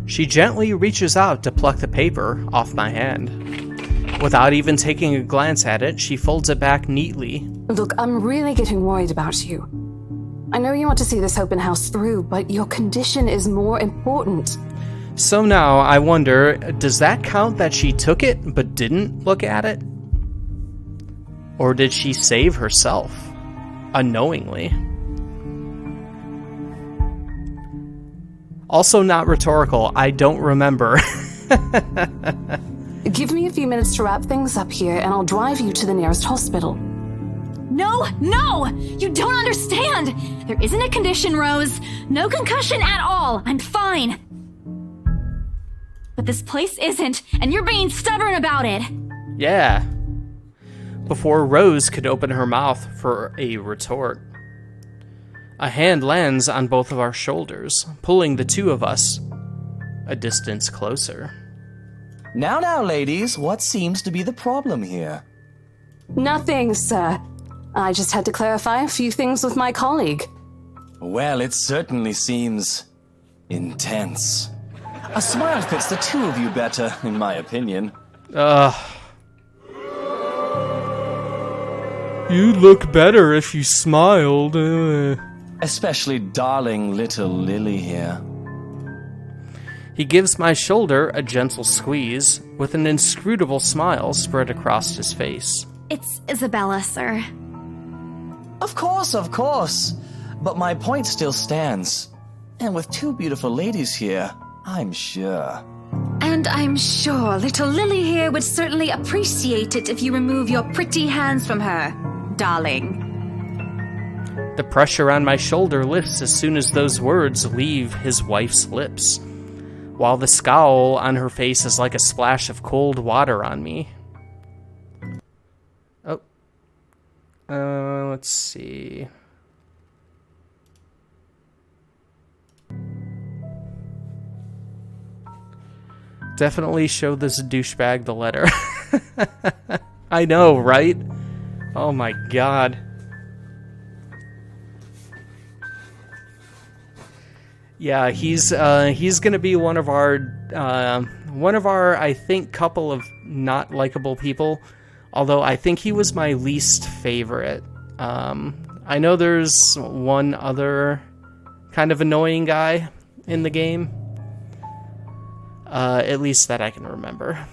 She gently reaches out to pluck the paper off my hand. Without even taking a glance at it, she folds it back neatly. Look, I'm really getting worried about you. I know you want to see this open house through, but your condition is more important. So now, I wonder, does that count that she took it but didn't look at it? Or did she save herself? Unknowingly. Also not rhetorical, I don't remember. Give me a few minutes to wrap things up here, and I'll drive you to the nearest hospital. No! You don't understand! There isn't a condition, Rose. No concussion at all. I'm fine. But this place isn't, and you're being stubborn about it. Yeah. Before Rose could open her mouth for a retort, a hand lands on both of our shoulders, pulling the two of us a distance closer. Now, ladies, what seems to be the problem here? Nothing, sir. I just had to clarify a few things with my colleague. Well, it certainly seems intense. A smile fits the two of you better, in my opinion. You'd look better if you smiled. Especially darling little Lily here. He gives my shoulder a gentle squeeze, with an inscrutable smile spread across his face. It's Isabella, sir. Of course. But my point still stands. And with two beautiful ladies here, I'm sure. And I'm sure little Lily here would certainly appreciate it if you remove your pretty hands from her. darling. The pressure on my shoulder lifts as soon as those words leave his wife's lips, while the scowl on her face is like a splash of cold water on me. Oh. Let's see. Definitely show this douchebag the letter. I know, right? Oh my god. Yeah, he's gonna be one of our I think couple of not likable people. Although I think he was my least favorite. I know there's one other kind of annoying guy in the game. At least that I can remember.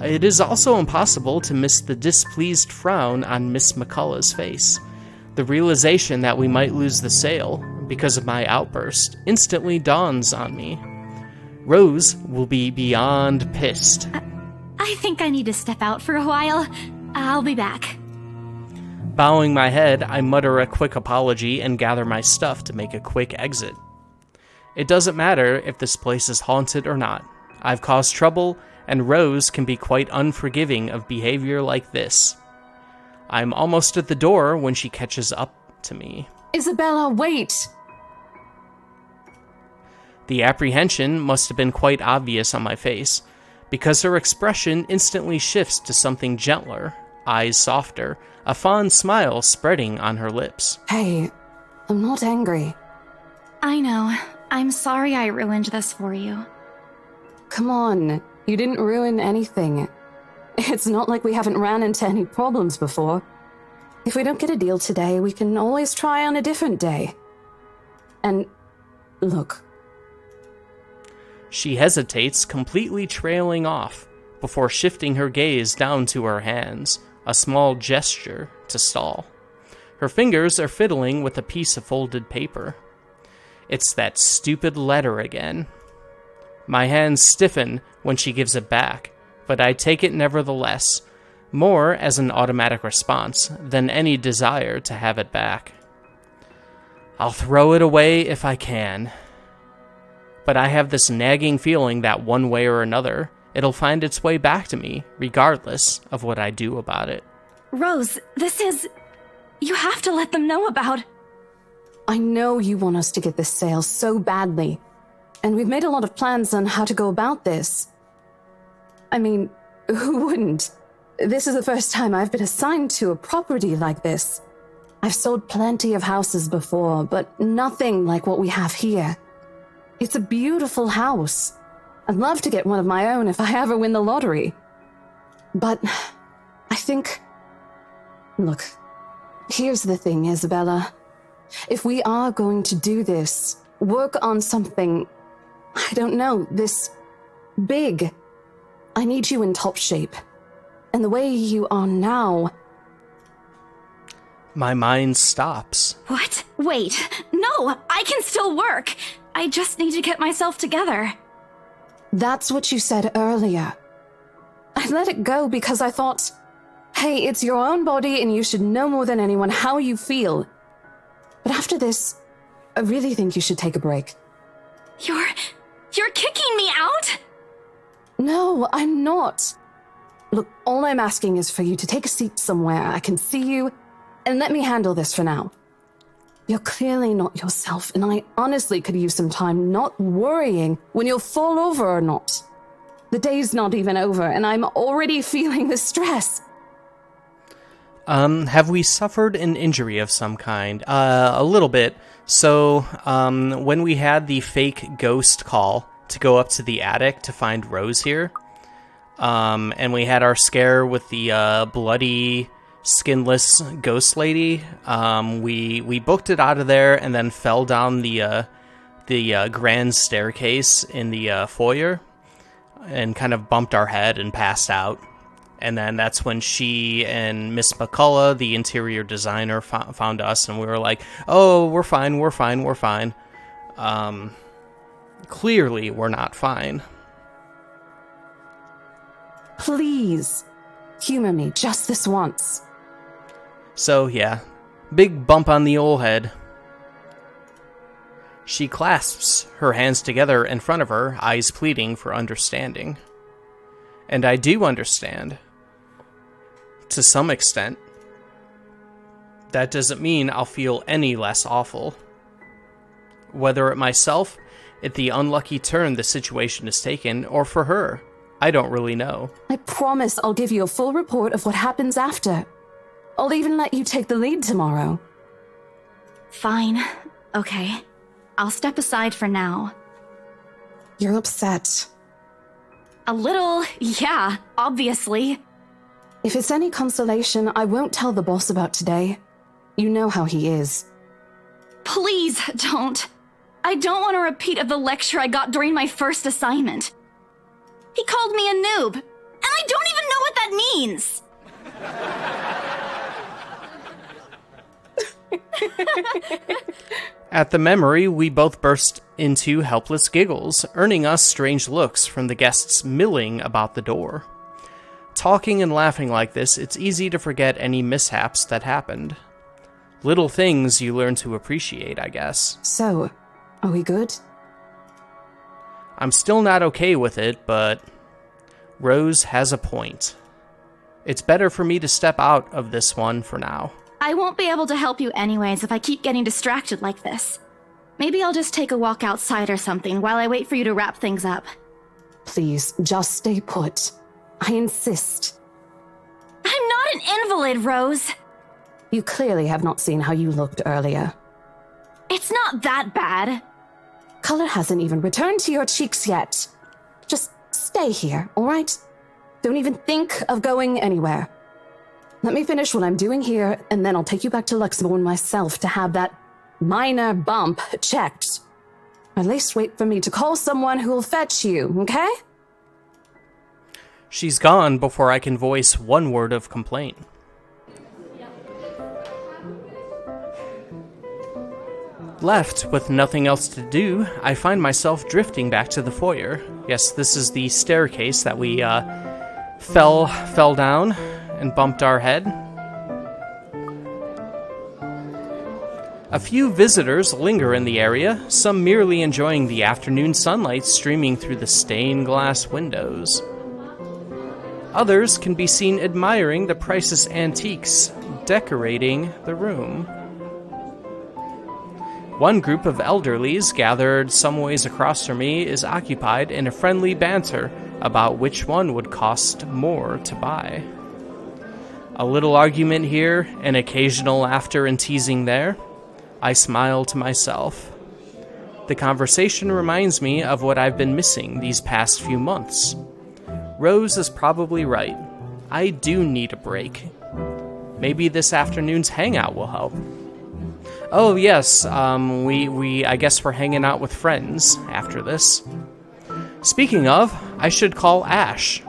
It is also impossible to miss the displeased frown on Miss McCullough's face. The realization that we might lose the sale because of my outburst instantly dawns on me. Rose will be beyond pissed. I think I need to step out for a while. I'll be back. Bowing my head, I mutter a quick apology and gather my stuff to make a quick exit. It doesn't matter if this place is haunted or not. I've caused trouble, and Rose can be quite unforgiving of behavior like this. I'm almost at the door when she catches up to me. Isabella, wait! The apprehension must have been quite obvious on my face, because her expression instantly shifts to something gentler, eyes softer, a fond smile spreading on her lips. Hey, I'm not angry. I know. I'm sorry I ruined this for you. Come on, you didn't ruin anything. It's not like we haven't ran into any problems before. If we don't get a deal today, we can always try on a different day. And look. She hesitates, completely trailing off, before shifting her gaze down to her hands, a small gesture to stall. Her fingers are fiddling with a piece of folded paper. It's that stupid letter again. My hands stiffen when she gives it back, but I take it nevertheless, more as an automatic response than any desire to have it back. I'll throw it away if I can. But I have this nagging feeling that one way or another, it'll find its way back to me, regardless of what I do about it. Rose, you have to let them know about... I know you want us to get this sale so badly, and we've made a lot of plans on how to go about this. I mean, who wouldn't? This is the first time I've been assigned to a property like this. I've sold plenty of houses before, but nothing like what we have here. It's a beautiful house. I'd love to get one of my own if I ever win the lottery. But I think... Look, here's the thing, Isabella. If we are going to do this, work on something, I don't know, this big, I need you in top shape. And the way you are now... My mind stops. What? Wait, no, I can still work. I just need to get myself together. That's what you said earlier. I let it go because I thought, hey, it's your own body and you should know more than anyone how you feel. But after this, I really think you should take a break. You're kicking me out? No, I'm not. Look, all I'm asking is for you to take a seat somewhere I can see you, and let me handle this for now. You're clearly not yourself, and I honestly could use some time not worrying when you'll fall over or not. The day's not even over, and I'm already feeling the stress. Have we suffered an injury of some kind? A little bit. So, when we had the fake ghost call to go up to the attic to find Rose here, and we had our scare with the bloody, skinless ghost lady, we booked it out of there and then fell down the grand staircase in the foyer and kind of bumped our head and passed out. And then that's when she and Miss McCullough, the interior designer, found us, and we were like, oh, we're fine. Clearly, we're not fine. Please, Humor me just this once. So, yeah, big bump on the old head. She clasps her hands together in front of her, eyes pleading for understanding. And I do understand. To some extent. That doesn't mean I'll feel any less awful. Whether at myself, at the unlucky turn the situation has taken, or for her, I don't really know. I promise I'll give you a full report of what happens after. I'll even let you take the lead tomorrow. Fine. Okay. I'll step aside for now. You're upset. A little, yeah, obviously. If it's any consolation, I won't tell the boss about today. You know how he is. Please don't. I don't want a repeat of the lecture I got during my first assignment. He called me a noob, and I don't even know what that means. At the memory, we both burst into helpless giggles, earning us strange looks from the guests milling about the door. Talking and laughing like this, it's easy to forget any mishaps that happened. Little things you learn to appreciate, I guess. So, are we good? I'm still not okay with it, but Rose has a point. It's better for me to step out of this one for now. I won't be able to help you anyways if I keep getting distracted like this. Maybe I'll just take a walk outside or something while I wait for you to wrap things up. Please, just stay put. I insist. I'm not an invalid, Rose. You clearly have not seen how you looked earlier. It's not that bad. Color hasn't even returned to your cheeks yet. Just stay here, all right? Don't even think of going anywhere. Let me finish what I'm doing here, and then I'll take you back to Luxembourg myself to have that minor bump checked. At least wait for me to call someone who'll fetch you, okay? She's gone before I can voice one word of complaint. Left with nothing else to do, I find myself drifting back to the foyer. Yes, this is the staircase that we fell down and bumped our head. A few visitors linger in the area, some merely enjoying the afternoon sunlight streaming through the stained glass windows. Others can be seen admiring the priceless antiques decorating the room. One group of elderlies gathered some ways across from me is occupied in a friendly banter about which one would cost more to buy. A little argument here, and occasional laughter and teasing there. I smile to myself. The conversation reminds me of what I've been missing these past few months. Rose is probably right. I do need a break. Maybe this afternoon's hangout will help. Oh yes, I guess we're hanging out with friends after this. Speaking of, I should call Ash.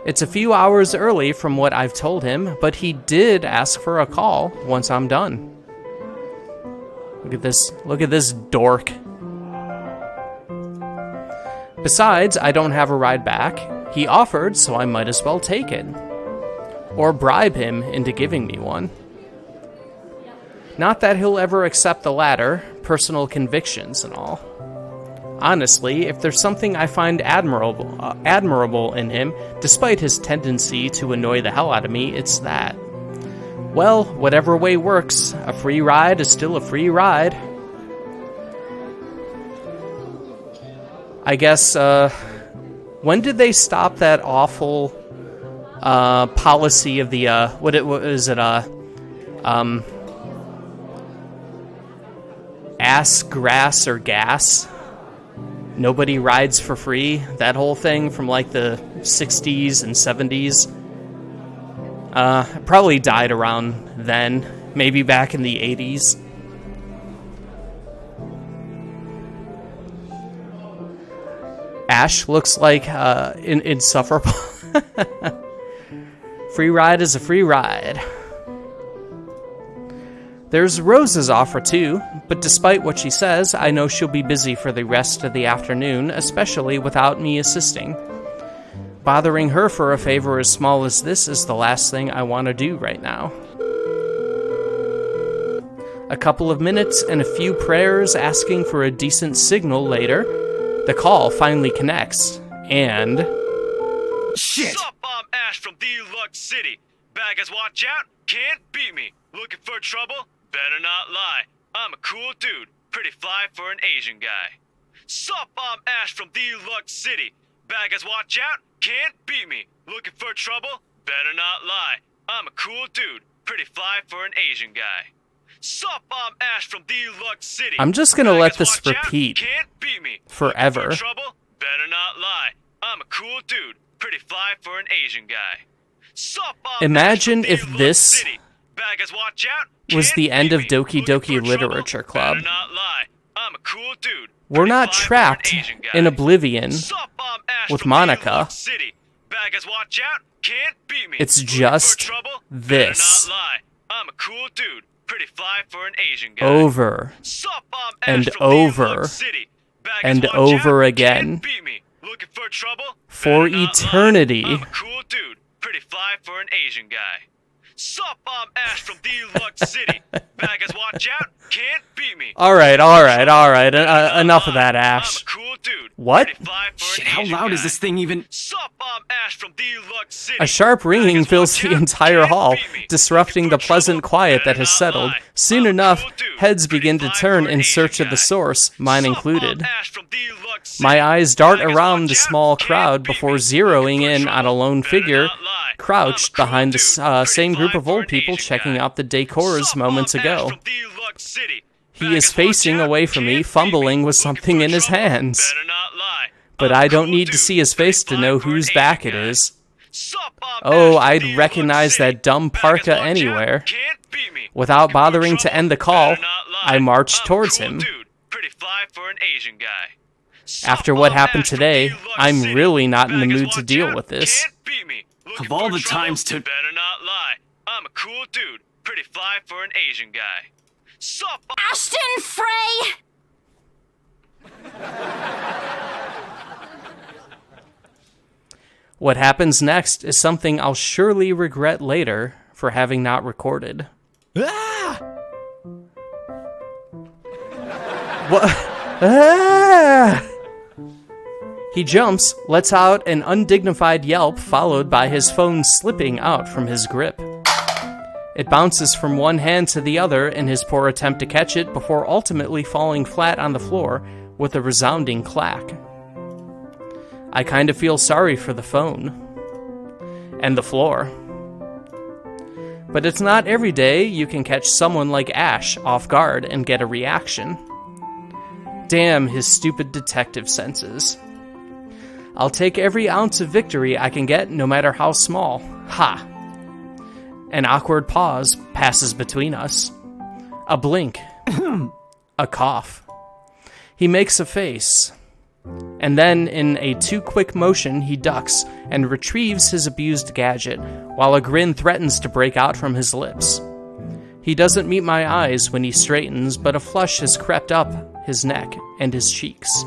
It's a few hours early from what I've told him, but he did ask for a call once I'm done. Look at this dork. Besides, I don't have a ride back. He offered, so I might as well take it. Or bribe him into giving me one. Not that he'll ever accept the latter, personal convictions and all. Honestly, if there's something I find admirable in him, despite his tendency to annoy the hell out of me, it's that. Well, whatever way works, a free ride is still a free ride. I guess, when did they stop that awful, policy of the, ass, grass, or gas? Nobody rides for free. That whole thing from like the 60s and 70s. Probably died around then. Maybe back in the 80s. Ash looks like insufferable. Free ride is a free ride. There's Rose's offer too, but despite what she says, I know she'll be busy for the rest of the afternoon, especially without me assisting. Bothering her for a favor as small as this is the last thing I want to do right now. A couple of minutes and a few prayers asking for a decent signal later, the call finally connects, and... Shit! Sup, I'm Ash from Deluxe City. Baggers, watch out, can't beat me. Looking for trouble? Better not lie. I'm a cool dude, pretty fly for an Asian guy. Sup, I'm Ash from Deluxe City. Baggers, watch out, can't beat me. Looking for trouble? Better not lie. I'm a cool dude, pretty fly for an Asian guy. Sup, I'm Ash from Deluxe City. I'm just gonna let this repeat can't beat me. forever. For trouble? Better not lie. I'm a cool dude, pretty fly for an Asian guy. Sup, I'm Imagine if this City. Baggers, watch out, was the end of Doki Doki Literature Club. I'm a cool dude. We're not trapped in oblivion with Monica. Baggers, watch out, can't beat me. It's just this. I'm a cool dude, pretty fly for an Asian guy. Over and over and over again. For trouble? For eternity. I'm a cool dude, pretty fly for an Asian guy. Sup, I'm Ash from Deluxe City. Baggers, watch out, can't beat me. Alright. Enough of that, Ash. What? Shit, how loud is this thing even? Sup, I'm Ash from Deluxe City. A sharp ringing fills the entire hall, disrupting the pleasant quiet that has settled. Soon enough, heads begin to turn in search of the source, mine included. My eyes dart around the small crowd before zeroing in on a lone figure crouched behind the same group of old people checking out the decors moments ago. He is facing away from me, fumbling with something in his hands. But I don't need to see his face to know whose back it is. Oh, I'd recognize that dumb parka anywhere. Without bothering to end the call, I marched towards him. After what happened today, I'm really not in the mood to deal with this. Of all the times to... Better not lie. I'm a cool dude, pretty fly for an Asian guy. Sup, Ashton Frey! What happens next is something I'll surely regret later for having not recorded. Ah! What? Ah! He jumps, lets out an undignified yelp, followed by his phone slipping out from his grip. It bounces from one hand to the other in his poor attempt to catch it before ultimately falling flat on the floor with a resounding clack. I kind of feel sorry for the phone. And the floor. But it's not every day you can catch someone like Ash off guard and get a reaction. Damn his stupid detective senses. I'll take every ounce of victory I can get, no matter how small. Ha! An awkward pause passes between us. A blink. A cough. He makes a face. And then, in a too-quick motion, he ducks and retrieves his abused gadget, while a grin threatens to break out from his lips. He doesn't meet my eyes when he straightens, but a flush has crept up his neck and his cheeks.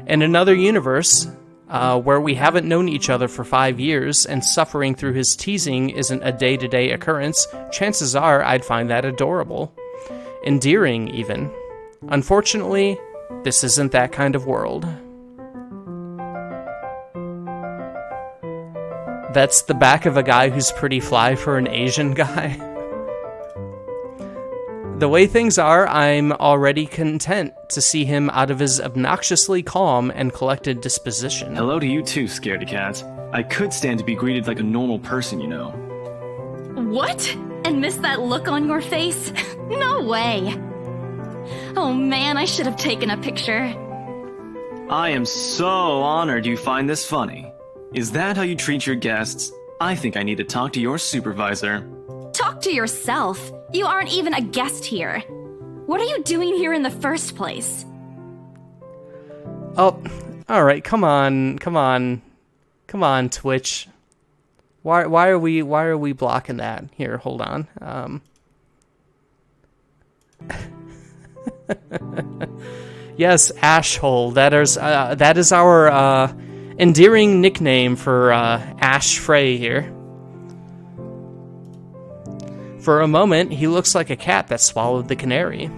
In another universe, where we haven't known each other for 5 years, and suffering through his teasing isn't a day-to-day occurrence, chances are I'd find that adorable. Endearing, even. Unfortunately, this isn't that kind of world. That's the back of a guy who's pretty fly for an Asian guy. The way things are, I'm already content to see him out of his obnoxiously calm and collected disposition. Hello to you too, scaredy cat. I could stand to be greeted like a normal person, you know. What? And miss that look on your face? No way! Oh man, I should have taken a picture. I am so honored you find this funny. Is that how you treat your guests? I think I need to talk to your supervisor. Talk to yourself. You aren't even a guest here. What are you doing here in the first place? Oh, alright, come on, Twitch. Why are we blocking that? Here, hold on. Yes, Ashhole. That is our endearing nickname for Ash Frey here. For a moment, he looks like a cat that swallowed the canary.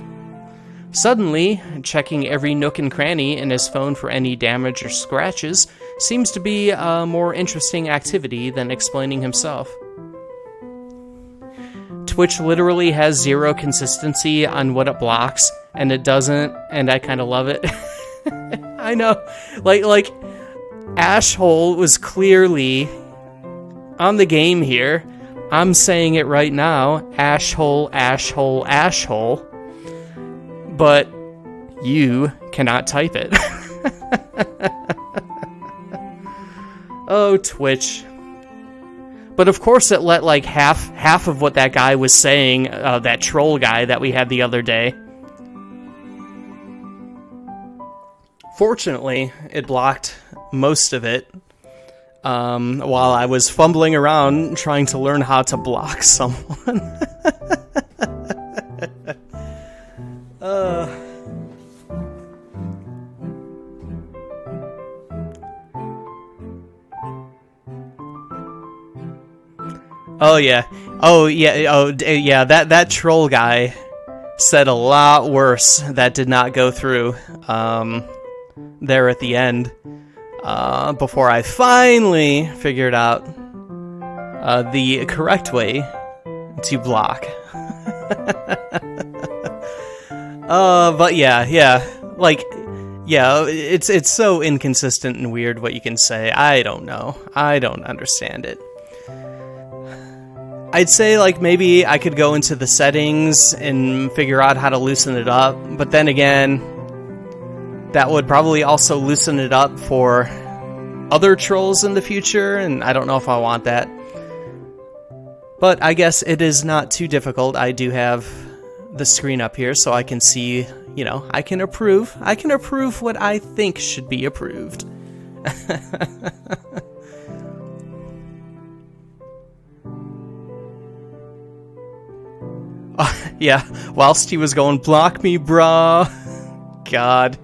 Suddenly, checking every nook and cranny in his phone for any damage or scratches seems to be a more interesting activity than explaining himself. Twitch literally has zero consistency on what it blocks, and it doesn't, and I kind of love it. I know, like, Ashhole was clearly on the game here. I'm saying it right now, Ashhole, Ashhole, Ashhole, but you cannot type it. Oh, Twitch. But of course it let like half of what that guy was saying, that troll guy that we had the other day. Fortunately, it blocked most of it while I was fumbling around trying to learn how to block someone. Oh yeah, that troll guy said a lot worse that did not go through there at the end before I finally figured out the correct way to block. But yeah, like, yeah, it's so inconsistent and weird what you can say. I don't know. I don't understand it. I'd say, like, maybe I could go into the settings and figure out how to loosen it up, but then again, that would probably also loosen it up for other trolls in the future, and I don't know if I want that. But I guess it is not too difficult. I do have the screen up here, so I can see, you know, I can approve what I think should be approved. Yeah, whilst he was going, block me, brah. God.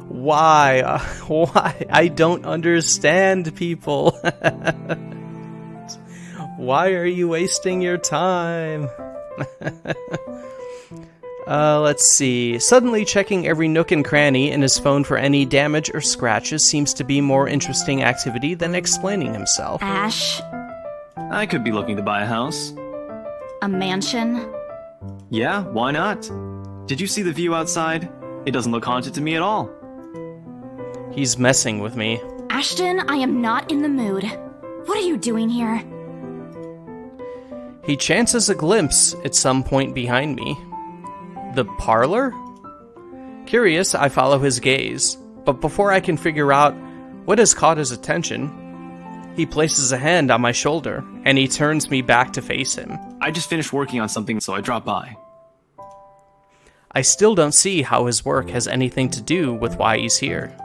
Why? Why? I don't understand, people. Why are you wasting your time? Let's see. Suddenly checking every nook and cranny in his phone for any damage or scratches seems to be more interesting activity than explaining himself. Ash? I could be looking to buy a house. A mansion? Yeah, why not? Did you see the view outside? It doesn't look haunted to me at all. He's messing with me. Ashton, I am not in the mood. What are you doing here? He chances a glimpse at some point behind me. The parlor? Curious, I follow his gaze, but before I can figure out what has caught his attention, he places a hand on my shoulder, and he turns me back to face him. I just finished working on something, so I dropped by. I still don't see how his work has anything to do with why he's here.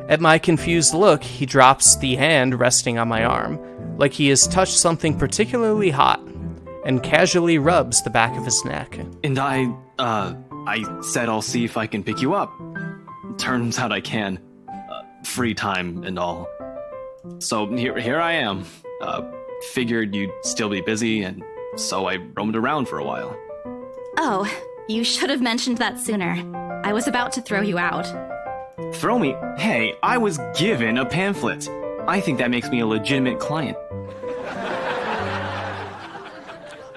At my confused look, he drops the hand resting on my arm, like he has touched something particularly hot, and casually rubs the back of his neck. And I said I'll see if I can pick you up. Turns out I can. Free time and all. So here I am. Figured you'd still be busy, and so I roamed around for a while. Oh, you should have mentioned that sooner. I was about to throw you out. Throw me? Hey, I was given a pamphlet. I think that makes me a legitimate client.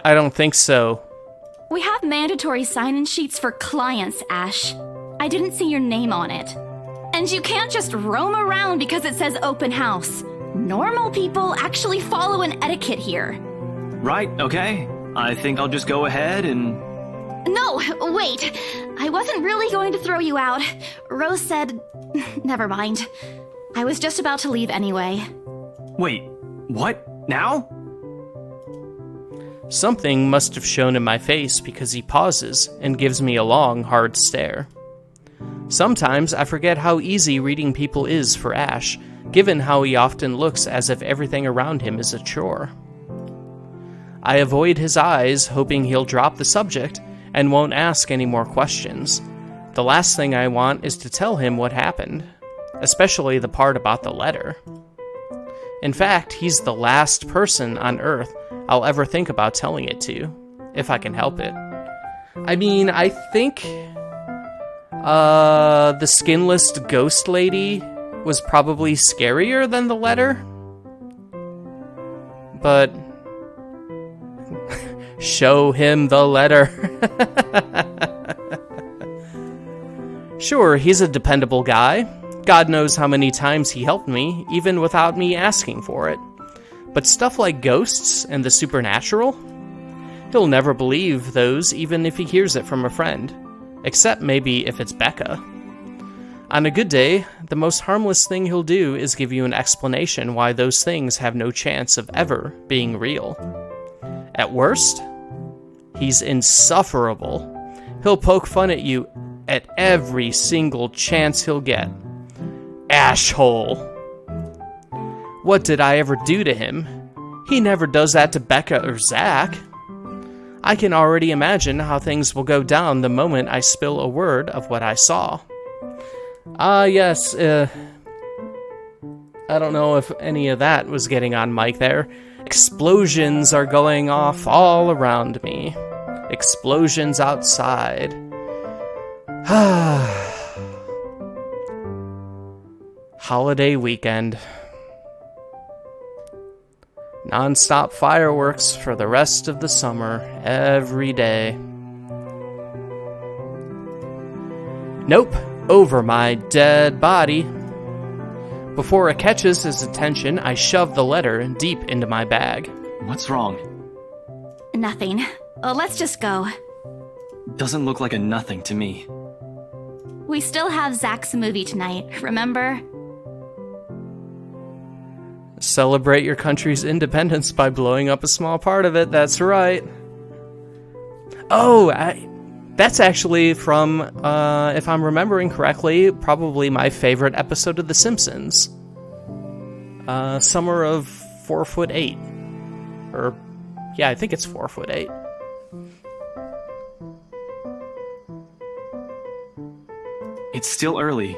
I don't think so. We have mandatory sign-in sheets for clients, Ash. I didn't see your name on it. And you can't just roam around because it says open house. Normal people actually follow an etiquette here. Right, okay. I think I'll just go ahead and... No, wait. I wasn't really going to throw you out. Rose said... Never mind. I was just about to leave anyway. Wait, what? Now? Something must have shown in my face because he pauses and gives me a long, hard stare. Sometimes I forget how easy reading people is for Ash, given how he often looks as if everything around him is a chore. I avoid his eyes, hoping he'll drop the subject and won't ask any more questions. The last thing I want is to tell him what happened. especially the part about the letter. In fact, he's the last person on Earth I'll ever think about telling it to, if I can help it. I mean, I think the skinless ghost lady was probably scarier than the letter. But show him the letter. Sure, he's a dependable guy. God knows how many times he helped me, even without me asking for it. But stuff like ghosts and the supernatural? He'll never believe those, even if he hears it from a friend. Except maybe if it's Becca. On a good day, the most harmless thing he'll do is give you an explanation why those things have no chance of ever being real. At worst, he's insufferable. He'll poke fun at you at every single chance he'll get. Ashhole. What did I ever do to him? He never does that to Becca or Zach. I can already imagine how things will go down the moment I spill a word of what I saw. Yes, I don't know if any of that was getting on mic there. Explosions are going off all around me. Explosions outside. Holiday weekend. Non-stop fireworks for the rest of the summer, every day. Nope, over my dead body. Before it catches his attention, I shove the letter deep into my bag. What's wrong? Nothing. Let's just go. Doesn't look like a nothing to me. We still have Zach's movie tonight, remember? Celebrate your country's independence by blowing up a small part of it, that's right. Oh, that's actually from, if I'm remembering correctly, probably my favorite episode of The Simpsons. Summer of 4'8". Or, yeah, I think it's 4'8". It's still early.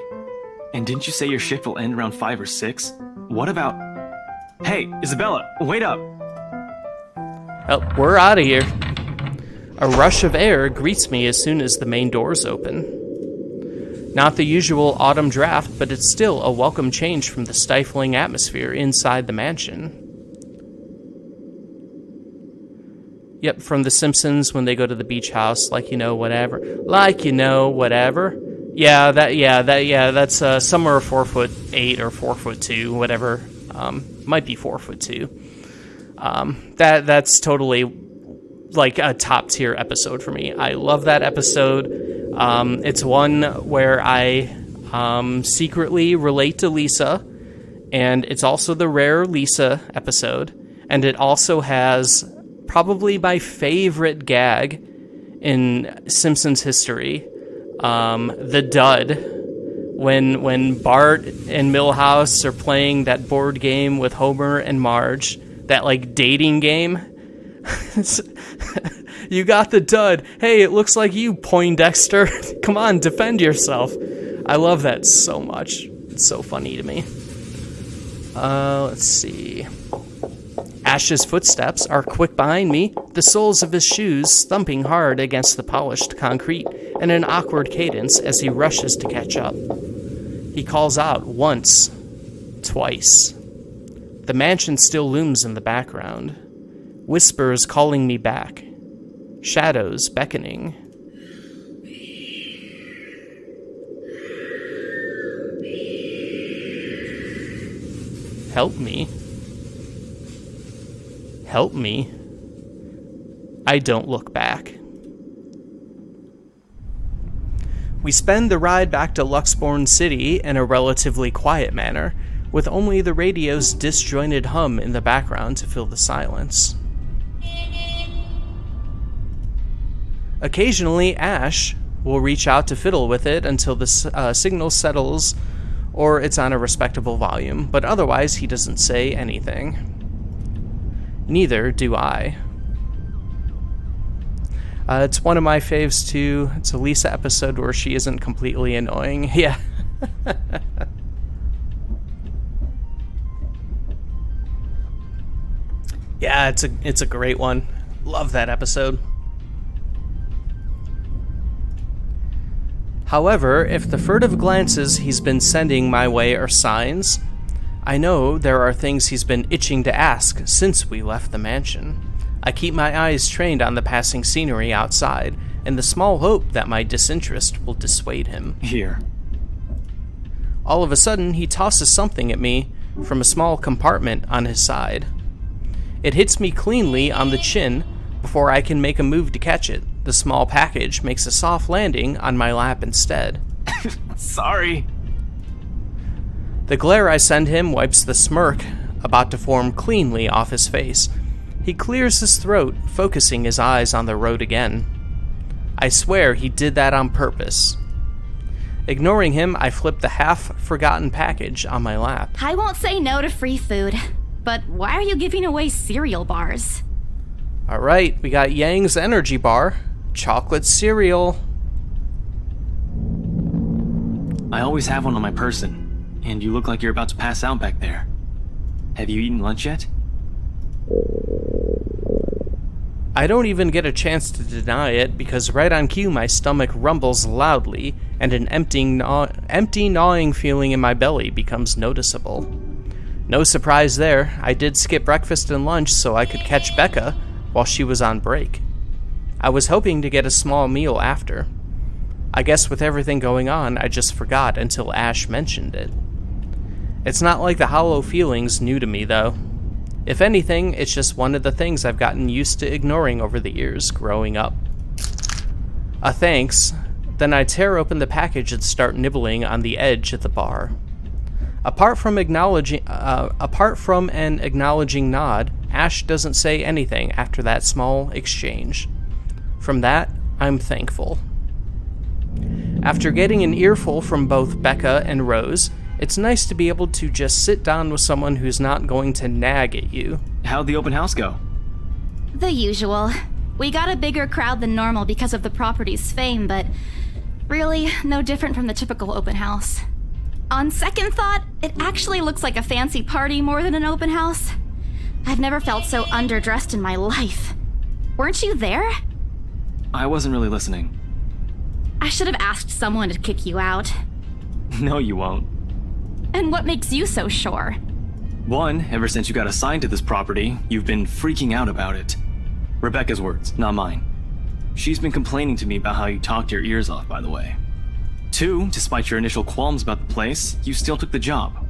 And didn't you say your shift will end around 5 or 6? What about... Hey, Isabella, wait up! Oh, we're out of here. A rush of air greets me as soon as the main doors open. Not the usual autumn draft, but it's still a welcome change from the stifling atmosphere inside the mansion. Yep, from The Simpsons when they go to the beach house, like you know, whatever. Like you know, whatever. Yeah, that's somewhere 4'8" or 4'2", whatever. Might be 4'2". That's totally like a top tier episode for me. I love that episode. It's one where I secretly relate to Lisa, and it's also the rare Lisa episode, and it also has probably my favorite gag in Simpsons history, the dud. When Bart and Milhouse are playing that board game with Homer and Marge, that like dating game. You got the dud. Hey, it looks like you, Poindexter. Come on, defend yourself. I love that so much. It's so funny to me. Let's see. Ash's footsteps are quick behind me, the soles of his shoes thumping hard against the polished concrete in an awkward cadence as he rushes to catch up. He calls out once, twice. The mansion still looms in the background. Whispers calling me back. Shadows beckoning. Help me. Help me. I don't look back. We spend the ride back to Luxborn City in a relatively quiet manner, with only the radio's disjointed hum in the background to fill the silence. Occasionally, Ash will reach out to fiddle with it until the signal settles or it's on a respectable volume, but otherwise he doesn't say anything. Neither do I. It's one of my faves too. It's a Lisa episode where she isn't completely annoying. Yeah. Yeah, it's a great one. Love that episode. However, if the furtive glances he's been sending my way are signs, I know there are things he's been itching to ask since we left the mansion. I keep my eyes trained on the passing scenery outside, in the small hope that my disinterest will dissuade him. Here. All of a sudden, he tosses something at me from a small compartment on his side. It hits me cleanly on the chin before I can make a move to catch it. The small package makes a soft landing on my lap instead. Sorry. The glare I send him wipes the smirk about to form cleanly off his face. He clears his throat, focusing his eyes on the road again. I swear he did that on purpose. Ignoring him, I flip the half-forgotten package on my lap. I won't say no to free food, but why are you giving away cereal bars? Alright, we got Yang's energy bar. Chocolate cereal. I always have one on my person, and you look like you're about to pass out back there. Have you eaten lunch yet? I don't even get a chance to deny it, because right on cue my stomach rumbles loudly, and an empty gnawing feeling in my belly becomes noticeable. No surprise there, I did skip breakfast and lunch so I could catch Becca while she was on break. I was hoping to get a small meal after. I guess with everything going on, I just forgot until Ash mentioned it. It's not like the hollow feeling's new to me, though. If anything, it's just one of the things I've gotten used to ignoring over the years growing up. A thanks, then I tear open the package and start nibbling on the edge of the bar. Apart from an acknowledging nod, Ash doesn't say anything after that small exchange. From that, I'm thankful. After getting an earful from both Becca and Rose, it's nice to be able to just sit down with someone who's not going to nag at you. How'd the open house go? The usual. We got a bigger crowd than normal because of the property's fame, but really, no different from the typical open house. On second thought, it actually looks like a fancy party more than an open house. I've never felt so underdressed in my life. Weren't you there? I wasn't really listening. I should have asked someone to kick you out. No, you won't. And what makes you so sure? One, ever since you got assigned to this property, you've been freaking out about it. Rebecca's words, not mine. She's been complaining to me about how you talked your ears off, by the way. Two, despite your initial qualms about the place, you still took the job.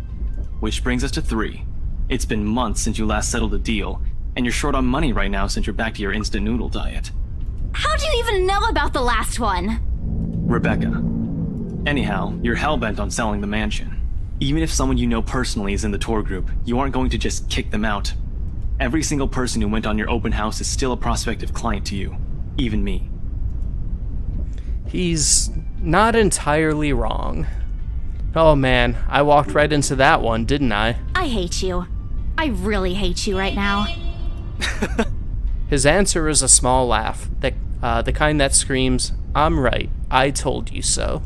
Which brings us to three. It's been months since you last settled a deal, and you're short on money right now since you're back to your instant noodle diet. How do you even know about the last one? Rebecca. Anyhow, you're hellbent on selling the mansion. Even if someone you know personally is in the tour group, you aren't going to just kick them out. Every single person who went on your open house is still a prospective client to you. Even me. He's not entirely wrong. Oh man, I walked right into that one, didn't I? I hate you. I really hate you right now. His answer is a small laugh, the kind that screams, "I'm right, I told you so."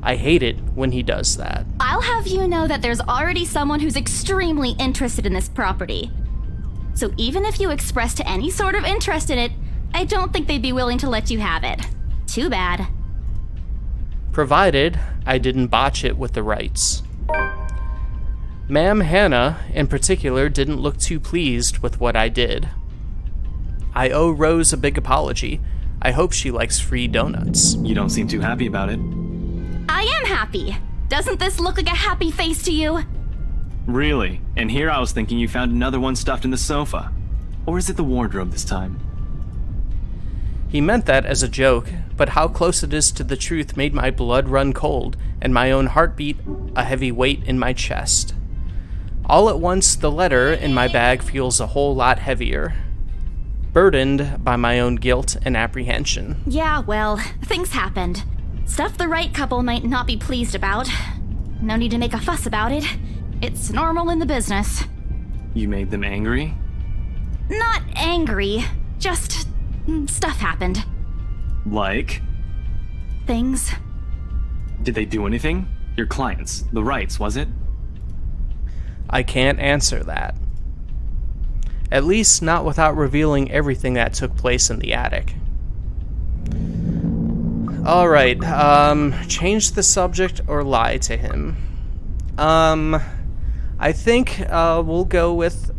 I hate it when he does that. I'll have you know that there's already someone who's extremely interested in this property. So even if you expressed any sort of interest in it, I don't think they'd be willing to let you have it. Too bad. Provided I didn't botch it with the rights. Ma'am Hannah, in particular, didn't look too pleased with what I did. I owe Rose a big apology. I hope she likes free donuts. You don't seem too happy about it. I am happy. Doesn't this look like a happy face to you? Really? And here I was thinking you found another one stuffed in the sofa. Or is it the wardrobe this time? He meant that as a joke, but how close it is to the truth made my blood run cold and my own heartbeat a heavy weight in my chest. All at once, the letter in my bag feels a whole lot heavier, burdened by my own guilt and apprehension. Yeah, well, things happened. Stuff the right couple might not be pleased about. No need to make a fuss about it. It's normal in the business. You made them angry? Not angry, just stuff happened. Like? Things. Did they do anything? Your clients, the rights, was it? I can't answer that. At least not without revealing everything that took place in the attic. Alright, change the subject or lie to him. I think we'll go with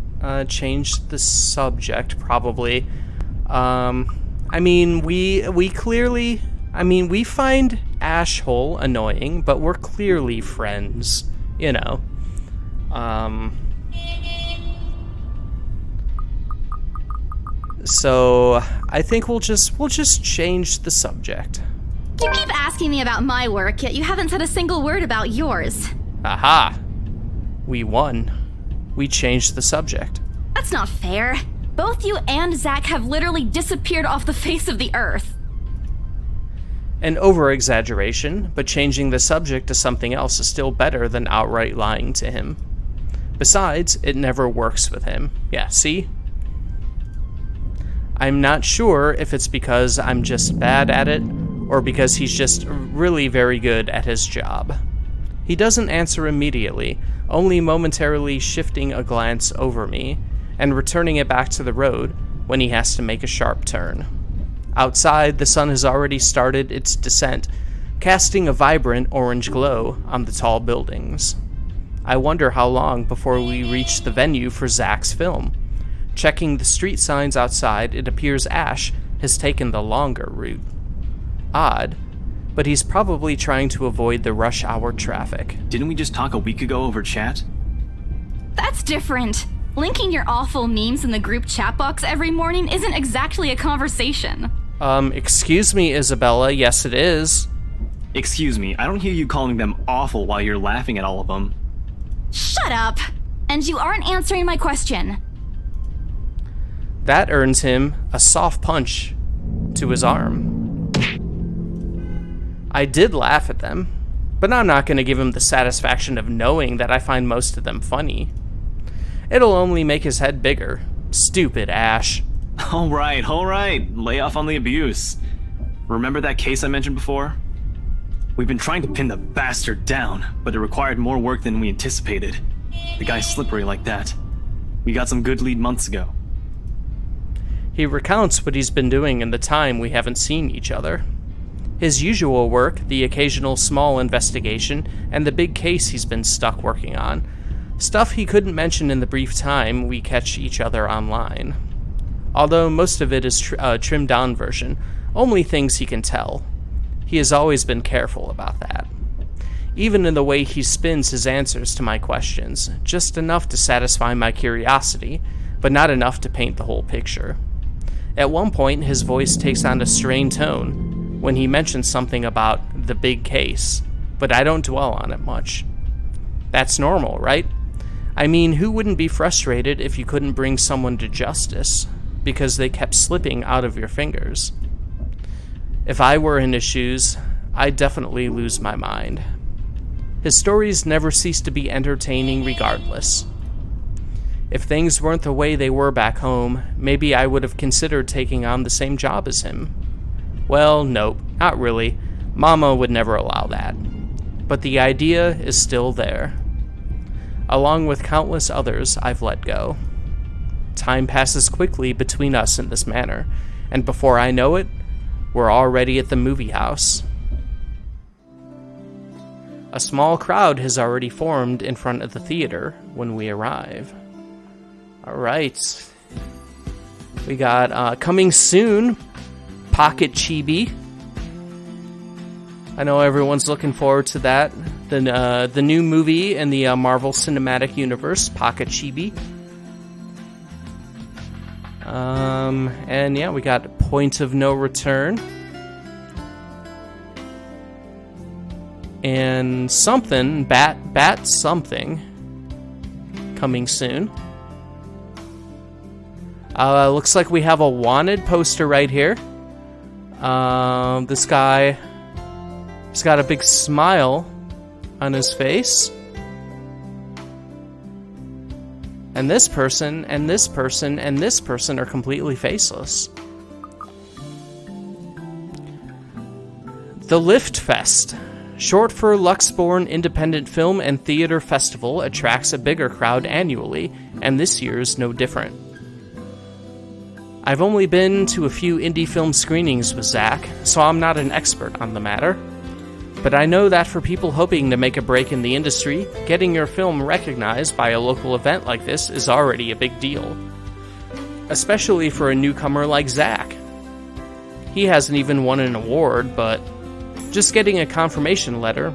change the subject, probably. I mean, we clearly... I mean, we find Ashhole annoying, but we're clearly friends, you know. So I think we'll just change the subject. You keep asking me about my work, yet you haven't said a single word about yours. Aha! We won. We changed the subject. That's not fair. Both you and Zach have literally disappeared off the face of the earth. An over-exaggeration, but changing the subject to something else is still better than outright lying to him. Besides, it never works with him. Yeah, see? I'm not sure if it's because I'm just bad at it, or because he's just really very good at his job. He doesn't answer immediately, only momentarily shifting a glance over me, and returning it back to the road when he has to make a sharp turn. Outside, the sun has already started its descent, casting a vibrant orange glow on the tall buildings. I wonder how long before we reach the venue for Zach's film. Checking the street signs outside, it appears Ash has taken the longer route. Odd, but he's probably trying to avoid the rush hour traffic. Didn't we just talk a week ago over chat? That's different. Linking your awful memes in the group chat box every morning isn't exactly a conversation. Excuse me, Isabella. Yes, it is. Excuse me, I don't hear you calling them awful while you're laughing at all of them. Shut up! And you aren't answering my question. That earns him a soft punch to his arm. I did laugh at them, but I'm not going to give him the satisfaction of knowing that I find most of them funny. It'll only make his head bigger. Stupid Ash. Alright, lay off on the abuse. Remember that case I mentioned before? We've been trying to pin the bastard down, but it required more work than we anticipated. The guy's slippery like that. We got some good lead months ago. He recounts what he's been doing in the time we haven't seen each other. His usual work, the occasional small investigation, and the big case he's been stuck working on. Stuff he couldn't mention in the brief time we catch each other online. Although most of it is trimmed down version, only things he can tell. He has always been careful about that. Even in the way he spins his answers to my questions, just enough to satisfy my curiosity, but not enough to paint the whole picture. At one point, his voice takes on a strained tone when he mentions something about the big case, but I don't dwell on it much. That's normal, right? I mean, who wouldn't be frustrated if you couldn't bring someone to justice because they kept slipping out of your fingers? If I were in his shoes, I'd definitely lose my mind. His stories never cease to be entertaining regardless. If things weren't the way they were back home, maybe I would have considered taking on the same job as him. Well, nope, not really. Mama would never allow that. But the idea is still there. Along with countless others I've let go. Time passes quickly between us in this manner, and before I know it, we're already at the movie house. A small crowd has already formed in front of the theater when we arrive. Alright. We got, coming soon, Pocket Chibi. I know everyone's looking forward to that. The new movie in the Marvel Cinematic Universe, Pocket Chibi. And yeah, we got Point of No Return. And something, Bat something, coming soon. Looks like we have a wanted poster right here. This guy, he's got a big smile on his face. And this person, and this person, and this person are completely faceless. The Lift Fest, short for Luxborn Independent Film and Theater Festival, attracts a bigger crowd annually, and this year's no different. I've only been to a few indie film screenings with Zach, so I'm not an expert on the matter. But I know that for people hoping to make a break in the industry, getting your film recognized by a local event like this is already a big deal. Especially for a newcomer like Zach. He hasn't even won an award, but just getting a confirmation letter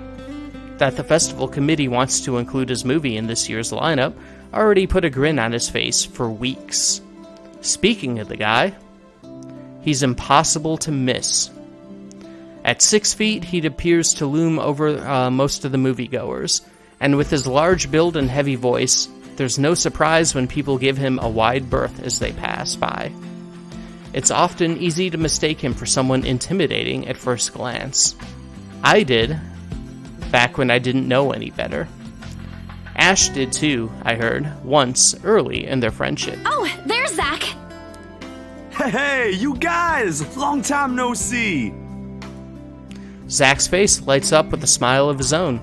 that the festival committee wants to include his movie in this year's lineup already put a grin on his face for weeks. Speaking of the guy, he's impossible to miss. At 6 feet, he appears to loom over most of the moviegoers, and with his large build and heavy voice, there's no surprise when people give him a wide berth as they pass by. It's often easy to mistake him for someone intimidating at first glance. I did, back when I didn't know any better. Ash did too, I heard, once, early in their friendship. Oh, there's Zach! Hey, you guys! Long time no see! Zach's face lights up with a smile of his own.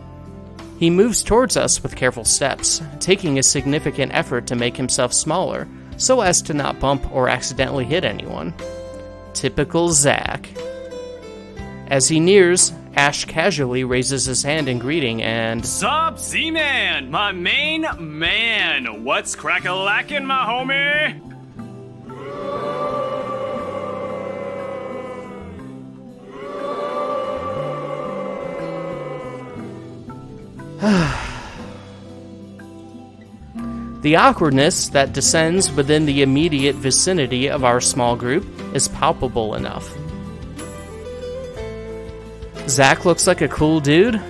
He moves towards us with careful steps, taking a significant effort to make himself smaller, so as to not bump or accidentally hit anyone. Typical Zach. As he nears, Ash casually raises his hand in greeting and... Sup, Z-Man, my main man. What's crack-a-lackin', my homie? The awkwardness that descends within the immediate vicinity of our small group is palpable enough. Zach looks like a cool dude.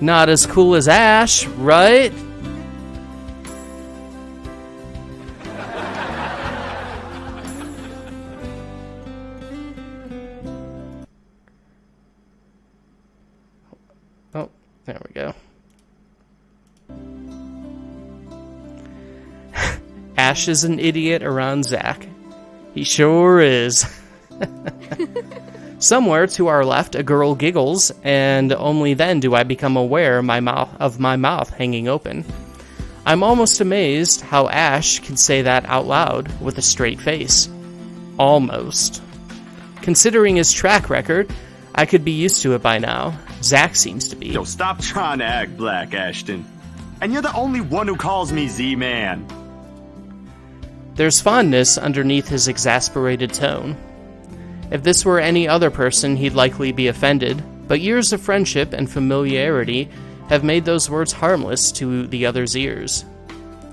Not as cool as Ash, right? Oh, there we go. Ash is an idiot around Zach. He sure is. Somewhere to our left, a girl giggles, and only then do I become aware of my mouth hanging open. I'm almost amazed how Ash can say that out loud with a straight face. Almost. Considering his track record, I could be used to it by now. Zach seems to be. Yo, stop trying to act black, Ashton. And you're the only one who calls me Z-Man. There's fondness underneath his exasperated tone. If this were any other person, he'd likely be offended, but years of friendship and familiarity have made those words harmless to the other's ears.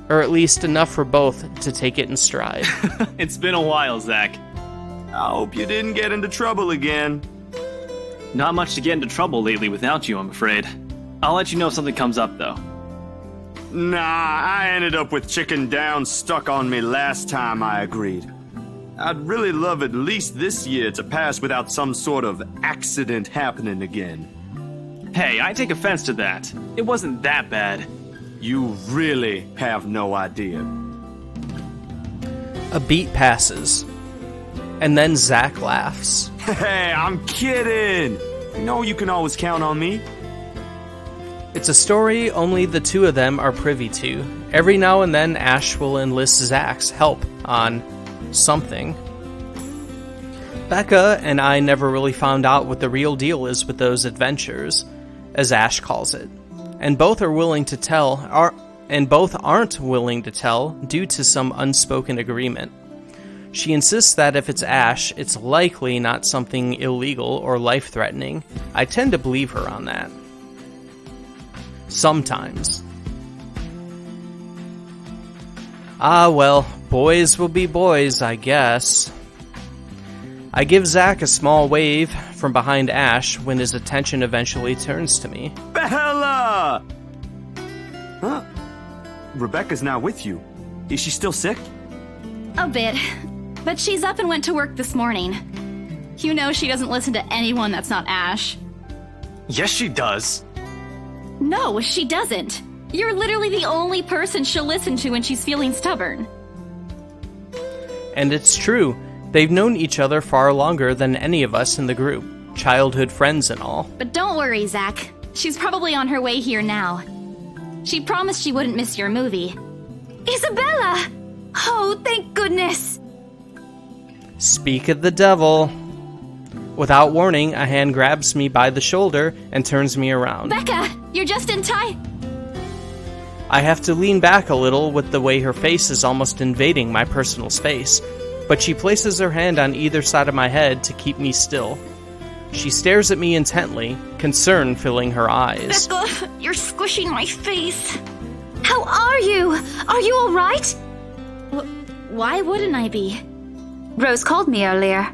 Or at least enough for both to take it in stride. It's been a while, Zach. I hope you didn't get into trouble again. Not much to get into trouble lately without you, I'm afraid. I'll let you know if something comes up, though. Nah, I ended up with Chicken Down stuck on me last time I agreed. I'd really love at least this year to pass without some sort of accident happening again. Hey, I take offense to that. It wasn't that bad. You really have no idea. A beat passes, and then Zach laughs. Hey, I'm kidding! You know you can always count on me. It's a story only the two of them are privy to. Every now and then, Ash will enlist Zach's help on something. Becca and I never really found out what the real deal is with those adventures, as Ash calls it, and both are willing to tell, and both aren't willing to tell due to some unspoken agreement. She insists that if it's Ash, it's likely not something illegal or life-threatening. I tend to believe her on that. Sometimes. Ah, well, boys will be boys, I guess. I give Zach a small wave from behind Ash when his attention eventually turns to me. Bella! Huh? Rebecca's not with you. Is she still sick? A bit. But she's up and went to work this morning. You know she doesn't listen to anyone that's not Ash. Yes, she does. No, she doesn't. You're literally the only person she'll listen to when she's feeling stubborn. And it's true. They've known each other far longer than any of us in the group. Childhood friends and all. But don't worry, Zach. She's probably on her way here now. She promised she wouldn't miss your movie. Isabella! Oh, thank goodness! Speak of the devil. Without warning, a hand grabs me by the shoulder and turns me around. Becca, you're just in time. I have to lean back a little with the way her face is almost invading my personal space, but she places her hand on either side of my head to keep me still. She stares at me intently, concern filling her eyes. Becca, you're squishing my face. How are you? Are you all right? Why wouldn't I be? Rose called me earlier.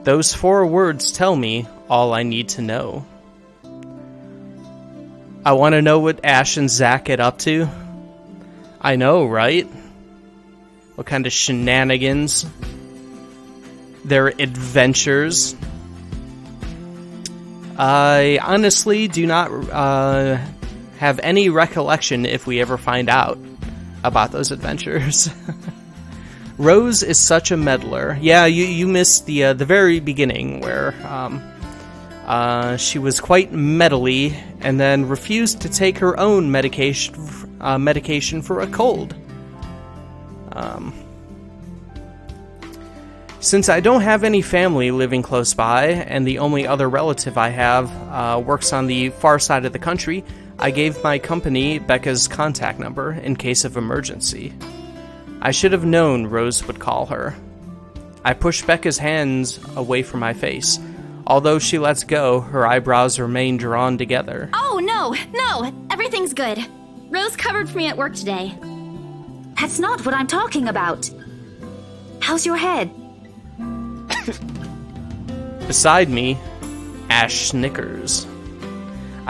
Those 4 words tell me all I need to know. I want to know what Ash and Zach get up to. I know, right? What kind of shenanigans? Their adventures. I honestly do not have any recollection if we ever find out about those adventures. Rose is such a meddler. Yeah, you missed the very beginning where she was quite meddly and then refused to take her own medication for a cold. Since I don't have any family living close by, and the only other relative I have works on the far side of the country, I gave my company Becca's contact number in case of emergency. I should have known Rose would call her. I push Becca's hands away from my face. Although she lets go, her eyebrows remain drawn together. Oh, no, everything's good. Rose covered for me at work today. That's not what I'm talking about. How's your head? Beside me, Ash snickers.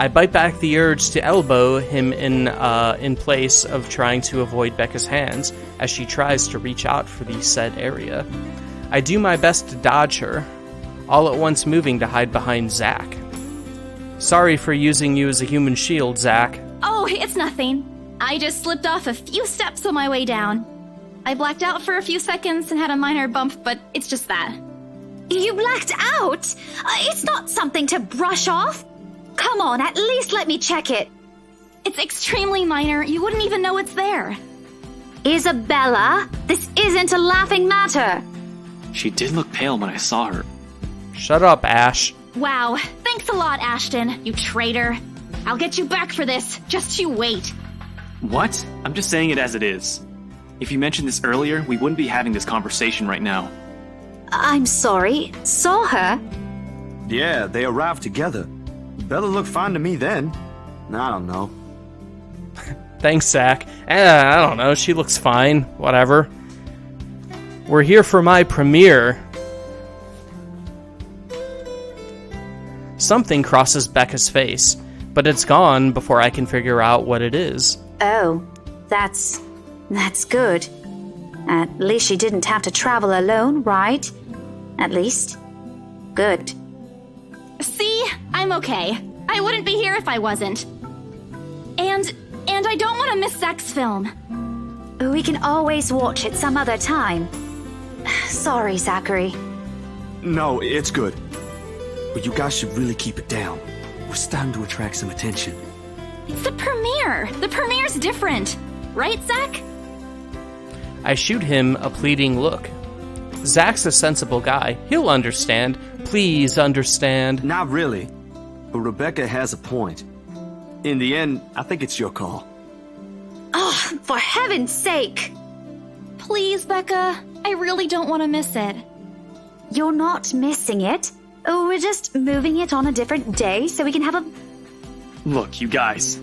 I bite back the urge to elbow him in place of trying to avoid Becca's hands as she tries to reach out for the said area. I do my best to dodge her, all at once moving to hide behind Zach. Sorry for using you as a human shield, Zach. Oh, it's nothing. I just slipped off a few steps on my way down. I blacked out for a few seconds and had a minor bump, but it's just that. You blacked out? It's not something to brush off. Come on, at least let me check it. It's extremely minor. You wouldn't even know it's there. Isabella, this isn't a laughing matter. She did look pale when I saw her. Shut up, Ash. Wow, thanks a lot, Ashton, you traitor. I'll get you back for this. Just you wait. What? I'm just saying it as it is. If you mentioned this earlier, we wouldn't be having this conversation right now. I'm sorry. Saw her? Yeah, they arrived together. Bella looked fine to me then. I don't know. Thanks, Zach. I don't know. She looks fine. Whatever. We're here for my premiere. Something crosses Becca's face, but it's gone before I can figure out what it is. Oh, that's good. At least she didn't have to travel alone, right? At least. Good. See? I'm okay. I wouldn't be here if I wasn't. And I don't want to miss Zach's film. We can always watch it some other time. Sorry, Zachary. No, it's good. But you guys should really keep it down. We're starting to attract some attention. It's the premiere. The premiere's different. Right, Zach? I shoot him a pleading look. Zach's a sensible guy. He'll understand. Please understand. Not really. But Rebecca has a point. In the end, I think it's your call. Oh, for heaven's sake! Please, Becca. I really don't want to miss it. You're not missing it. We're just moving it on a different day so we can have a... Look, you guys.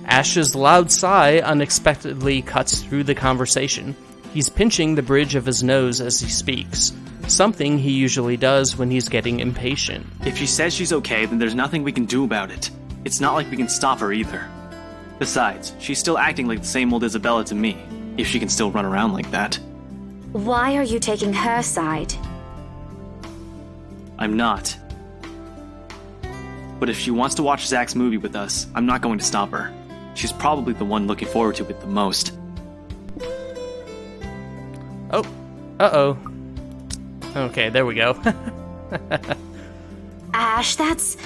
Ash's loud sigh unexpectedly cuts through the conversation. He's pinching the bridge of his nose as he speaks, something he usually does when he's getting impatient. If she says she's okay, then there's nothing we can do about it. It's not like we can stop her either. Besides, she's still acting like the same old Isabella to me, if she can still run around like that. Why are you taking her side? I'm not. But if she wants to watch Zach's movie with us, I'm not going to stop her. She's probably the one looking forward to it the most. Oh. Uh-oh. Okay, there we go. Ash, that's...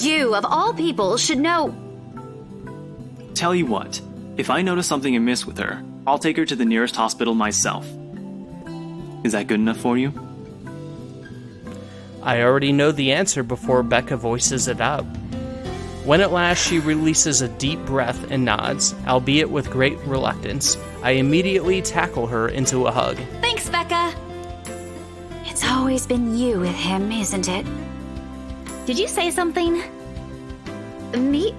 You, of all people, should know... Tell you what, if I notice something amiss with her, I'll take her to the nearest hospital myself. Is that good enough for you? I already know the answer before Becca voices it out. When at last she releases a deep breath and nods, albeit with great reluctance, I immediately tackle her into a hug. Thanks, Becca! It's always been you with him, isn't it? Did you say something? Me?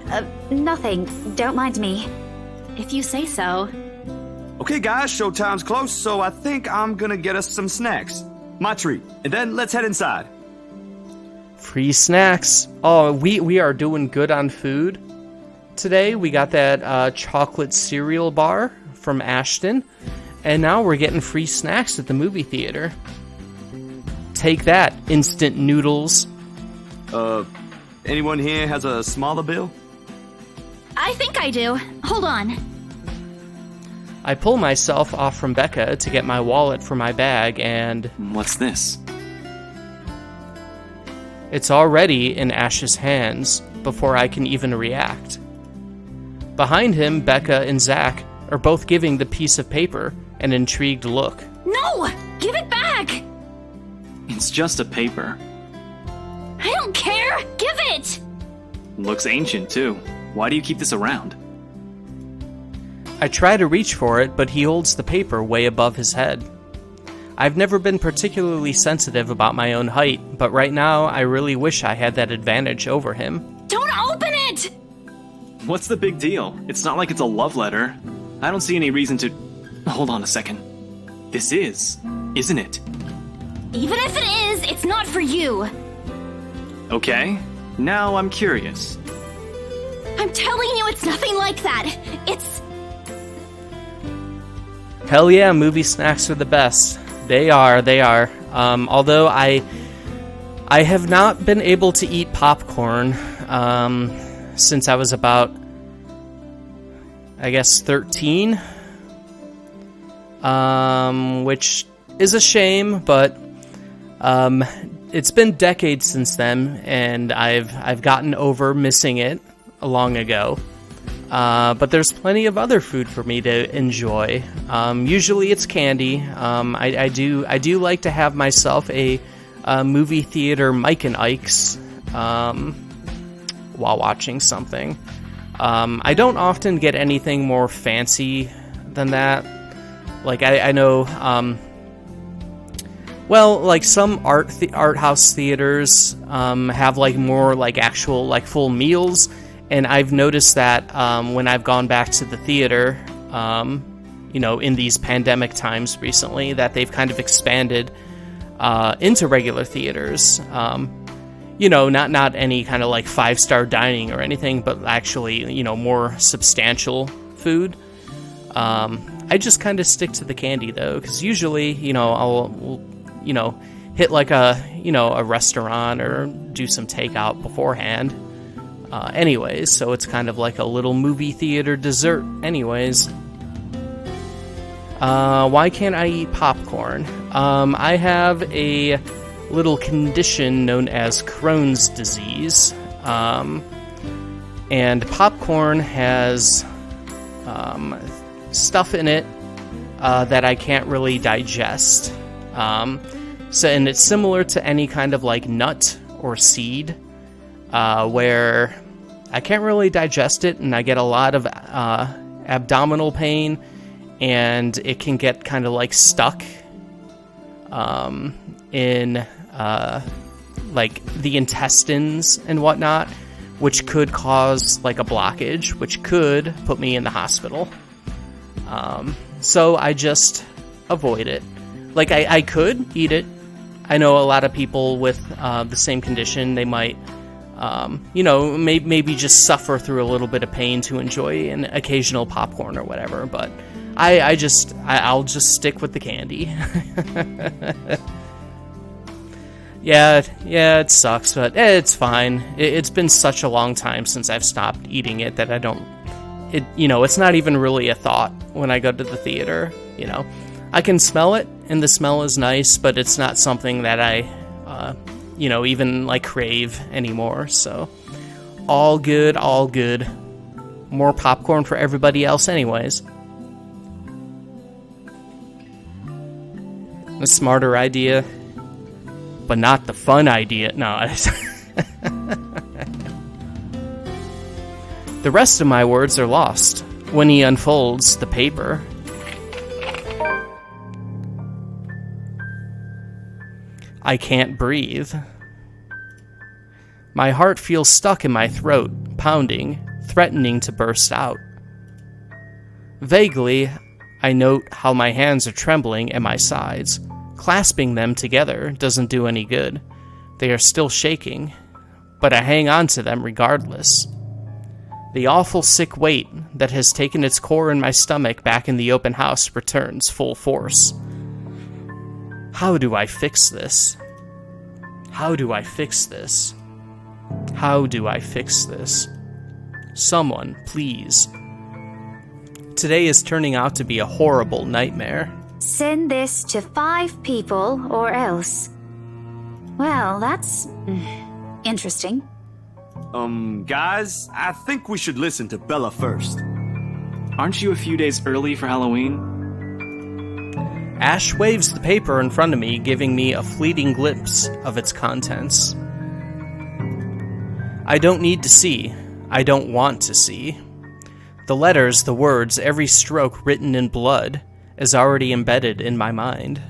Nothing. Don't mind me. If you say so. Okay, guys, showtime's close, so I think I'm gonna get us some snacks. My treat. And then let's head inside. Free snacks. Oh, we are doing good on food today. We got that chocolate cereal bar from Ashton, and now we're getting free snacks at the movie theater. Take that, instant noodles. Anyone here has a smaller bill? I think I do. Hold on. I pull myself off from Becca to get my wallet for my bag, and... What's this? It's already in Ash's hands before I can even react. Behind him, Becca and Zach are both giving the piece of paper an intrigued look. No! Give it back! It's just a paper. I don't care! Give it! Looks ancient, too. Why do you keep this around? I try to reach for it, but he holds the paper way above his head. I've never been particularly sensitive about my own height, but right now I really wish I had that advantage over him. Don't open it! What's the big deal? It's not like it's a love letter. I don't see any reason to... Hold on a second. This is, isn't it? Even if it is, it's not for you. Okay, now I'm curious. I'm telling you, it's nothing like that. It's... Hell yeah, movie snacks are the best. They are. Although I have not been able to eat popcorn since I was about, I guess, 13. Which is a shame, but it's been decades since then, and I've gotten over missing it long ago. But there's plenty of other food for me to enjoy. Usually it's candy. I do like to have myself a movie theater Mike and Ike's while watching something. I don't often get anything more fancy than that. Like I know, well, like some art house theaters have like more like actual like full meals. And I've noticed that when I've gone back to the theater, in these pandemic times recently, that they've kind of expanded into regular theaters. Not any kind of like 5-star dining or anything, but actually, more substantial food. I just kind of stick to the candy though, because usually, I'll hit like a restaurant or do some takeout beforehand. Anyways, so it's kind of like a little movie theater dessert anyways. Why can't I eat popcorn? I have a little condition known as Crohn's disease, and popcorn has stuff in it that I can't really digest. And it's similar to any kind of like nut or seed, where I can't really digest it, and I get a lot of abdominal pain, and it can get kind of like stuck in like the intestines and whatnot, which could cause like a blockage, which could put me in the hospital. So I just avoid it. Like I could eat it. I know a lot of people with the same condition, they might maybe just suffer through a little bit of pain to enjoy an occasional popcorn or whatever, but I'll just stick with the candy. Yeah, it sucks, but it's fine. It's been such a long time since I've stopped eating it that it's not even really a thought when I go to the theater, I can smell it, and the smell is nice, but it's not something that I even like crave anymore. So all good. More popcorn for everybody else anyways. A smarter idea, but not the fun idea. No. The rest of my words are lost when he unfolds the paper. I can't breathe. My heart feels stuck in my throat, pounding, threatening to burst out. Vaguely, I note how my hands are trembling at my sides. Clasping them together doesn't do any good. They are still shaking, but I hang on to them regardless. The awful sick weight that has taken its core in my stomach back in the open house returns full force. How do I fix this? How do I fix this? How do I fix this? Someone, please. Today is turning out to be a horrible nightmare. Send this to 5 people or else. Well, that's interesting. Guys, I think we should listen to Bella first. Aren't you a few days early for Halloween? Ash waves the paper in front of me, giving me a fleeting glimpse of its contents. I don't need to see. I don't want to see. The letters, the words, every stroke written in blood is already embedded in my mind.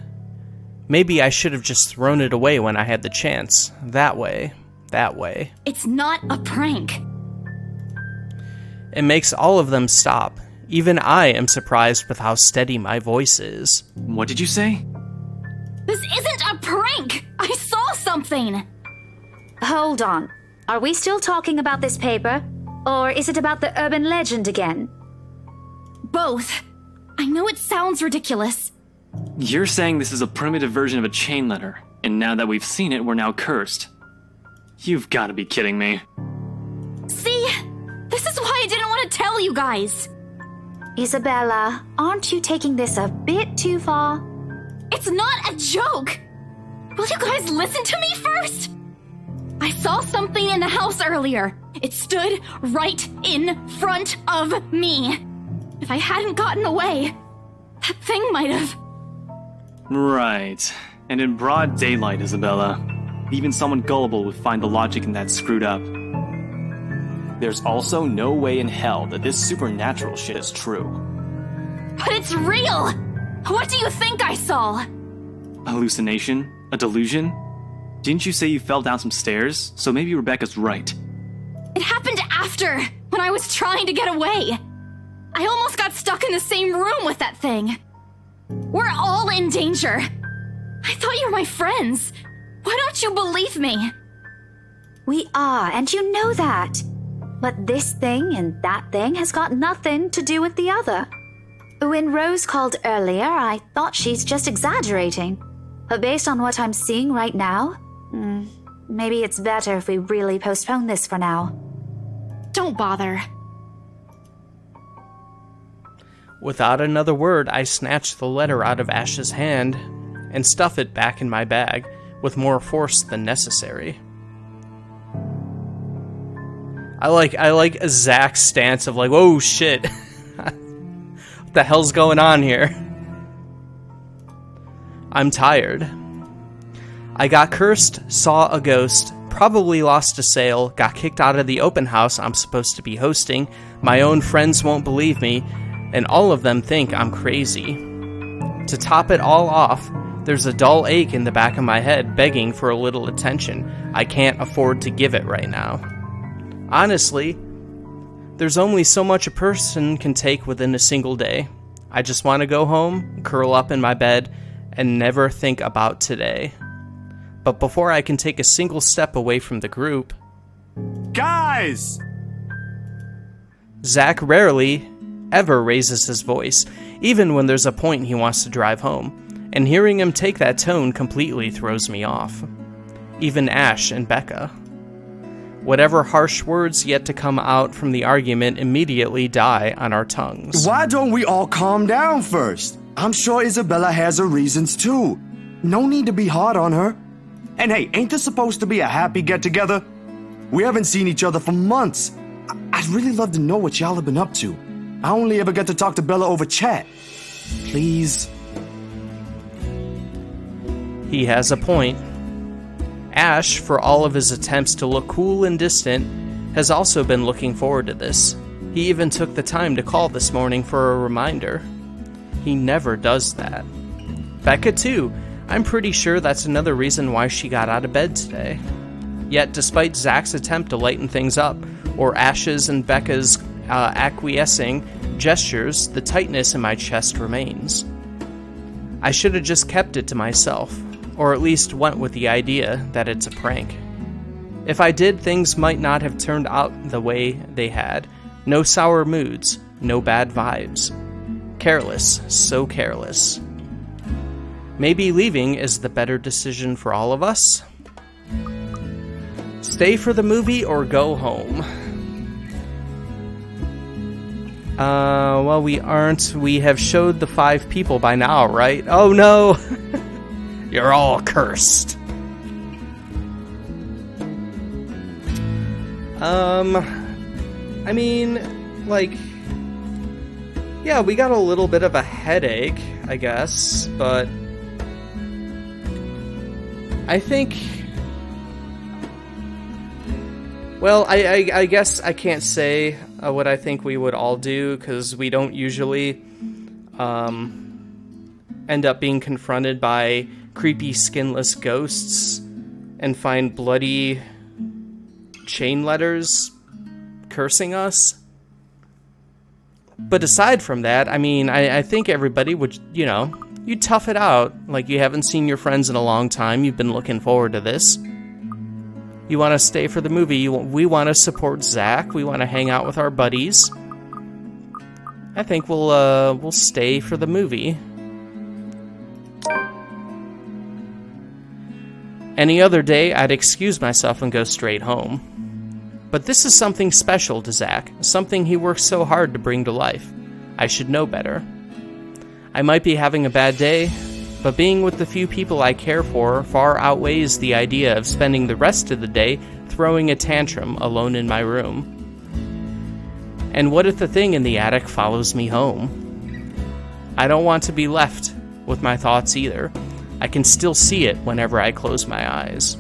Maybe I should have just thrown it away when I had the chance. That way. It's not a prank. It makes all of them stop. Even I am surprised with how steady my voice is. What did you say? This isn't a prank! I saw something! Hold on. Are we still talking about this paper? Or is it about the urban legend again? Both. I know it sounds ridiculous. You're saying this is a primitive version of a chain letter, and now that we've seen it, we're now cursed. You've got to be kidding me. See? This is why I didn't want to tell you guys. Isabella, aren't you taking this a bit too far? It's not a joke! Will you guys listen to me first? I saw something in the house earlier. It stood right in front of me. If I hadn't gotten away, that thing might have... Right. And in broad daylight, Isabella. Even someone gullible would find the logic in that screwed up. There's also no way in hell that this supernatural shit is true. But it's real! What do you think I saw? A hallucination? A delusion? Didn't you say you fell down some stairs? So maybe Rebecca's right. It happened after, when I was trying to get away. I almost got stuck in the same room with that thing. We're all in danger. I thought you were my friends. Why don't you believe me? We are, and you know that. But this thing and that thing has got nothing to do with the other. When Rose called earlier, I thought she's just exaggerating. But based on what I'm seeing right now, maybe it's better if we really postpone this for now. Don't bother. Without another word, I snatch the letter out of Ash's hand and stuff it back in my bag with more force than necessary. I like Zach's stance of like, oh shit. What the hell's going on here? I'm tired. I got cursed, saw a ghost, probably lost a sale, got kicked out of the open house I'm supposed to be hosting, my own friends won't believe me, and all of them think I'm crazy. To top it all off, there's a dull ache in the back of my head begging for a little attention. I can't afford to give it right now. Honestly, there's only so much a person can take within a single day. I just want to go home, curl up in my bed, and never think about today. But before I can take a single step away from the group... Guys! Zach rarely ever raises his voice, even when there's a point he wants to drive home, and hearing him take that tone completely throws me off. Even Ash and Becca. Whatever harsh words yet to come out from the argument immediately die on our tongues. Why don't we all calm down first? I'm sure Isabella has her reasons too. No need to be hard on her. And hey, ain't this supposed to be a happy get-together? We haven't seen each other for months. I'd really love to know what y'all have been up to. I only ever get to talk to Bella over chat. Please. He has a point. Ash, for all of his attempts to look cool and distant, has also been looking forward to this. He even took the time to call this morning for a reminder. He never does that. Becca, too. I'm pretty sure that's another reason why she got out of bed today. Yet, despite Zach's attempt to lighten things up, or Ash's and Becca's acquiescing gestures, the tightness in my chest remains. I should have just kept it to myself, or at least went with the idea that it's a prank. If I did, things might not have turned out the way they had. No sour moods, no bad vibes. Careless, so careless. Maybe leaving is the better decision for all of us. Stay for the movie or go home? Well, we aren't. We have showed the 5 people by now, right? Oh no! You're all cursed. I mean, like, yeah, we got a little bit of a headache, I guess, but I think, well, I guess I can't say what I think we would all do, because we don't usually end up being confronted by creepy skinless ghosts and find bloody chain letters cursing us. But aside from that, I mean, I think everybody would, you know, you tough it out. Like, you haven't seen your friends in a long time. You've been looking forward to this. You want to stay for the movie. We want to support Zach. We want to hang out with our buddies. I think we'll stay for the movie. Any other day, I'd excuse myself and go straight home. But this is something special to Zach, something he works so hard to bring to life. I should know better. I might be having a bad day, but being with the few people I care for far outweighs the idea of spending the rest of the day throwing a tantrum alone in my room. And what if the thing in the attic follows me home? I don't want to be left with my thoughts either. I can still see it whenever I close my eyes.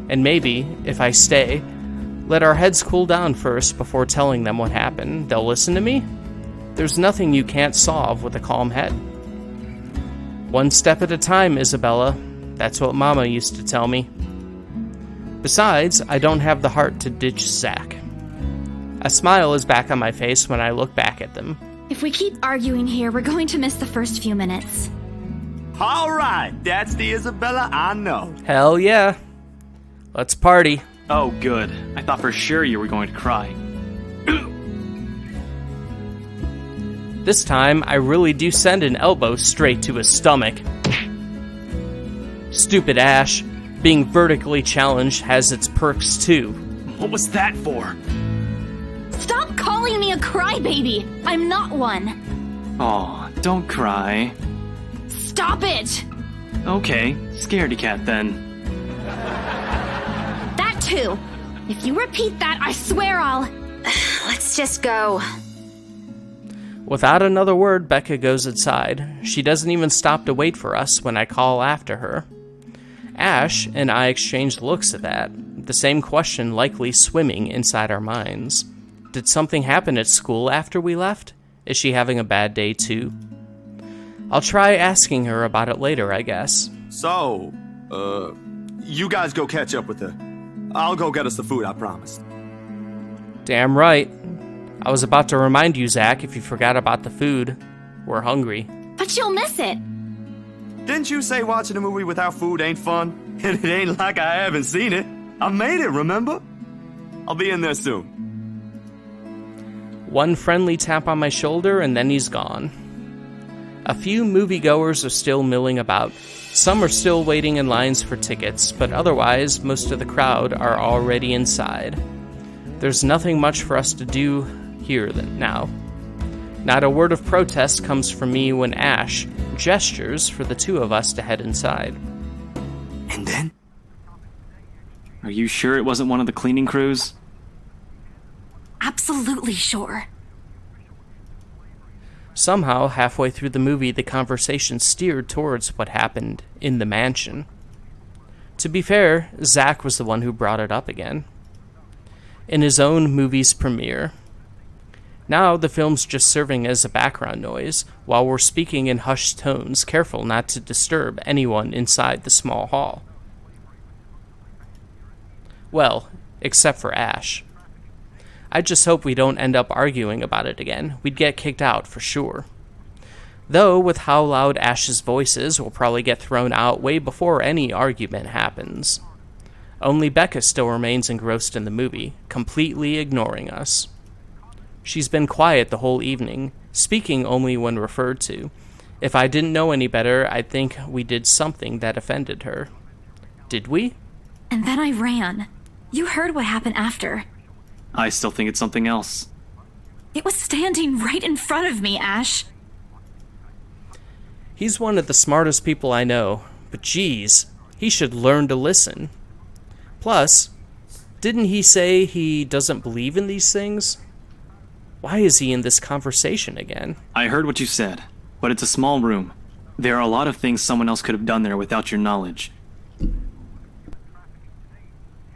And maybe, if I stay, let our heads cool down first before telling them what happened, they'll listen to me? There's nothing you can't solve with a calm head. One step at a time, Isabella. That's what Mama used to tell me. Besides, I don't have the heart to ditch Zach. A smile is back on my face when I look back at them. If we keep arguing here, we're going to miss the first few minutes. All right, that's the Isabella I know. Hell yeah. Let's party. Oh, good. I thought for sure you were going to cry. This time, I really do send an elbow straight to his stomach. Stupid Ash. Being vertically challenged has its perks too. What was that for? Stop calling me a crybaby! I'm not one! Aw, don't cry. Stop it! Okay, scaredy cat then. That too! If you repeat that, I swear I'll... Let's just go. Without another word, Becca goes inside. She doesn't even stop to wait for us when I call after her. Ash and I exchanged looks at that, the same question likely swimming inside our minds. Did something happen at school after we left? Is she having a bad day too? I'll try asking her about it later, I guess. So, you guys go catch up with her. I'll go get us the food I promised. Damn right. I was about to remind you, Zach, if you forgot about the food. We're hungry. But you'll miss it. Didn't you say watching a movie without food ain't fun? And it ain't like I haven't seen it. I made it, remember? I'll be in there soon. One friendly tap on my shoulder, and then he's gone. A few moviegoers are still milling about. Some are still waiting in lines for tickets, but otherwise, most of the crowd are already inside. There's nothing much for us to do here now. Not a word of protest comes from me when Ash gestures for the two of us to head inside. And then? Are you sure it wasn't one of the cleaning crews? Absolutely sure. Somehow, halfway through the movie, the conversation steered towards what happened in the mansion. To be fair, Zach was the one who brought it up again. In his own movie's premiere. Now, the film's just serving as a background noise, while we're speaking in hushed tones, careful not to disturb anyone inside the small hall. Well, except for Ash. I just hope we don't end up arguing about it again. We'd get kicked out for sure. Though, with how loud Ash's voice is, we'll probably get thrown out way before any argument happens. Only Becca still remains engrossed in the movie, completely ignoring us. She's been quiet the whole evening, speaking only when referred to. If I didn't know any better, I'd think we did something that offended her. Did we? And then I ran. You heard what happened after. I still think it's something else. It was standing right in front of me, Ash. He's one of the smartest people I know, but geez, he should learn to listen. Plus, didn't he say he doesn't believe in these things? Why is he in this conversation again? I heard what you said, but it's a small room. There are a lot of things someone else could have done there without your knowledge.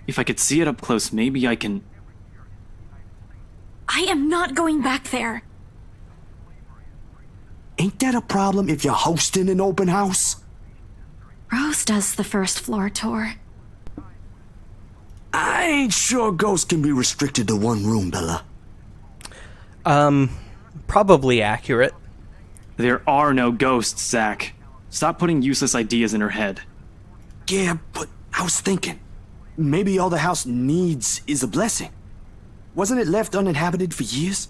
If I could see it up close, maybe I can... I am not going back there. Ain't that a problem if you're hosting an open house? Rose does the first floor tour. I ain't sure ghosts can be restricted to one room, Bella. Probably accurate. There are no ghosts, Zach. Stop putting useless ideas in her head. Yeah, but I was thinking, maybe all the house needs is a blessing. Wasn't it left uninhabited for years?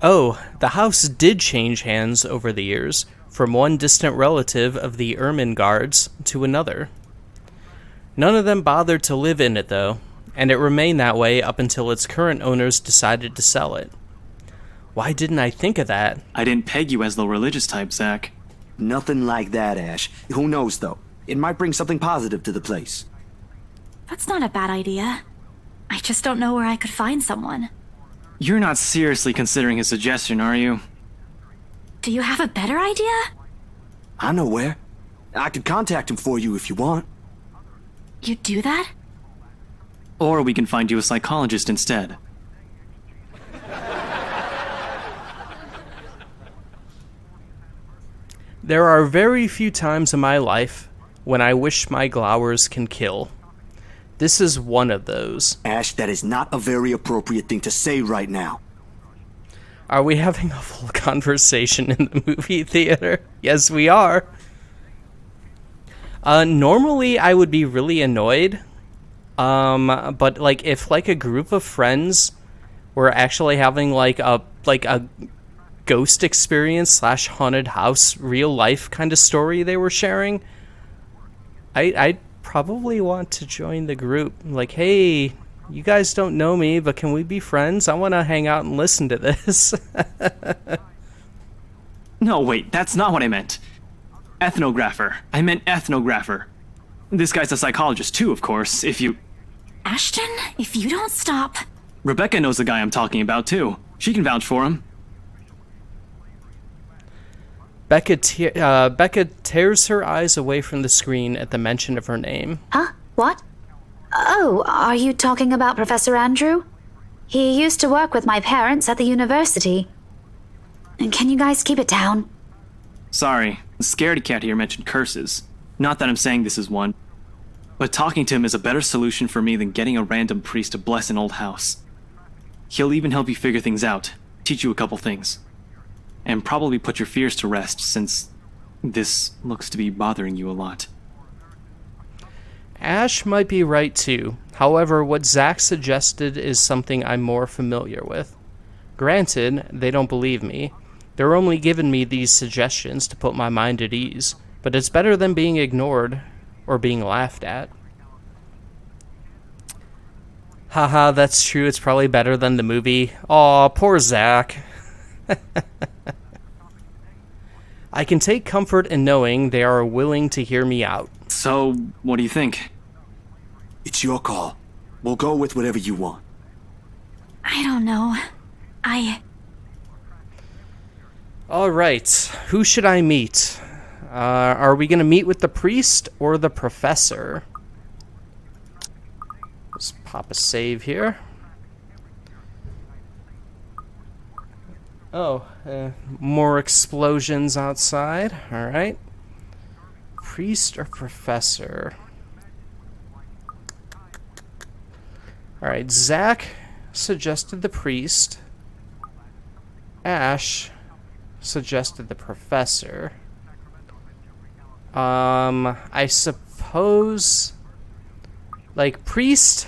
Oh, the house did change hands over the years, from one distant relative of the Ermengardes to another. None of them bothered to live in it, though, and it remained that way up until its current owners decided to sell it. Why didn't I think of that? I didn't peg you as the religious type, Zach. Nothing like that, Ash. Who knows, though? It might bring something positive to the place. That's not a bad idea. I just don't know where I could find someone. You're not seriously considering his suggestion, are you? Do you have a better idea? I know where. I could contact him for you if you want. You do that? Or we can find you a psychologist instead. There are very few times in my life when I wish my glowers can kill. This is one of those. Ash, that is not a very appropriate thing to say right now. Are we having a full conversation in the movie theater? Yes, we are. Normally I would be really annoyed. But like if like a group of friends were actually having like a ghost experience / haunted house real life kind of story they were sharing, I'd probably want to join the group. Like, hey, you guys don't know me, but can we be friends? I want to hang out and listen to this. No, wait, that's not what I meant. Ethnographer. I meant ethnographer. This guy's a psychologist too, of course, if you... Ashton, if you don't stop... Rebecca knows the guy I'm talking about too. She can vouch for him. Becca tears her eyes away from the screen at the mention of her name. Huh? What? Oh, are you talking about Professor Andrew? He used to work with my parents at the university. And can you guys keep it down? Sorry, the scaredy cat here mentioned curses. Not that I'm saying this is one, but talking to him is a better solution for me than getting a random priest to bless an old house. He'll even help you figure things out, teach you a couple things, and probably put your fears to rest since this looks to be bothering you a lot. Ash might be right too. However, what Zach suggested is something I'm more familiar with. Granted, they don't believe me. They're only giving me these suggestions to put my mind at ease, but it's better than being ignored or being laughed at. Haha, that's true. It's probably better than the movie. Aw, poor Zach. I can take comfort in knowing they are willing to hear me out. So, what do you think? It's your call. We'll go with whatever you want. I don't know. Alright, who should I meet? Are we going to meet with the priest or the professor? Let's pop a save here. Oh, more explosions outside. Alright. Priest or professor? Alright, Zach suggested the priest. Ash suggested the professor. I suppose, like, priest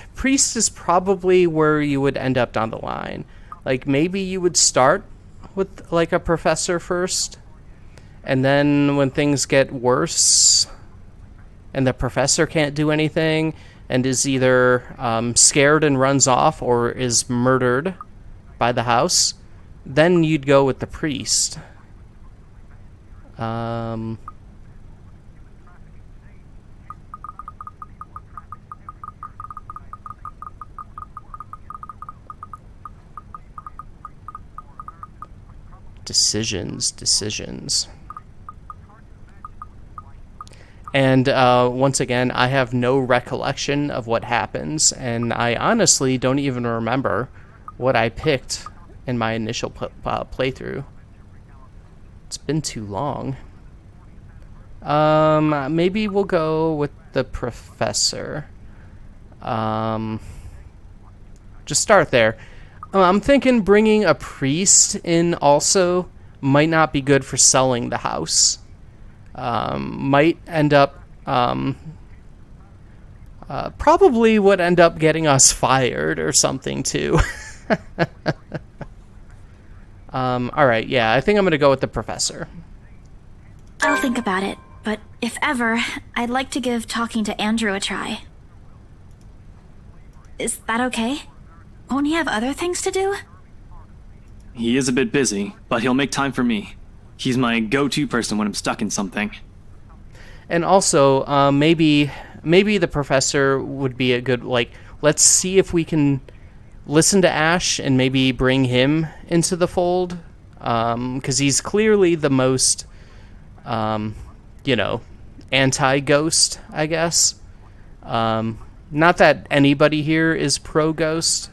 is probably where you would end up down the line. Like, maybe you would start with, like, a professor first, and then when things get worse and the professor can't do anything and is either scared and runs off or is murdered by the house, then you'd go with the priest. Decisions. And once again, I have no recollection of what happens, and I honestly don't even remember what I picked in my initial playthrough. It's been too long. Maybe we'll go with the professor. Just start there. I'm thinking bringing a priest in also might not be good for selling the house. Might end up, probably would end up getting us fired or something too. Alright, yeah, I think I'm gonna go with the professor. I'll think about it, but if ever, I'd like to give talking to Andrew a try. Is that okay? Won't he have other things to do? He is a bit busy, but he'll make time for me. He's my go-to person when I'm stuck in something. And also, maybe the professor would be a good, like, let's see if we can listen to Ash and maybe bring him into the fold. Because he's clearly the most, anti-ghost, I guess. Not that anybody here is pro-ghost.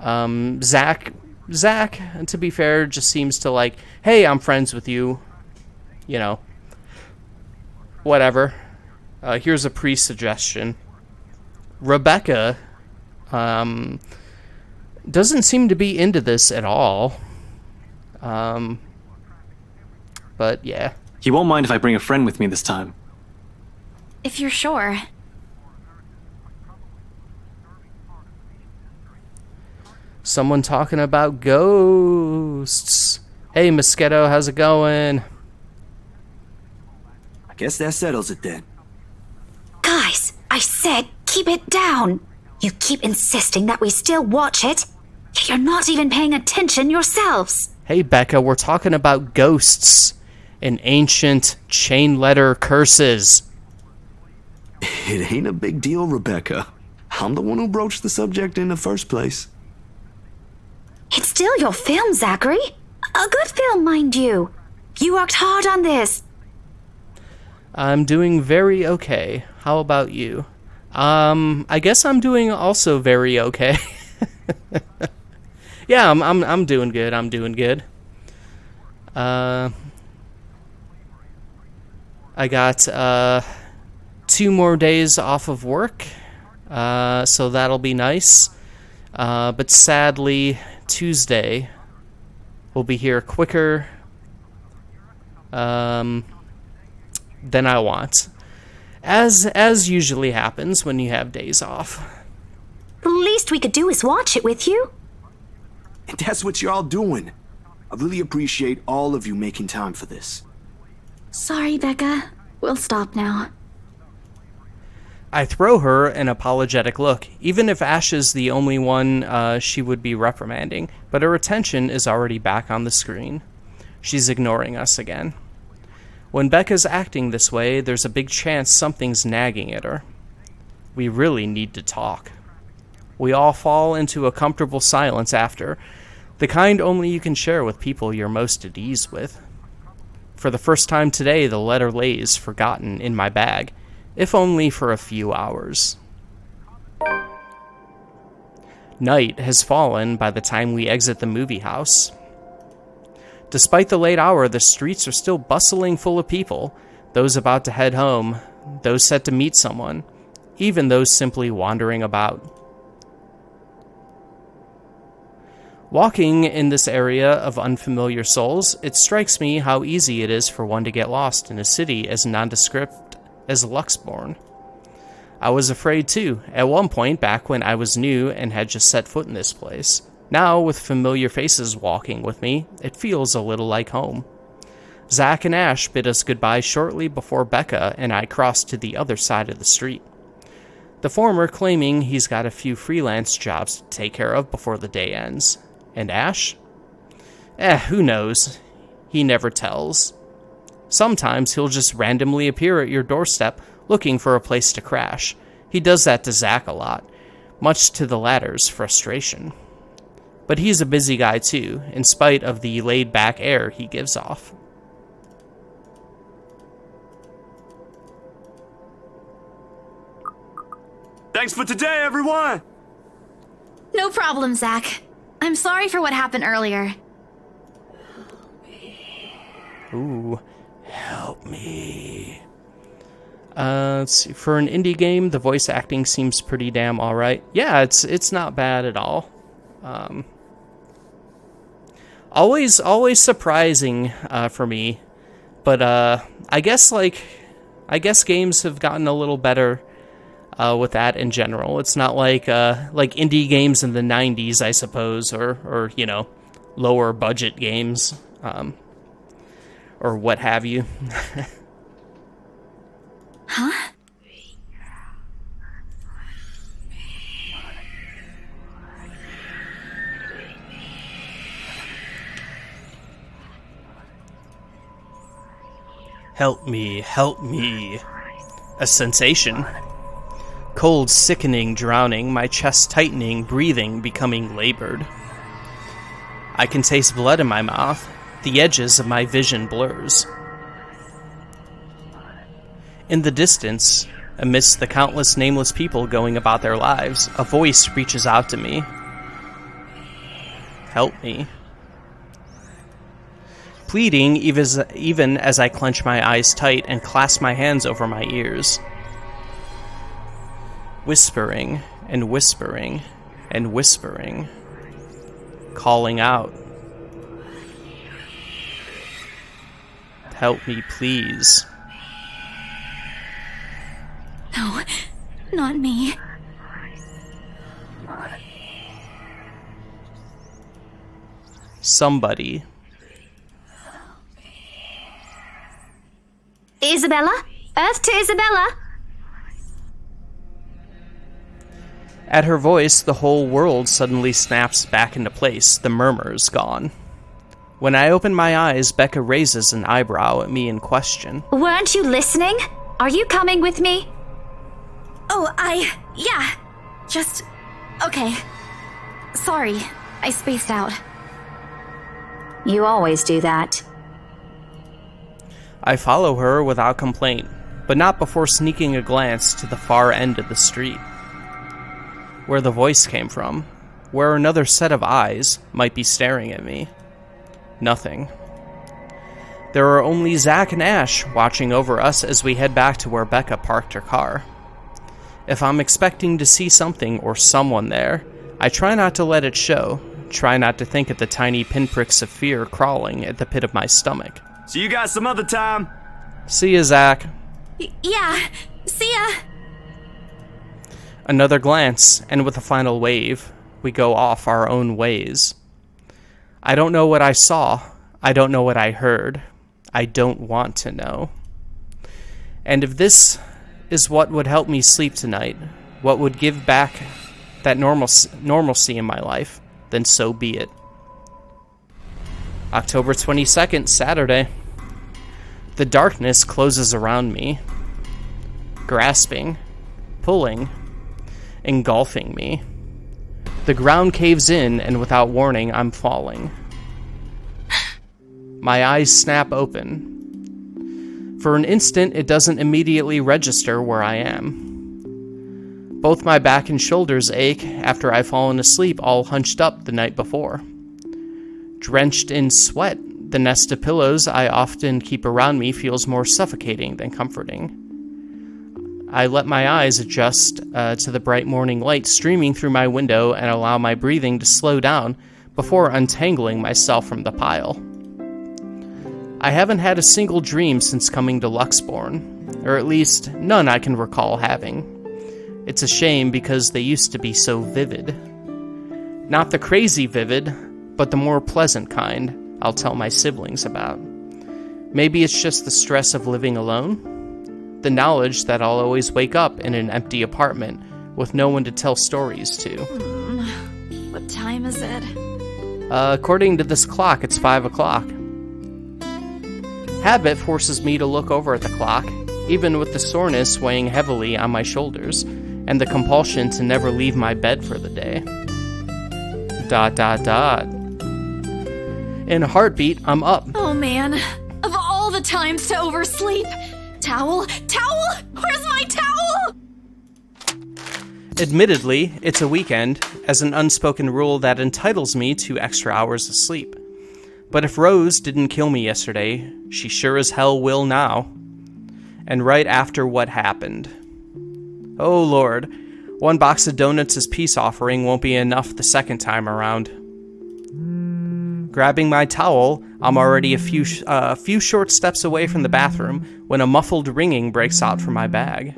Zach, to be fair, just seems to like, hey, I'm friends with you, whatever. Here's a priest suggestion. Rebecca, doesn't seem to be into this at all. But yeah. He won't mind if I bring a friend with me this time. If you're sure. Someone talking about ghosts. Hey, Mosquito, how's it going? I guess that settles it then. Guys, I said keep it down. You keep insisting that we still watch it. You're not even paying attention yourselves. Hey, Becca, we're talking about ghosts and ancient chain letter curses. It ain't a big deal, Rebecca. I'm the one who broached the subject in the first place. It's still your film, Zachary. A good film, mind you. You worked hard on this. I'm doing very okay. How about you? I guess I'm doing also very okay. Yeah, I'm doing good. I'm doing good. I got 2 more days off of work, so that'll be nice. But sadly, Tuesday will be here quicker than I want, as usually happens when you have days off. The least we could do is watch it with you. And that's what you're all doing. I really appreciate all of you making time for this. Sorry, Becca. We'll stop now. I throw her an apologetic look, even if Ash is the only one she would be reprimanding, but her attention is already back on the screen. She's ignoring us again. When Becca's acting this way, there's a big chance something's nagging at her. We really need to talk. We all fall into a comfortable silence after, the kind only you can share with people you're most at ease with. For the first time today, the letter lays forgotten in my bag, if only for a few hours. Night has fallen by the time we exit the movie house. Despite the late hour, the streets are still bustling full of people, those about to head home, those set to meet someone, even those simply wandering about. Walking in this area of unfamiliar souls, it strikes me how easy it is for one to get lost in a city as nondescript as Luxborn. I was afraid too, at one point back when I was new and had just set foot in this place. Now, with familiar faces walking with me, it feels a little like home. Zach and Ash bid us goodbye shortly before Becca and I crossed to the other side of the street. The former claiming he's got a few freelance jobs to take care of before the day ends. And Ash? Who knows? He never tells. Sometimes he'll just randomly appear at your doorstep looking for a place to crash. He does that to Zach a lot, much to the latter's frustration. But he's a busy guy too, in spite of the laid-back air he gives off. Thanks for today, everyone! No problem, Zach. I'm sorry for what happened earlier. Ooh, help me. Let's see. For an indie game, the voice acting seems pretty damn alright. Yeah, it's not bad at all. Always surprising for me, but I guess games have gotten a little better with that in general. It's not like indie games in the 90s, I suppose, or you know, lower budget games, or what have you. Huh? Help me, help me. A sensation. Cold, sickening, drowning, my chest tightening, breathing, becoming labored. I can taste blood in my mouth. The edges of my vision blurs. In the distance, amidst the countless nameless people going about their lives, a voice reaches out to me. Help me. Pleading even as I clench my eyes tight and clasp my hands over my ears. Whispering and whispering and whispering. Calling out. Help me, please. No, not me. Somebody. Isabella? Earth to Isabella? At her voice, the whole world suddenly snaps back into place, the murmurs gone. When I open my eyes, Becca raises an eyebrow at me in question. Weren't you listening? Are you coming with me? Oh, yeah. Just... okay. Sorry, I spaced out. You always do that. I follow her without complaint, but not before sneaking a glance to the far end of the street. Where the voice came from, where another set of eyes might be staring at me. Nothing. There are only Zach and Ash watching over us as we head back to where Becca parked her car. If I'm expecting to see something or someone there, I try not to let it show, try not to think of the tiny pinpricks of fear crawling at the pit of my stomach. See you guys some other time. See ya, Zach. Yeah, see ya. Another glance, and with a final wave, we go off our own ways. I don't know what I saw. I don't know what I heard. I don't want to know. And if this is what would help me sleep tonight, what would give back that normalcy in my life, then so be it. October 22nd, Saturday. The darkness closes around me, grasping, pulling, engulfing me. The ground caves in, and without warning, I'm falling. My eyes snap open, For an instant, it doesn't immediately register where I am. Both my back and shoulders ache after I've fallen asleep all hunched up the night before. Drenched in sweat, the nest of pillows I often keep around me feels more suffocating than comforting. I let my eyes adjust to the bright morning light streaming through my window and allow my breathing to slow down before untangling myself from the pile. I haven't had a single dream since coming to Luxborn, or at least none I can recall having. It's a shame because they used to be so vivid. Not the crazy vivid, but the more pleasant kind I'll tell my siblings about. Maybe it's just the stress of living alone? The knowledge that I'll always wake up in an empty apartment with no one to tell stories to. What time is it? According to this clock, it's 5 o'clock. Habit forces me to look over at the clock, even with the soreness weighing heavily on my shoulders, and the compulsion to never leave my bed for the day. ... In a heartbeat, I'm up. Oh man, of all the times to oversleep! Towel? Towel? Where's my towel? Admittedly, it's a weekend, as an unspoken rule that entitles me to extra hours of sleep. But if Rose didn't kill me yesterday, she sure as hell will now. And right after what happened. Oh Lord, one box of donuts as peace offering won't be enough the second time around. Grabbing my towel, I'm already a few short steps away from the bathroom when a muffled ringing breaks out from my bag.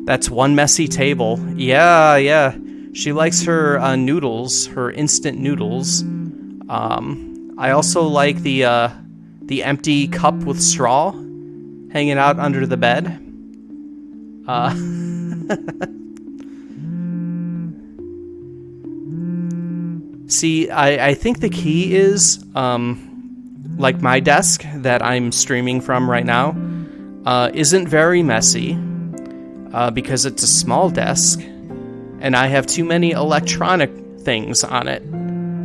That's one messy table. Yeah. She likes her noodles, her instant noodles. I also like the empty cup with straw hanging out under the bed. See, I think the key is, like my desk that I'm streaming from right now, isn't very messy, because it's a small desk, and I have too many electronic things on it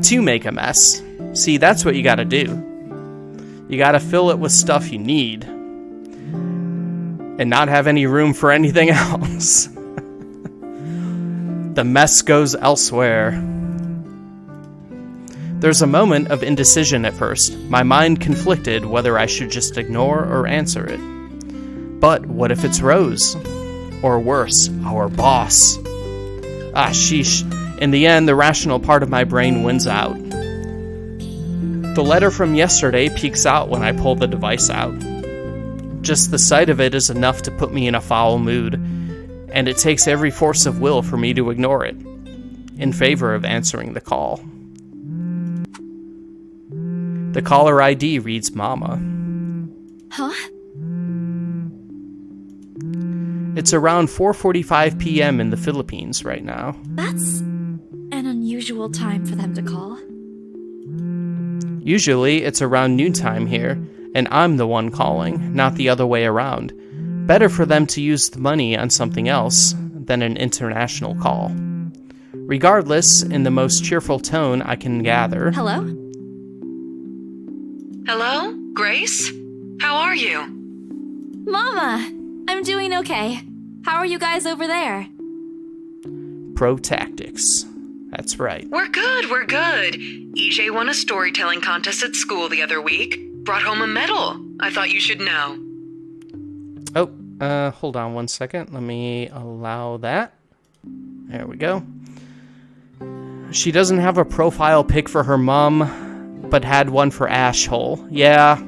to make a mess. See, that's what you gotta do. You gotta fill it with stuff you need, and not have any room for anything else. The mess goes elsewhere. There's a moment of indecision at first, my mind conflicted whether I should just ignore or answer it. But what if it's Rose? Or worse, our boss? Ah, sheesh. In the end, the rational part of my brain wins out. The letter from yesterday peeks out when I pull the device out. Just the sight of it is enough to put me in a foul mood, and it takes every force of will for me to ignore it, in favor of answering the call. The caller ID reads Mama. Huh? It's around 4:45 p.m. in the Philippines right now. That's an unusual time for them to call. Usually, it's around noontime here, and I'm the one calling, not the other way around. Better for them to use the money on something else than an international call. Regardless, in the most cheerful tone I can gather. Hello? Hello? Grace? How are you? Mama! I'm doing okay. How are you guys over there? Pro tactics. That's right. We're good. EJ won a storytelling contest at school the other week. Brought home a medal. I thought you should know. Oh, hold on one second. Let me allow that. There we go. She doesn't have a profile pic for her mom, but had one for Ashhole. Yeah.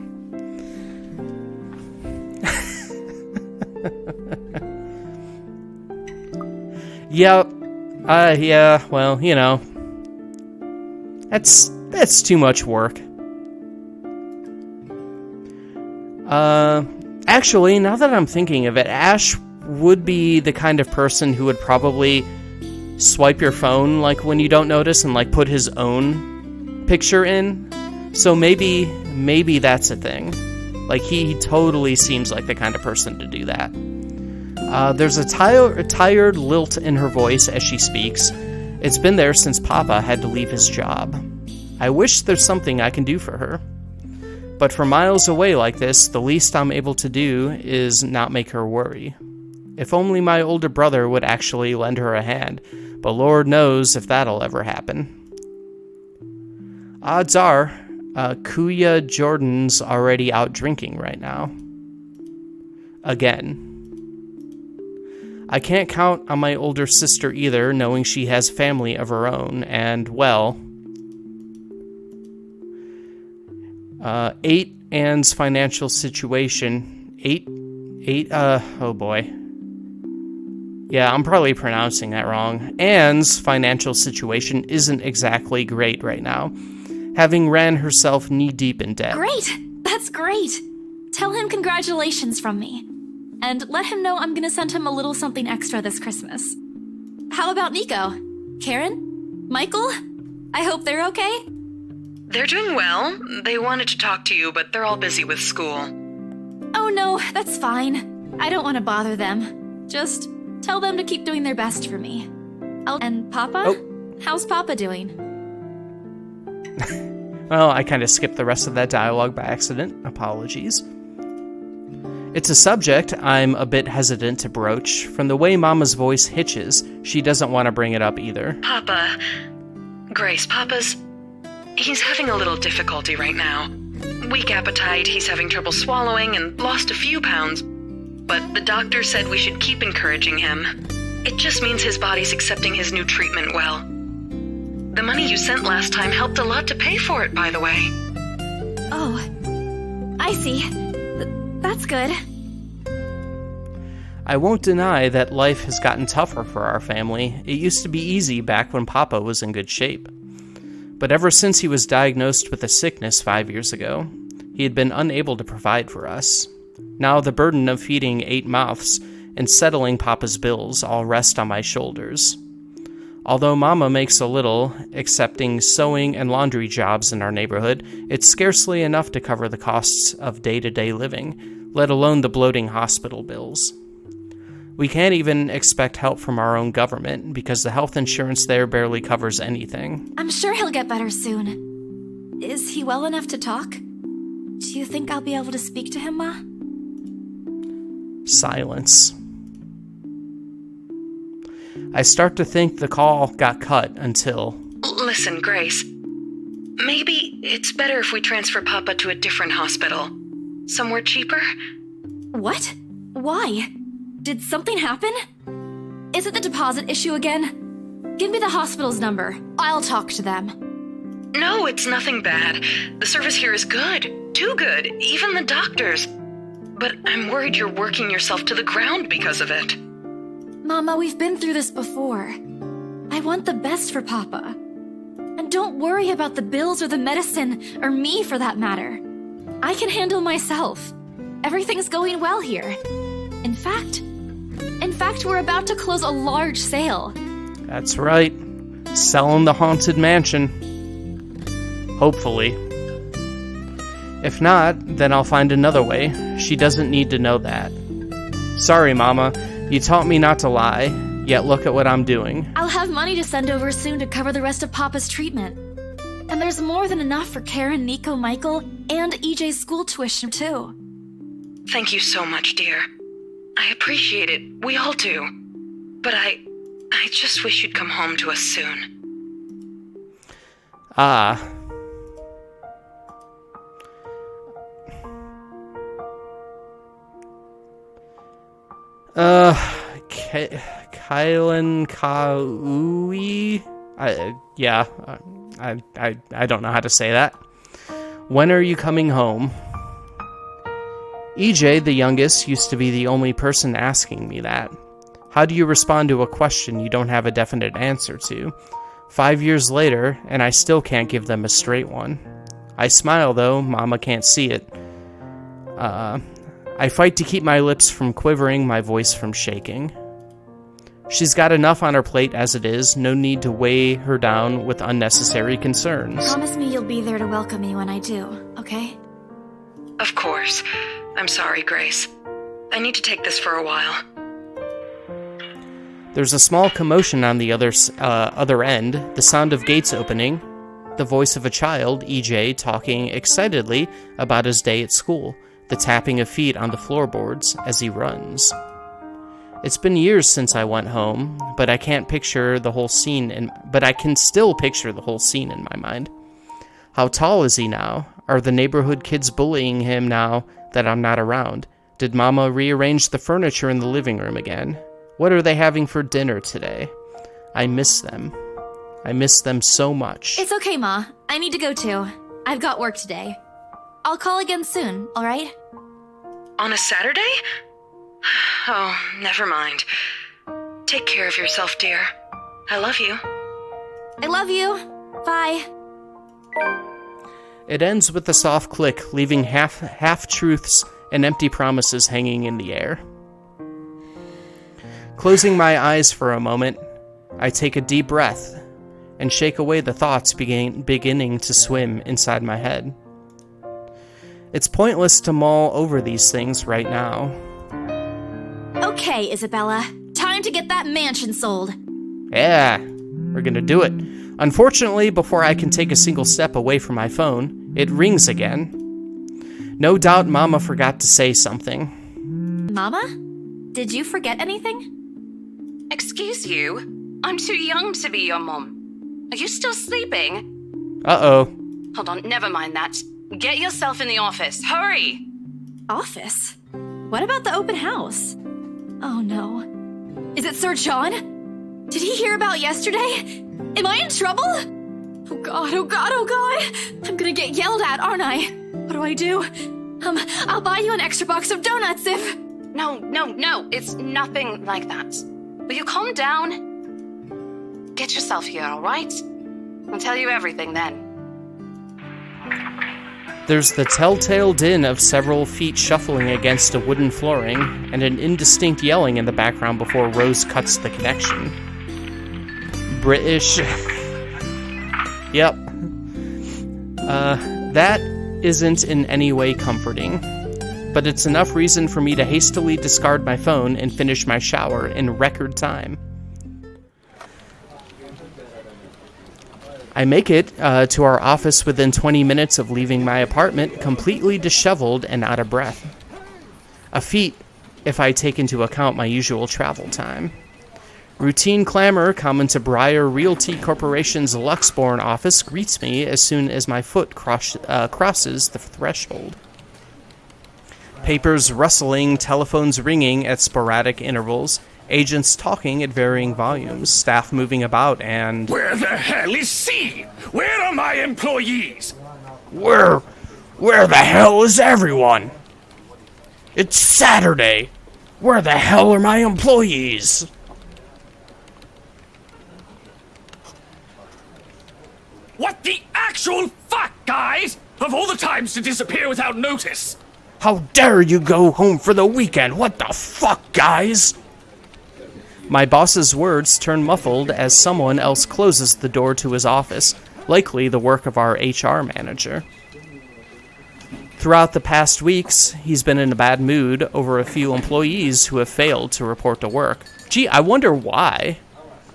Yep. Yeah, well, you know. That's too much work. Actually, now that I'm thinking of it, Ash would be the kind of person who would probably swipe your phone, like, when you don't notice, and, like, put his own picture in. So maybe that's a thing. Like, he totally seems like the kind of person to do that. There's a tired lilt in her voice as she speaks. It's been there since Papa had to leave his job. I wish there's something I can do for her. But for miles away like this, the least I'm able to do is not make her worry. If only my older brother would actually lend her a hand, but Lord knows if that'll ever happen. Odds are, Kuya Jordan's already out drinking right now. Again. I can't count on my older sister either, knowing she has family of her own, and, well... 8, Anne's financial situation... 8, oh boy. Yeah, I'm probably pronouncing that wrong. Anne's financial situation isn't exactly great right now, having ran herself knee-deep in debt. Great! That's great! Tell him congratulations from me. And let him know I'm gonna send him a little something extra this Christmas. How about Nico? Karen? Michael? I hope they're okay? They're doing well. They wanted to talk to you, but they're all busy with school. Oh no, that's fine. I don't want to bother them. Just tell them to keep doing their best for me. And Papa? Oh. How's Papa doing? Well, I kind of skipped the rest of that dialogue by accident. Apologies. It's a subject I'm a bit hesitant to broach. From the way Mama's voice hitches, she doesn't want to bring it up either. Papa. Grace, he's having a little difficulty right now. Weak appetite, he's having trouble swallowing, and lost a few pounds. But the doctor said we should keep encouraging him. It just means his body's accepting his new treatment well. The money you sent last time helped a lot to pay for it, by the way. Oh, I see. That's good. I won't deny that life has gotten tougher for our family. It used to be easy back when Papa was in good shape. But ever since he was diagnosed with a sickness 5 years ago, he had been unable to provide for us. Now the burden of feeding 8 mouths and settling Papa's bills all rest on my shoulders. Although Mama makes a little, accepting sewing and laundry jobs in our neighborhood, it's scarcely enough to cover the costs of day-to-day living, let alone the bloating hospital bills. We can't even expect help from our own government, because the health insurance there barely covers anything. I'm sure he'll get better soon. Is he well enough to talk? Do you think I'll be able to speak to him, Ma? Silence. I start to think the call got cut until... Listen, Grace. Maybe it's better if we transfer Papa to a different hospital. Somewhere cheaper? What? Why? Did something happen? Is it the deposit issue again? Give me the hospital's number. I'll talk to them. No, it's nothing bad. The service here is good. Too good. Even the doctors. But I'm worried you're working yourself to the ground because of it. Mama, we've been through this before. I want the best for Papa. And don't worry about the bills or the medicine, or me for that matter. I can handle myself. Everything's going well here. In fact, we're about to close a large sale. That's right. Selling the haunted mansion. Hopefully. If not, then I'll find another way. She doesn't need to know that. Sorry, Mama. You taught me not to lie, yet look at what I'm doing. I'll have money to send over soon to cover the rest of Papa's treatment. And there's more than enough for Karen, Nico, Michael, and EJ's school tuition, too. Thank you so much, dear. I appreciate it. We all do. But I just wish you'd come home to us soon. Ah. Kylan Kaui? I don't know how to say that. When are you coming home? EJ, the youngest, used to be the only person asking me that. How do you respond to a question you don't have a definite answer to? 5 years later, and I still can't give them a straight one. I smile, though. Mama can't see it. I fight to keep my lips from quivering, my voice from shaking. She's got enough on her plate as it is, no need to weigh her down with unnecessary concerns. Promise me you'll be there to welcome me when I do, okay? Of course. I'm sorry, Grace. I need to take this for a while. There's a small commotion on the other end, the sound of gates opening. The voice of a child, EJ, talking excitedly about his day at school, the tapping of feet on the floorboards as he runs. It's been years since I went home, but I can't picture the whole scene but I can still picture the whole scene in my mind. How tall is he now? Are the neighborhood kids bullying him now that I'm not around? Did Mama rearrange the furniture in the living room again? What are they having for dinner today? I miss them. I miss them so much. It's okay, Ma. I need to go too. I've got work today. I'll call again soon, alright? On a Saturday? Oh, never mind. Take care of yourself, dear. I love you. I love you. Bye. It ends with a soft click, leaving half-truths and empty promises hanging in the air. Closing my eyes for a moment, I take a deep breath and shake away the thoughts beginning to swim inside my head. It's pointless to mull over these things right now. Okay, Isabella. Time to get that mansion sold. Yeah, we're gonna do it. Unfortunately, before I can take a single step away from my phone, it rings again. No doubt Mama forgot to say something. Mama? Did you forget anything? Excuse you? I'm too young to be your mom. Are you still sleeping? Uh-oh. Hold on, never mind that. Get yourself in the office. Hurry! Office? What about the open house? Oh no. Is it Sir John? Did he hear about yesterday? Am I in trouble? Oh god, oh god, oh god! I'm gonna get yelled at, aren't I? What do? I'll buy you an extra box of donuts if... No, it's nothing like that. Will you calm down? Get yourself here, alright? I'll tell you everything then. There's the telltale din of several feet shuffling against a wooden flooring, and an indistinct yelling in the background before Rose cuts the connection. British. Yep. That isn't in any way comforting, but it's enough reason for me to hastily discard my phone and finish my shower in record time. I make it to our office within 20 minutes of leaving my apartment, completely disheveled and out of breath. A feat if I take into account my usual travel time. Routine clamor common to Briar Realty Corporation's Luxbourne office greets me as soon as my foot crosses the threshold. Papers rustling, telephones ringing at sporadic intervals, agents talking at varying volumes, staff moving about, and... Where the hell is he? Where are my employees? Where the hell is everyone? It's Saturday. Where the hell are my employees? What the actual fuck, guys? Of all the times to disappear without notice. How dare you go home for the weekend? What the fuck, guys? My boss's words turn muffled as someone else closes the door to his office, likely the work of our HR manager. Throughout the past weeks, he's been in a bad mood over a few employees who have failed to report to work. Gee, I wonder why.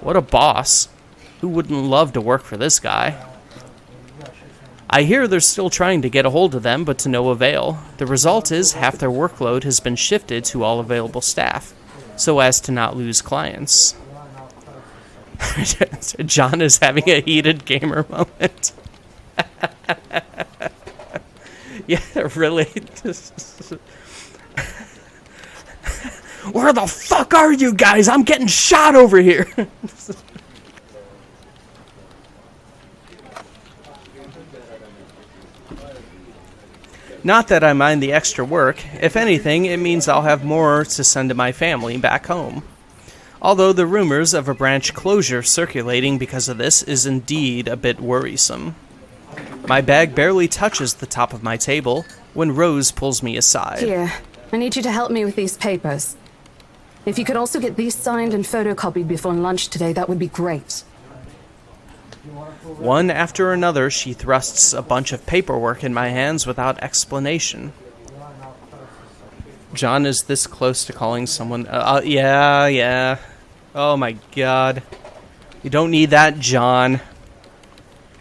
What a boss. Who wouldn't love to work for this guy? I hear they're still trying to get a hold of them, but to no avail. The result is half their workload has been shifted to all available staff, so as to not lose clients. John is having a heated gamer moment. Yeah, really. Where the fuck are you guys? I'm getting shot over here. Not that I mind the extra work. If anything, it means I'll have more to send to my family back home. Although the rumors of a branch closure circulating because of this is indeed a bit worrisome. My bag barely touches the top of my table when Rose pulls me aside. Here, I need you to help me with these papers. If you could also get these signed and photocopied before lunch today, that would be great. One after another, she thrusts a bunch of paperwork in my hands without explanation. John is this close to calling someone... yeah. Oh my god. You don't need that, John.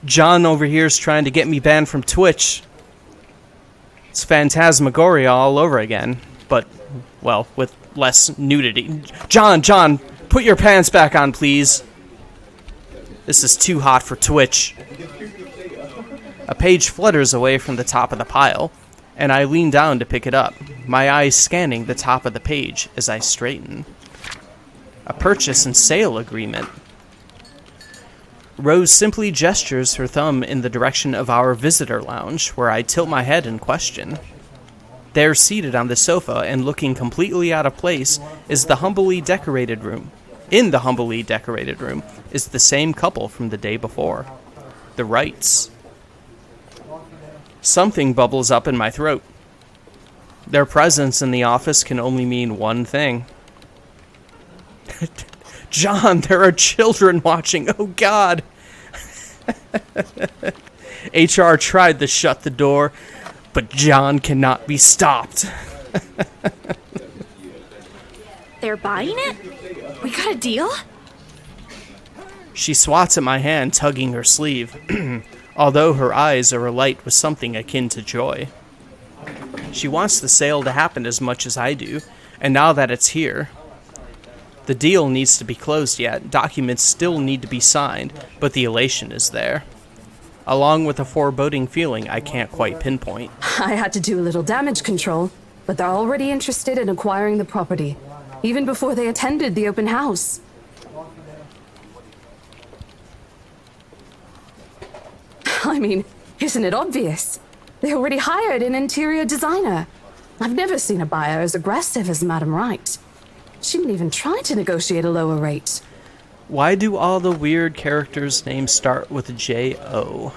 John over here is trying to get me banned from Twitch. It's Phantasmagoria all over again, but, well, with less nudity. John, put your pants back on, please. This is too hot for Twitch. A page flutters away from the top of the pile, and I lean down to pick it up, my eyes scanning the top of the page as I straighten. A purchase and sale agreement. Rose simply gestures her thumb in the direction of our visitor lounge, where I tilt my head in question. There, seated on the sofa and looking completely out of place, is the humbly decorated room. In the humbly decorated room is the same couple from the day before. The Wrights. Something bubbles up in my throat. Their presence in the office can only mean one thing. John, there are children watching. Oh, God. HR tried to shut the door, but John cannot be stopped. They're buying it? We got a deal? She swats at my hand, tugging her sleeve, although her eyes are alight with something akin to joy. She wants the sale to happen as much as I do, and now that it's here, the deal needs to be closed yet, documents still need to be signed, but the elation is there. Along with a foreboding feeling I can't quite pinpoint. I had to do a little damage control, but they're already interested in acquiring the property, even before they attended the open house. I mean, isn't it obvious? They already hired an interior designer. I've never seen a buyer as aggressive as Madam Wright. She didn't even try to negotiate a lower rate. Why do all the weird characters' names start with J-O?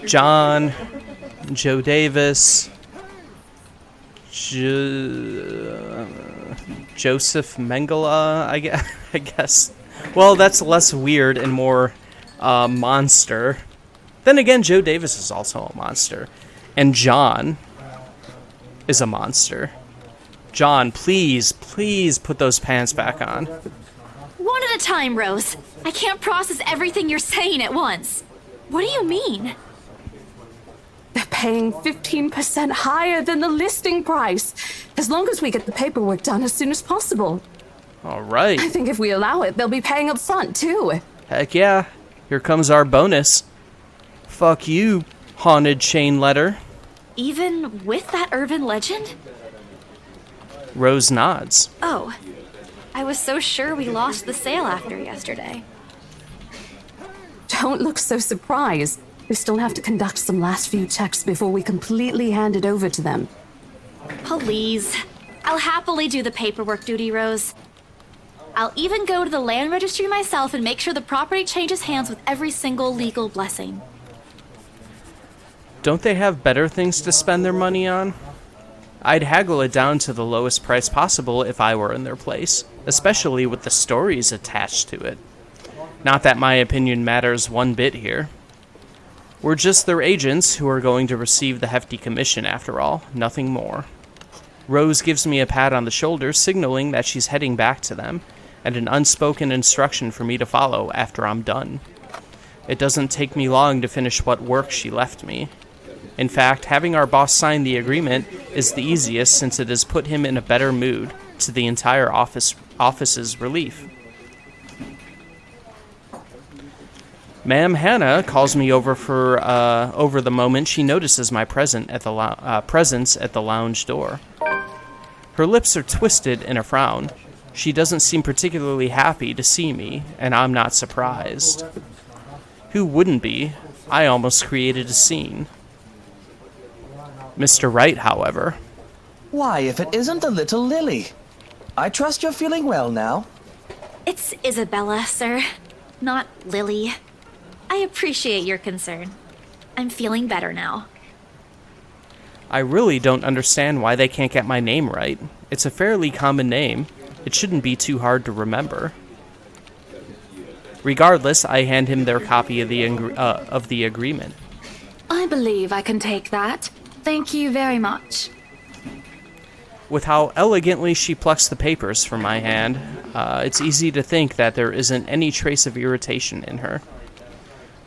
John, Joe Davis, Joseph Mengele, I guess. Well, that's less weird and more monster. Then again, Joe Davis is also a monster. And John is a monster. John, please put those pants back on. One at a time, Rose. I can't process everything you're saying at once. What do you mean? They're paying 15% higher than the listing price, as long as we get the paperwork done as soon as possible. All right. I think if we allow it, they'll be paying up front, too. Heck yeah. Here comes our bonus. Fuck you, haunted chain letter. Even with that urban legend? Rose nods. Oh, I was so sure we lost the sale after yesterday. Don't look so surprised. We still have to conduct some last few checks before we completely hand it over to them. Please. I'll happily do the paperwork duty, Rose. I'll even go to the land registry myself and make sure the property changes hands with every single legal blessing. Don't they have better things to spend their money on? I'd haggle it down to the lowest price possible if I were in their place, especially with the stories attached to it. Not that my opinion matters one bit here. We're just their agents who are going to receive the hefty commission after all, nothing more. Rose gives me a pat on the shoulder, signaling that she's heading back to them, and an unspoken instruction for me to follow after I'm done. It doesn't take me long to finish what work she left me. In fact, having our boss sign the agreement is the easiest since it has put him in a better mood, to the entire office's relief. Ma'am Hannah calls me over over the moment she notices my presence at the lounge door. Her lips are twisted in a frown. She doesn't seem particularly happy to see me, and I'm not surprised. Who wouldn't be? I almost created a scene. Mr. Wright, however. Why, if it isn't the little Lily. I trust you're feeling well now. It's Isabella, sir, not Lily. I appreciate your concern. I'm feeling better now. I really don't understand why they can't get my name right. It's a fairly common name. It shouldn't be too hard to remember. Regardless, I hand him their copy of the agreement. I believe I can take that. Thank you very much. With how elegantly she plucks the papers from my hand, It's easy to think that there isn't any trace of irritation in her.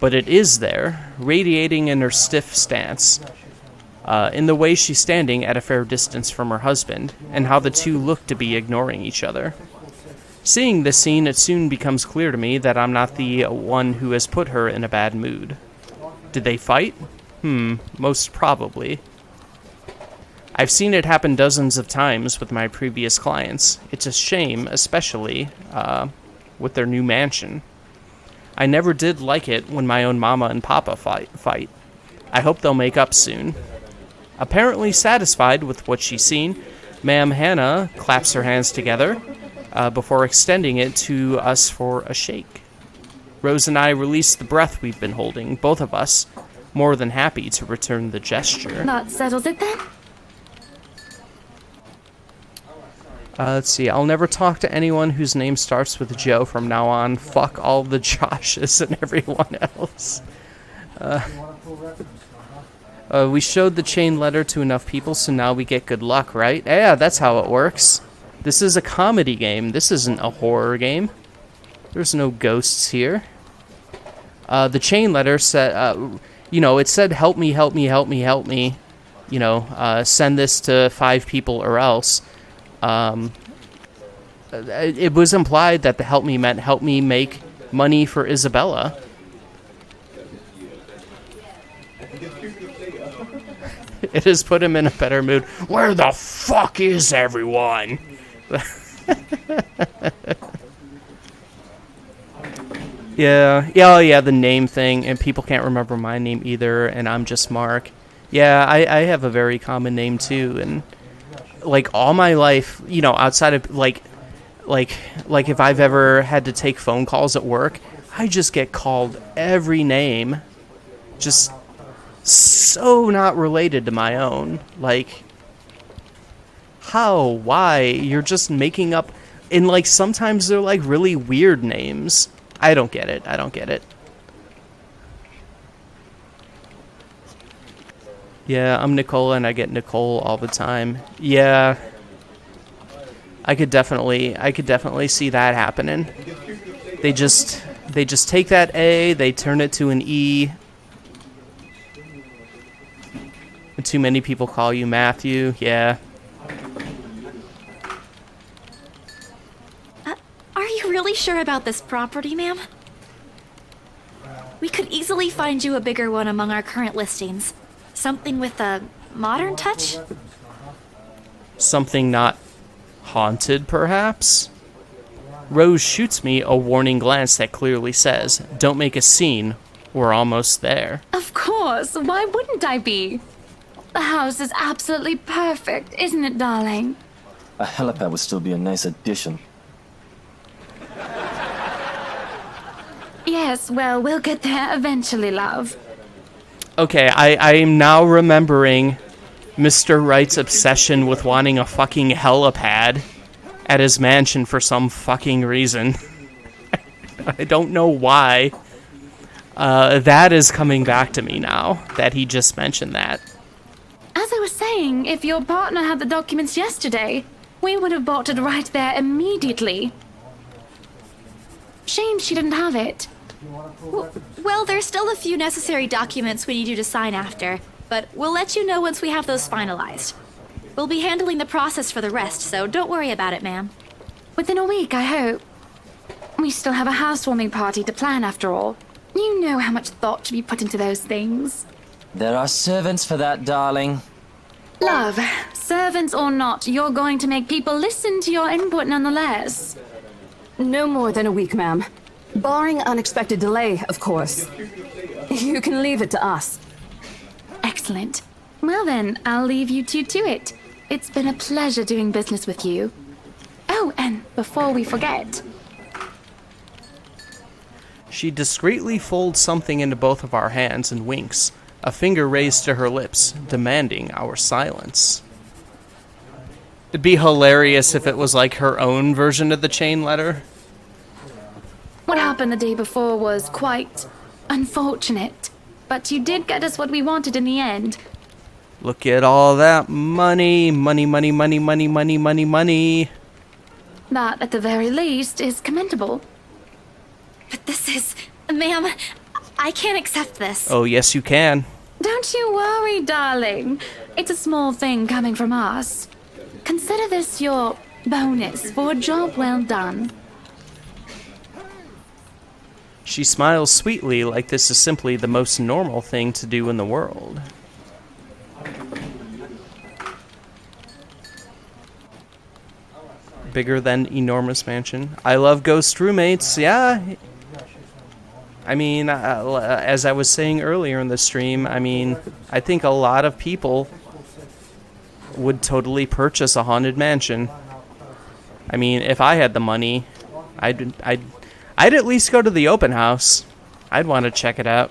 But it is there, radiating in her stiff stance, in the way she's standing at a fair distance from her husband, and how the two look to be ignoring each other. Seeing this scene, it soon becomes clear to me that I'm not the one who has put her in a bad mood. Did they fight? Most probably. I've seen it happen dozens of times with my previous clients. It's a shame, especially with their new mansion. I never did like it when my own mama and papa fight. I hope they'll make up soon. Apparently satisfied with what she's seen, Ma'am Hannah claps her hands together before extending it to us for a shake. Rose and I release the breath we've been holding, both of us, more than happy to return the gesture. That settles it then? Let's see, I'll never talk to anyone whose name starts with Joe from now on. Fuck all the Joshes and everyone else. We showed the chain letter to enough people, so now we get good luck, right? Yeah, that's how it works. This is a comedy game. This isn't a horror game. There's no ghosts here. The chain letter said, it said, help me, help me, help me, help me. Send this to 5 people or else. It was implied that the help me meant help me make money for Isabella. It has put him in a better mood. Where the fuck is everyone? Yeah, the name thing, and people can't remember my name either, and I'm just Mark. Yeah, I have a very common name too, and like all my life, outside of like if I've ever had to take phone calls at work, I just get called every name, just so not related to my own. Like, how? Why? You're just making up, and like sometimes they're like really weird names. I don't get it. Yeah, I'm Nicola and I get Nicole all the time. Yeah. I could definitely see that happening. They just take that A, they turn it to an E. And too many people call you Matthew. Yeah. Are you really sure about this property, ma'am? We could easily find you a bigger one among our current listings. Something with a modern touch? Something not haunted, perhaps? Rose shoots me a warning glance that clearly says, don't make a scene, we're almost there. Of course, why wouldn't I be? The house is absolutely perfect, isn't it, darling? A helipad would still be a nice addition. Yes, well, we'll get there eventually, love. Okay, I am now remembering Mr. Wright's obsession with wanting a fucking helipad at his mansion for some fucking reason. I don't know why. That is coming back to me now, that he just mentioned that. As I was saying, if your partner had the documents yesterday, we would have bought it right there immediately. Shame she didn't have it. Well, there's still a few necessary documents we need you to sign after, but we'll let you know once we have those finalized. We'll be handling the process for the rest, so don't worry about it, ma'am. Within a week, I hope. We still have a housewarming party to plan, after all. You know how much thought should be put into those things. There are servants for that, darling. Love, servants or not, you're going to make people listen to your input nonetheless. No more than a week, ma'am. Barring unexpected delay, of course. You can leave it to us. Excellent. Well then, I'll leave you two to it. It's been a pleasure doing business with you. Oh, and before we forget... She discreetly folds something into both of our hands and winks, a finger raised to her lips, demanding our silence. It'd be hilarious if it was like her own version of the chain letter. What happened the day before was quite unfortunate, but you did get us what we wanted in the end. Look at all that money, money, money, money, money, money, money, money. That, at the very least, is commendable. But this is... Ma'am, I can't accept this. Oh, yes, you can. Don't you worry, darling. It's a small thing coming from us. Consider this your bonus for a job well done. She smiles sweetly like this is simply the most normal thing to do in the world. Bigger than enormous mansion. I love ghost roommates, yeah. I mean, as I was saying earlier in the stream, I mean, I think a lot of people would totally purchase a haunted mansion. I mean, if I had the money, I'd at least go to the open house. I'd want to check it out.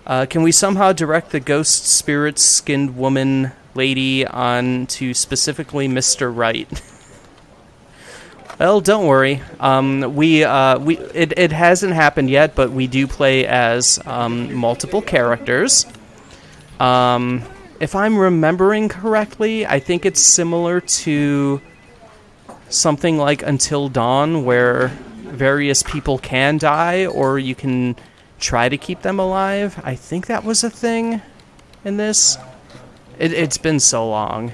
Can we somehow direct the ghost spirit skinned woman lady on to specifically Mr. Wright? Well, don't worry. It hasn't happened yet, but we do play as multiple characters. If I'm remembering correctly, I think it's similar to something like Until Dawn, where various people can die, or you can try to keep them alive. I think that was a thing in this. It's been so long.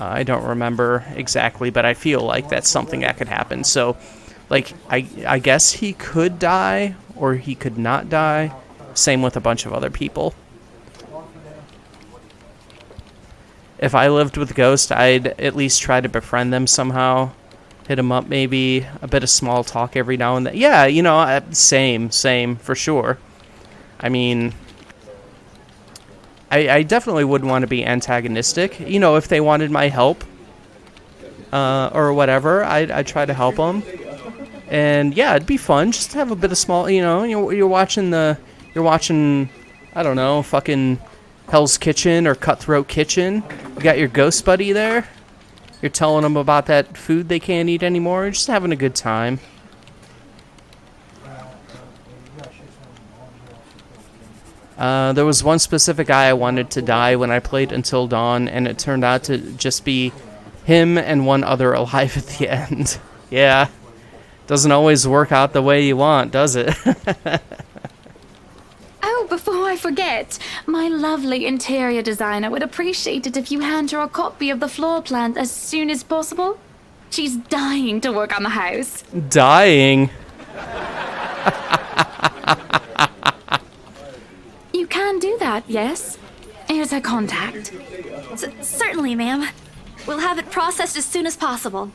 I don't remember exactly, but I feel like that's something that could happen. So, like, I guess he could die, or he could not die. Same with a bunch of other people. If I lived with Ghost, I'd at least try to befriend them somehow. Hit them up, maybe. A bit of small talk every now and then. Yeah, you know, same, for sure. I mean... I definitely wouldn't want to be antagonistic. You know, if they wanted my help, or whatever, I'd try to help them. And yeah, it'd be fun just to have a bit of small, you know, you're watching, I don't know, fucking Hell's Kitchen or Cutthroat Kitchen. You got your ghost buddy there. You're telling them about that food they can't eat anymore. You're just having a good time. There was one specific guy I wanted to die when I played Until Dawn, and it turned out to just be him and one other alive at the end. Yeah. Doesn't always work out the way you want, does it? Oh, before I forget, my lovely interior designer would appreciate it if you hand her a copy of the floor plan as soon as possible. She's dying to work on the house. Dying? You can do that, yes? Here's her contact. Certainly, ma'am. We'll have it processed as soon as possible.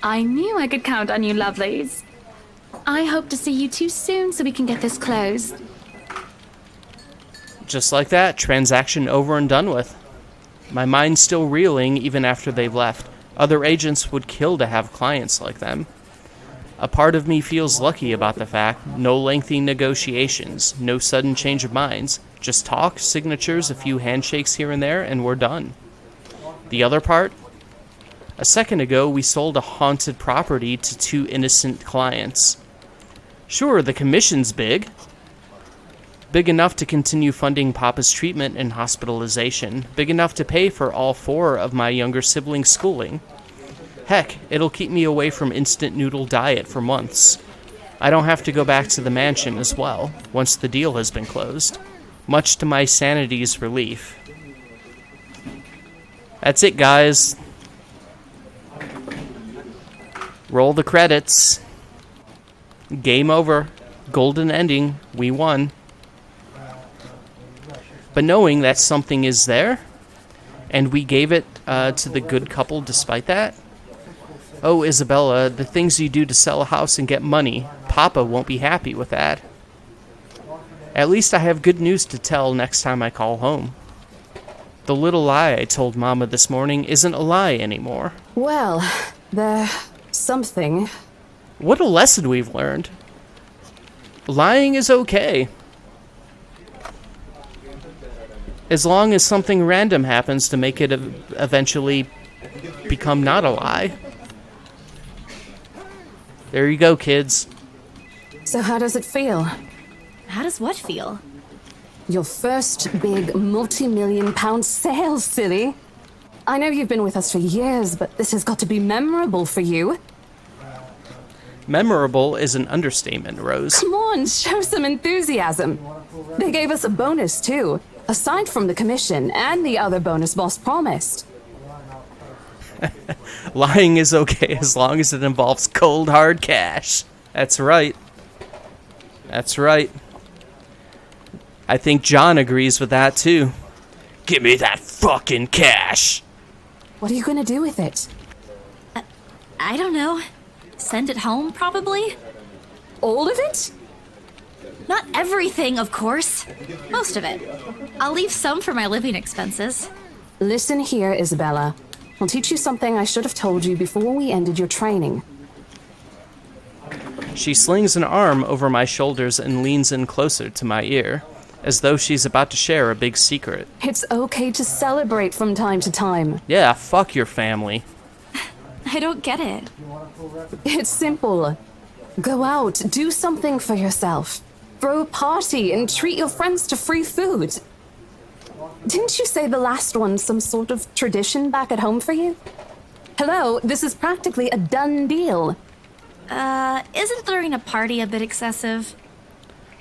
I knew I could count on you, lovelies. I hope to see you two soon so we can get this closed. Just like that, transaction over and done with. My mind's still reeling even after they've left. Other agents would kill to have clients like them. A part of me feels lucky about the fact, no lengthy negotiations, no sudden change of minds, just talk, signatures, a few handshakes here and there, and we're done. The other part? A second ago, we sold a haunted property to 2 innocent clients. Sure, the commission's big. Big enough to continue funding Papa's treatment and hospitalization. Big enough to pay for all 4 of my younger siblings' schooling. Heck, it'll keep me away from instant noodle diet for months. I don't have to go back to the mansion as well, once the deal has been closed. Much to my sanity's relief. That's it, guys. Roll the credits. Game over. Golden ending. We won. But knowing that something is there, and we gave it to the good couple despite that. Oh, Isabella, the things you do to sell a house and get money, Papa won't be happy with that. At least I have good news to tell next time I call home. The little lie I told Mama this morning isn't a lie anymore. Well, there's something. What a lesson we've learned. Lying is okay. As long as something random happens to make it eventually become not a lie. There you go, kids. So how does it feel? How does what feel? Your first big multi-million-pound sale, silly. I know you've been with us for years, but this has got to be memorable for you. Memorable is an understatement, Rose. Come on, show some enthusiasm. They gave us a bonus, too, aside from the commission and the other bonus boss promised. Lying is okay as long as it involves cold, hard cash. That's right. That's right. I think John agrees with that, too. Give me that fucking cash! What are you gonna do with it? I don't know. Send it home, probably? All of it? Not everything, of course. Most of it. I'll leave some for my living expenses. Listen here, Isabella. I'll teach you something I should have told you before we ended your training. She slings an arm over my shoulders and leans in closer to my ear, as though she's about to share a big secret. It's okay to celebrate from time to time. Yeah, fuck your family. I don't get it. It's simple. Go out, do something for yourself. Throw a party and treat your friends to free food. Didn't you say the last one's some sort of tradition back at home for you? Hello, this is practically a done deal. Isn't throwing a party a bit excessive?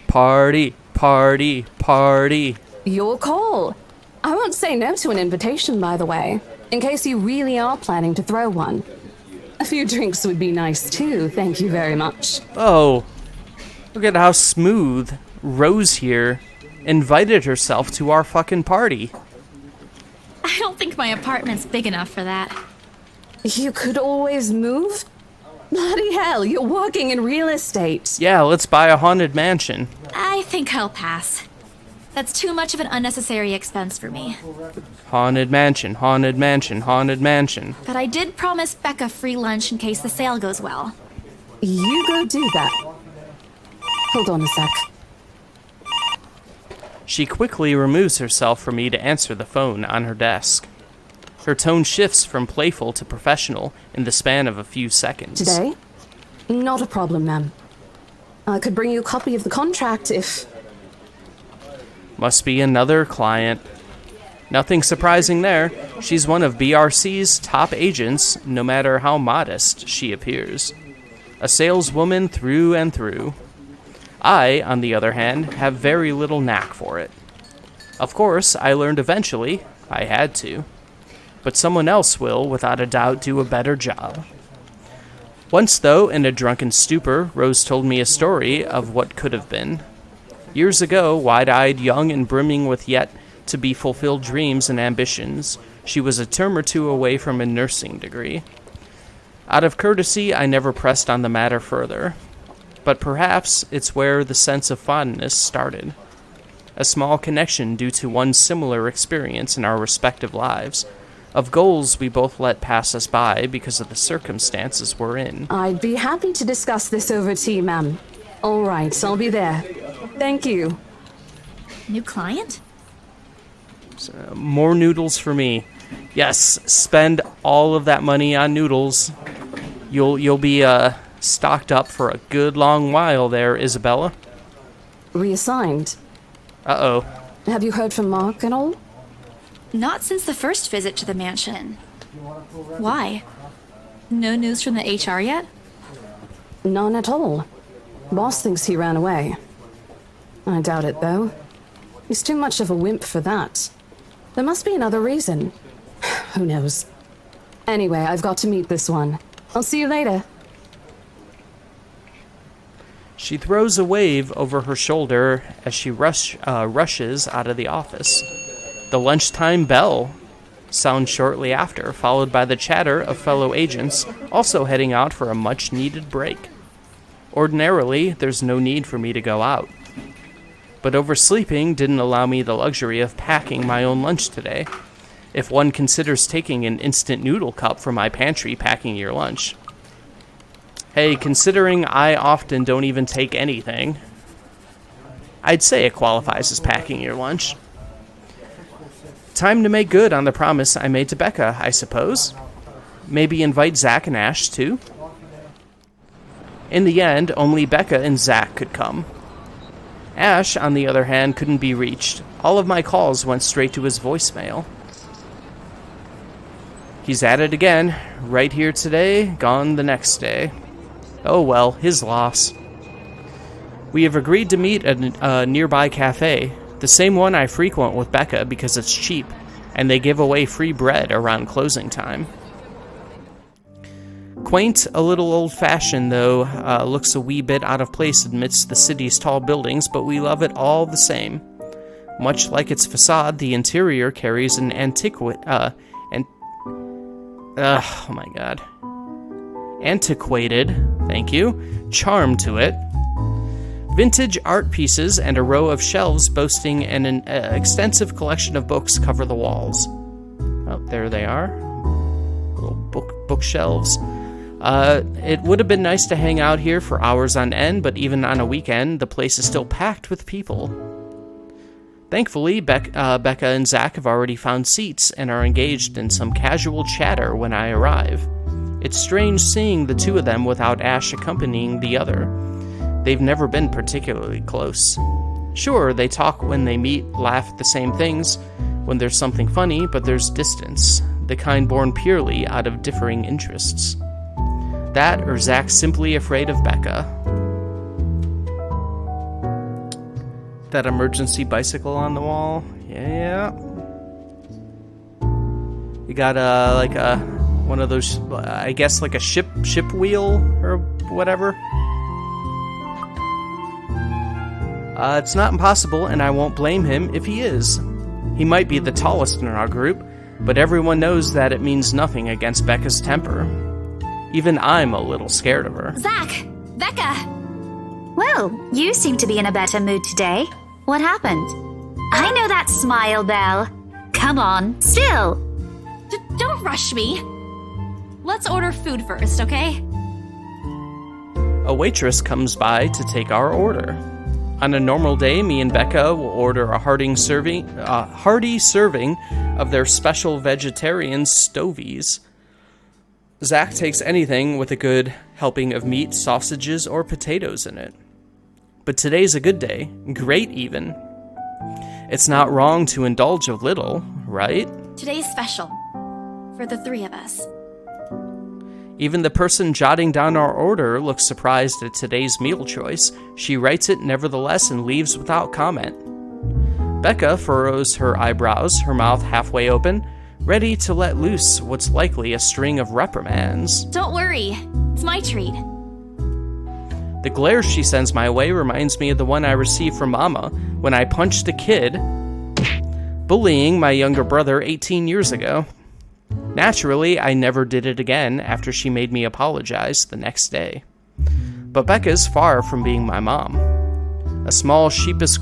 Party, party, party. Your call. I won't say no to an invitation, by the way, in case you really are planning to throw one. A few drinks would be nice too, thank you very much. Oh, look at how smooth Rose here invited herself to our fucking party. I don't think my apartment's big enough for that. You could always move? Bloody hell, you're working in real estate. Yeah, let's buy a haunted mansion. I think I'll pass. That's too much of an unnecessary expense for me. Haunted mansion, haunted mansion, haunted mansion. But I did promise Becca free lunch in case the sale goes well. You go do that. Hold on a sec. She quickly removes herself for me to answer the phone on her desk. Her tone shifts from playful to professional in the span of a few seconds. Today? Not a problem, ma'am. I could bring you a copy of the contract if... Must be another client. Nothing surprising there. She's one of BRC's top agents, no matter how modest she appears. A saleswoman through and through. I, on the other hand, have very little knack for it. Of course, I learned eventually. I had to. But someone else will, without a doubt, do a better job. Once, though, in a drunken stupor, Rose told me a story of what could have been. Years ago, wide-eyed, young, and brimming with yet-to-be-fulfilled dreams and ambitions, she was a term or two away from a nursing degree. Out of courtesy, I never pressed on the matter further. But perhaps it's where the sense of fondness started. A small connection due to one similar experience in our respective lives, of goals we both let pass us by because of the circumstances we're in. I'd be happy to discuss this over tea, ma'am. All right, I'll be there. Thank you. New client? More noodles for me. Yes, spend all of that money on noodles. You'll be stocked up for a good long while there, Isabella. Reassigned? Uh-oh. Have you heard from Mark at all? Not since the first visit to the mansion. Why? No news from the HR yet? None at all. Boss thinks he ran away. I doubt it, though. He's too much of a wimp for that. There must be another reason. Who knows? Anyway, I've got to meet this one. I'll see you later. She throws a wave over her shoulder as she rushes out of the office. The lunchtime bell sounds shortly after, followed by the chatter of fellow agents also heading out for a much-needed break. Ordinarily, there's no need for me to go out. But oversleeping didn't allow me the luxury of packing my own lunch today. If one considers taking an instant noodle cup from my pantry packing your lunch. Hey, considering I often don't even take anything, I'd say it qualifies as packing your lunch. Time to make good on the promise I made to Becca, I suppose. Maybe invite Zach and Ash, too? In the end, only Becca and Zach could come. Ash, on the other hand, couldn't be reached. All of my calls went straight to his voicemail. He's at it again. Right here today, gone the next day. Oh well, his loss. We have agreed to meet at a nearby cafe, the same one I frequent with Becca because it's cheap, and they give away free bread around closing time. Quaint, a little old-fashioned though, looks a wee bit out of place amidst the city's tall buildings, but we love it all the same. Much like its facade, the interior carries an antiquated charm to it. Vintage art pieces and a row of shelves boasting an extensive collection of books cover the walls. Oh, there they are. Little bookshelves. It would have been nice to hang out here for hours on end, but even on a weekend, the place is still packed with people. Thankfully, Becca and Zach have already found seats and are engaged in some casual chatter when I arrive. It's strange seeing the two of them without Ash accompanying the other. They've never been particularly close. Sure, they talk when they meet, laugh at the same things when there's something funny, but there's distance, the kind born purely out of differing interests. That, or Zach simply afraid of Becca. That emergency bicycle on the wall. Yeah. You got one of those, I guess like a ship wheel or whatever. It's not impossible, and I won't blame him if he is. He might be the tallest in our group, but everyone knows that it means nothing against Becca's temper. Even I'm a little scared of her. Zach! Becca! Well, you seem to be in a better mood today. What happened? I know that smile, Belle. Come on, still. Don't rush me. Let's order food first, okay? A waitress comes by to take our order. On a normal day, me and Becca will order a hearty serving of their special vegetarian stovies. Zach takes anything with a good helping of meat, sausages, or potatoes in it. But today's a good day, great even. It's not wrong to indulge a little, right? Today's special. For the three of us. Even the person jotting down our order looks surprised at today's meal choice. She writes it nevertheless and leaves without comment. Becca furrows her eyebrows, her mouth halfway open, ready to let loose what's likely a string of reprimands. Don't worry, it's my treat. The glare she sends my way reminds me of the one I received from Mama when I punched a kid bullying my younger brother 18 years ago. Naturally, I never did it again after she made me apologize the next day. But Becca's far from being my mom. A small sheepish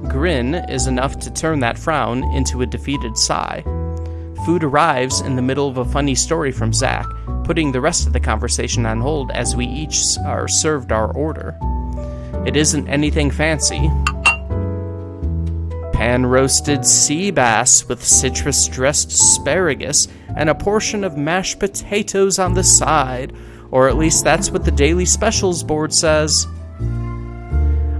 grin is enough to turn that frown into a defeated sigh. Food arrives in the middle of a funny story from Zach, putting the rest of the conversation on hold as we each are served our order. It isn't anything fancy. Pan-roasted sea bass with citrus-dressed asparagus and a portion of mashed potatoes on the side, or at least that's what the daily specials board says.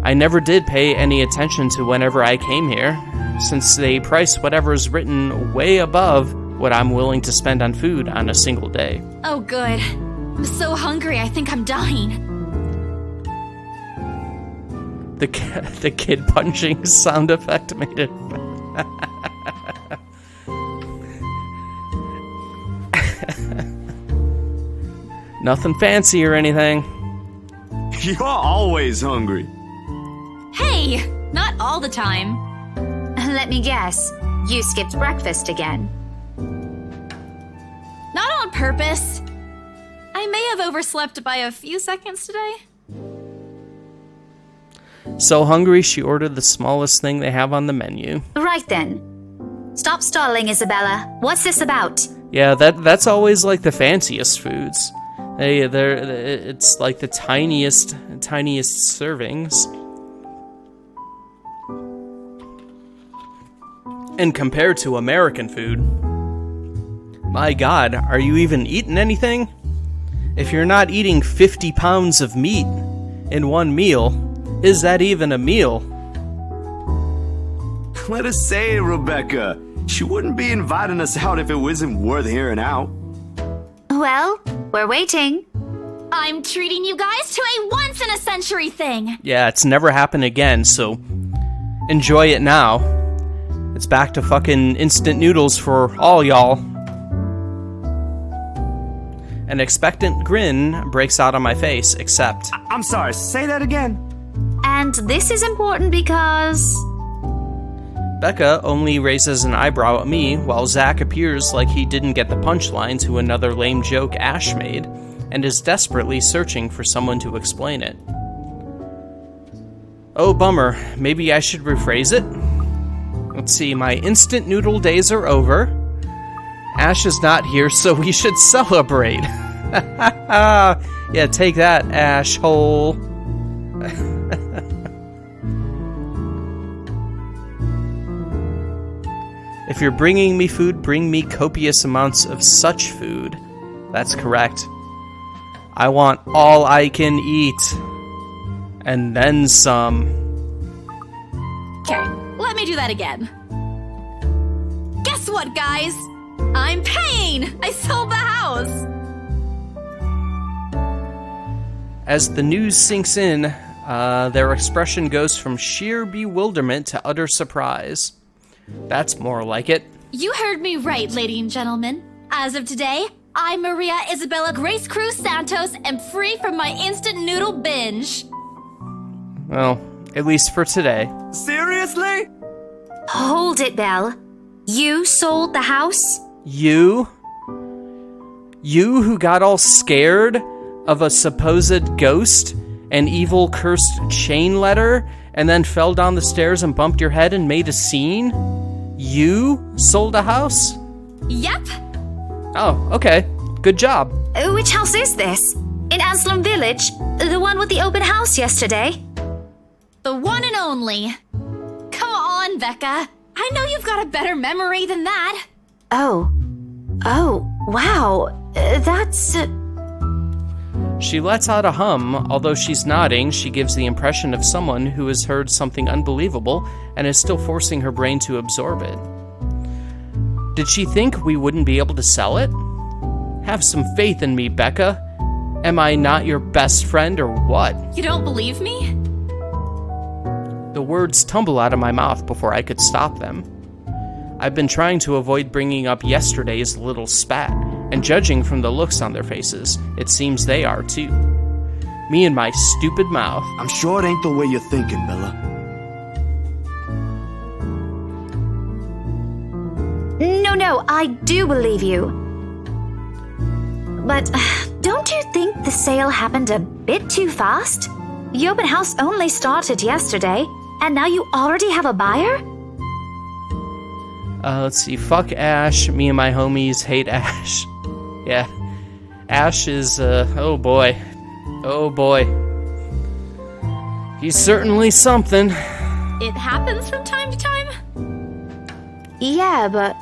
I never did pay any attention to whenever I came here, since they price whatever's written way above what I'm willing to spend on food on a single day. Oh good. I'm so hungry I think I'm dying. The kid punching sound effect made it. Nothing fancy or anything. You're always hungry. Hey, not all the time. Let me guess. You skipped breakfast again. Not on purpose. I may have overslept by a few seconds today. So hungry, she ordered the smallest thing they have on the menu. Right then. Stop stalling, Isabella. What's this about? Yeah, that's always like the fanciest foods. It's like the tiniest servings. And compared to American food, my God, are you even eating anything? If you're not eating 50 pounds of meat in one meal, is that even a meal? Let us say, Rebecca, She wouldn't be inviting us out if it wasn't worth hearing out. Well, we're waiting. I'm treating you guys to a once-in-a-century thing. Yeah, it's never happened again, so enjoy it now. It's back to fucking instant noodles for all y'all. An expectant grin breaks out on my face, except... I'm sorry, say that again. And this is important because... Becca only raises an eyebrow at me, while Zach appears like he didn't get the punchline to another lame joke Ash made, and is desperately searching for someone to explain it. Oh, bummer. Maybe I should rephrase it? Let's see, my instant noodle days are over. Ash is not here, so we should celebrate. Yeah, take that, Ash hole. If you're bringing me food, bring me copious amounts of such food. That's correct. I want all I can eat. And then some. Okay, let me do that again. Guess what, guys? I'm paying! I sold the house! As the news sinks in, their expression goes from sheer bewilderment to utter surprise. That's more like it. You heard me right, ladies and gentlemen. As of today, I, Maria Isabella Grace Cruz Santos, am free from my instant noodle binge. Well, at least for today. Seriously? Hold it, Belle. You sold the house? You? You who got all scared of a supposed ghost, an evil cursed chain letter, and then fell down the stairs and bumped your head and made a scene? You sold a house? Yep. Oh, okay. Good job. Which house is this? In Anslem Village? The one with the open house yesterday? The one and only. Come on, Becca. I know you've got a better memory than that. Oh, wow. That's... She lets out a hum. Although she's nodding, she gives the impression of someone who has heard something unbelievable and is still forcing her brain to absorb it. Did she think we wouldn't be able to sell it? Have some faith in me, Becca. Am I not your best friend or what? You don't believe me? The words tumble out of my mouth before I could stop them. I've been trying to avoid bringing up yesterday's little spat, and judging from the looks on their faces, it seems they are too. Me and my stupid mouth. I'm sure it ain't the way you're thinking, Bella. No, I do believe you. But don't you think the sale happened a bit too fast? The open house only started yesterday, and now you already have a buyer? Let's see. Fuck Ash. Me and my homies hate Ash. Yeah. Ash is, oh boy. Oh boy. He's certainly something. It happens from time to time? Yeah, but...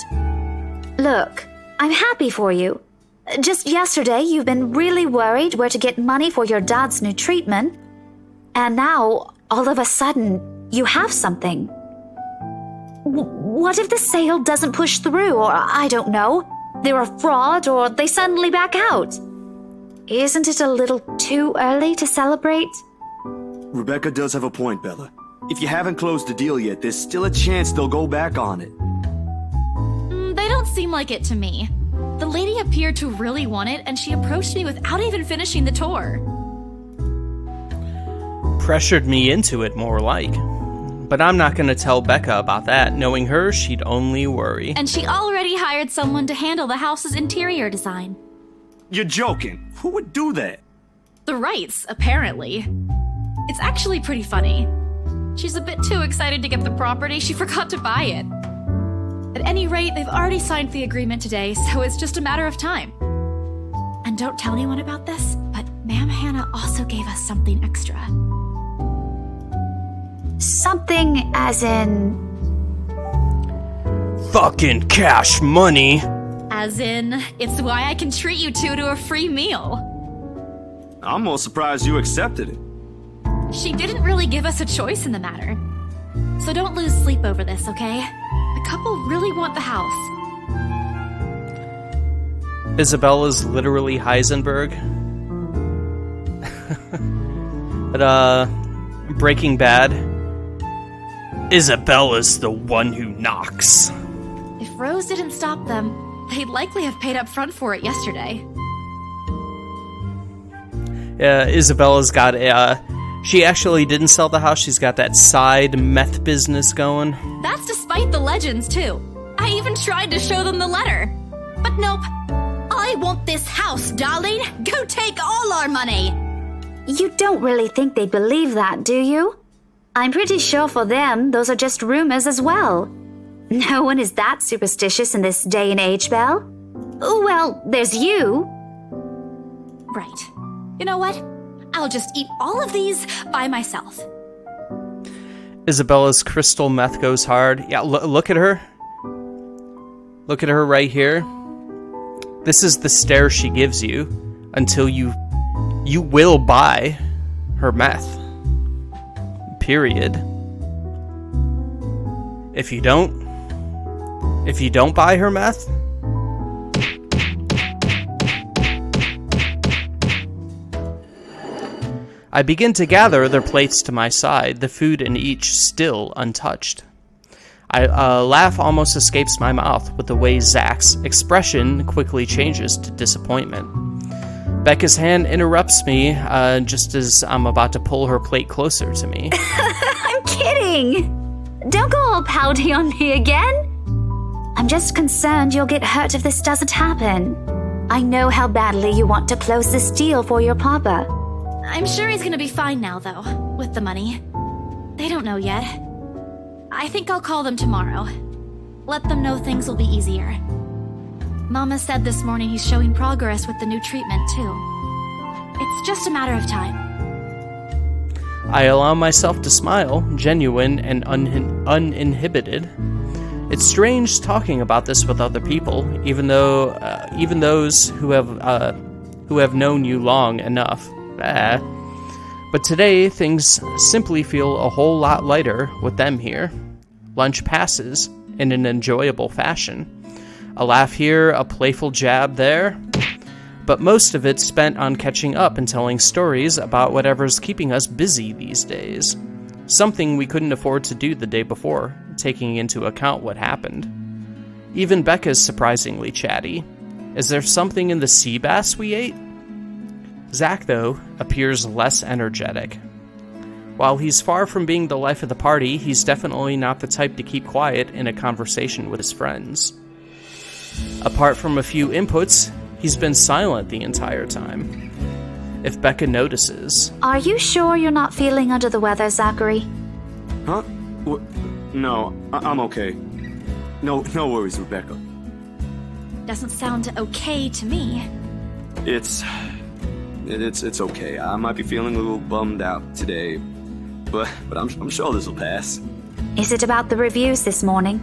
Look, I'm happy for you. Just yesterday, you've been really worried where to get money for your dad's new treatment. And now, all of a sudden, you have something. What if the sale doesn't push through, or I don't know, they're a fraud, or they suddenly back out? Isn't it a little too early to celebrate? Rebecca does have a point, Bella. If you haven't closed the deal yet, there's still a chance they'll go back on it. They don't seem like it to me. The lady appeared to really want it, and she approached me without even finishing the tour. Pressured me into it, more like. But I'm not gonna tell Becca about that. Knowing her, she'd only worry. And she already hired someone to handle the house's interior design. You're joking. Who would do that? The Wrights, apparently. It's actually pretty funny. She's a bit too excited to get the property, she forgot to buy it. At any rate, they've already signed the agreement today, so it's just a matter of time. And don't tell anyone about this, but Ma'am Hannah also gave us something extra. Something as in... Fucking cash money! As in, it's why I can treat you two to a free meal. I'm more surprised you accepted it. She didn't really give us a choice in the matter. So don't lose sleep over this, okay? The couple really want the house. Isabella's literally Heisenberg. But, Breaking Bad. Isabella's the one who knocks. If Rose didn't stop them, they'd likely have paid up front for it yesterday. Yeah, Isabella's got she actually didn't sell the house. She's got that side meth business going. That's despite the legends, too. I even tried to show them the letter. But nope. I want this house, darling. Go take all our money. You don't really think they'd believe that, do you? I'm pretty sure for them, those are just rumors as well. No one is that superstitious in this day and age, Belle. Well, there's you. Right. You know what? I'll just eat all of these by myself. Isabella's crystal meth goes hard. Yeah, look at her. Look at her right here. This is the stare she gives you until you will buy her meth. Period. If you don't buy her meth, I begin to gather their plates to my side, the food in each still untouched. I laugh almost escapes my mouth with the way Zach's expression quickly changes to disappointment. Becca's hand interrupts me just as I'm about to pull her plate closer to me. I'm kidding! Don't go all pouty on me again! I'm just concerned you'll get hurt if this doesn't happen. I know how badly you want to close this deal for your papa. I'm sure he's gonna be fine now, though, with the money. They don't know yet. I think I'll call them tomorrow. Let them know things will be easier. Mama said this morning he's showing progress with the new treatment, too. It's just a matter of time. I allow myself to smile, genuine and uninhibited. It's strange talking about this with other people, even those who have known you long enough. But today, things simply feel a whole lot lighter with them here. Lunch passes in an enjoyable fashion. A laugh here, a playful jab there. But most of it spent on catching up and telling stories about whatever's keeping us busy these days. Something we couldn't afford to do the day before, taking into account what happened. Even Becca's surprisingly chatty. Is there something in the sea bass we ate? Zach, though, appears less energetic. While he's far from being the life of the party, he's definitely not the type to keep quiet in a conversation with his friends. Apart from a few inputs, he's been silent the entire time. If Becca notices... Are you sure you're not feeling under the weather, Zachary? Huh? No, I'm okay. No worries, Rebecca. Doesn't sound okay to me. It's okay. I might be feeling a little bummed out today, but I'm sure this will pass. Is it about the reviews this morning?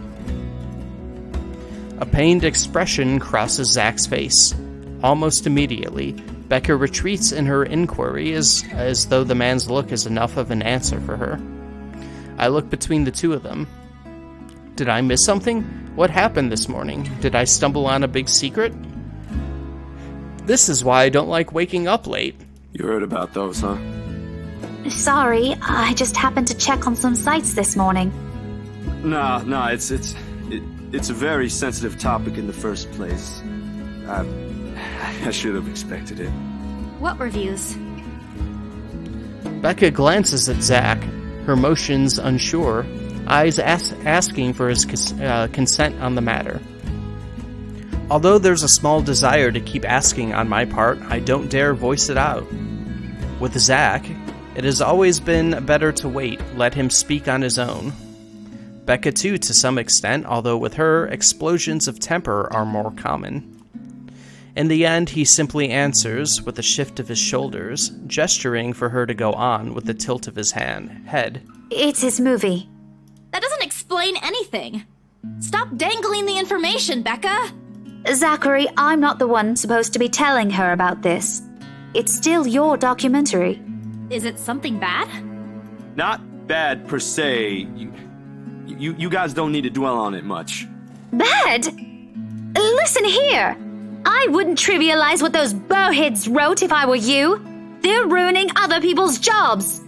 A pained expression crosses Zach's face. Almost immediately, Becca retreats in her inquiry as though the man's look is enough of an answer for her. I look between the two of them. Did I miss something? What happened this morning? Did I stumble on a big secret? This is why I don't like waking up late. You heard about those, huh? Sorry, I just happened to check on some sites this morning. Nah, it's a very sensitive topic in the first place. I should have expected it. What reviews? Becca glances at Zach, her motions unsure, eyes asking for his consent on the matter. Although there's a small desire to keep asking on my part, I don't dare voice it out. With Zach, it has always been better to wait, let him speak on his own. Becca too, to some extent, although with her, explosions of temper are more common. In the end, he simply answers with a shift of his shoulders, gesturing for her to go on with a tilt of his head. It's his movie. That doesn't explain anything. Stop dangling the information, Becca! Zachary, I'm not the one supposed to be telling her about this. It's still your documentary. Is it something bad? Not bad per se. You guys don't need to dwell on it much. Bad? Listen here. I wouldn't trivialize what those bowheads wrote if I were you. They're ruining other people's jobs.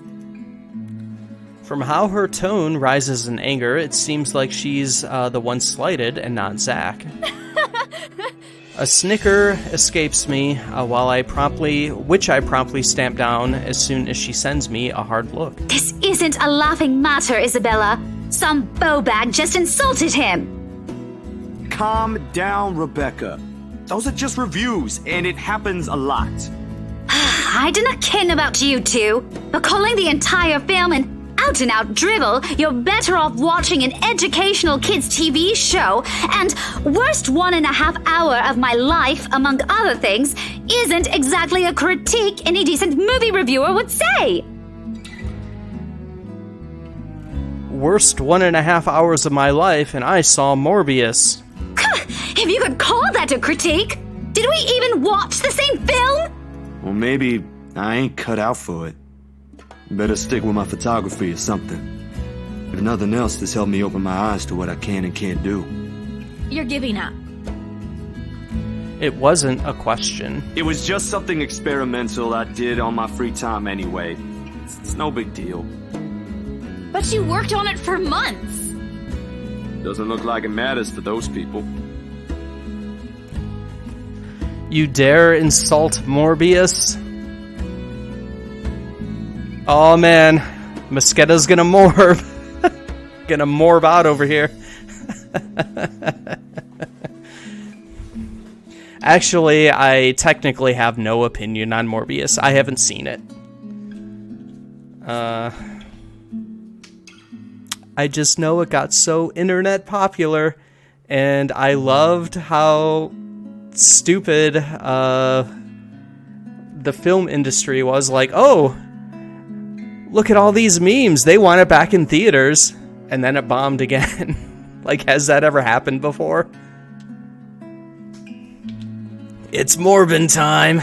From how her tone rises in anger, it seems like she's the one slighted and not Zach. A snicker escapes me, which I promptly stamp down as soon as she sends me a hard look. This isn't a laughing matter, Isabella. Some bowbag just insulted him. Calm down, Rebecca. Those are just reviews, and it happens a lot. I do not ken about you two, but calling the entire film an out-and-out drivel, you're better off watching an educational kids' TV show, and worst 1.5 hour of my life, among other things, isn't exactly a critique any decent movie reviewer would say. Worst 1.5 hours of my life, and I saw Morbius. If you could call that a critique, did we even watch the same film? Well, maybe I ain't cut out for it. Better stick with my photography or something. If nothing else, this helped me open my eyes to what I can and can't do. You're giving up. It wasn't a question. It was just something experimental I did on my free time anyway. It's no big deal. But you worked on it for months. Doesn't look like it matters for those people. You dare insult Morbius? Oh man, Mosqueda's gonna morb. Gonna morb out over here. Actually, I technically have no opinion on Morbius. I haven't seen it. I just know it got so internet popular, and I loved how stupid the film industry was. Like, oh, look at all these memes, they want it back in theaters, and then it bombed again. Like, has that ever happened before? It's Morbin time.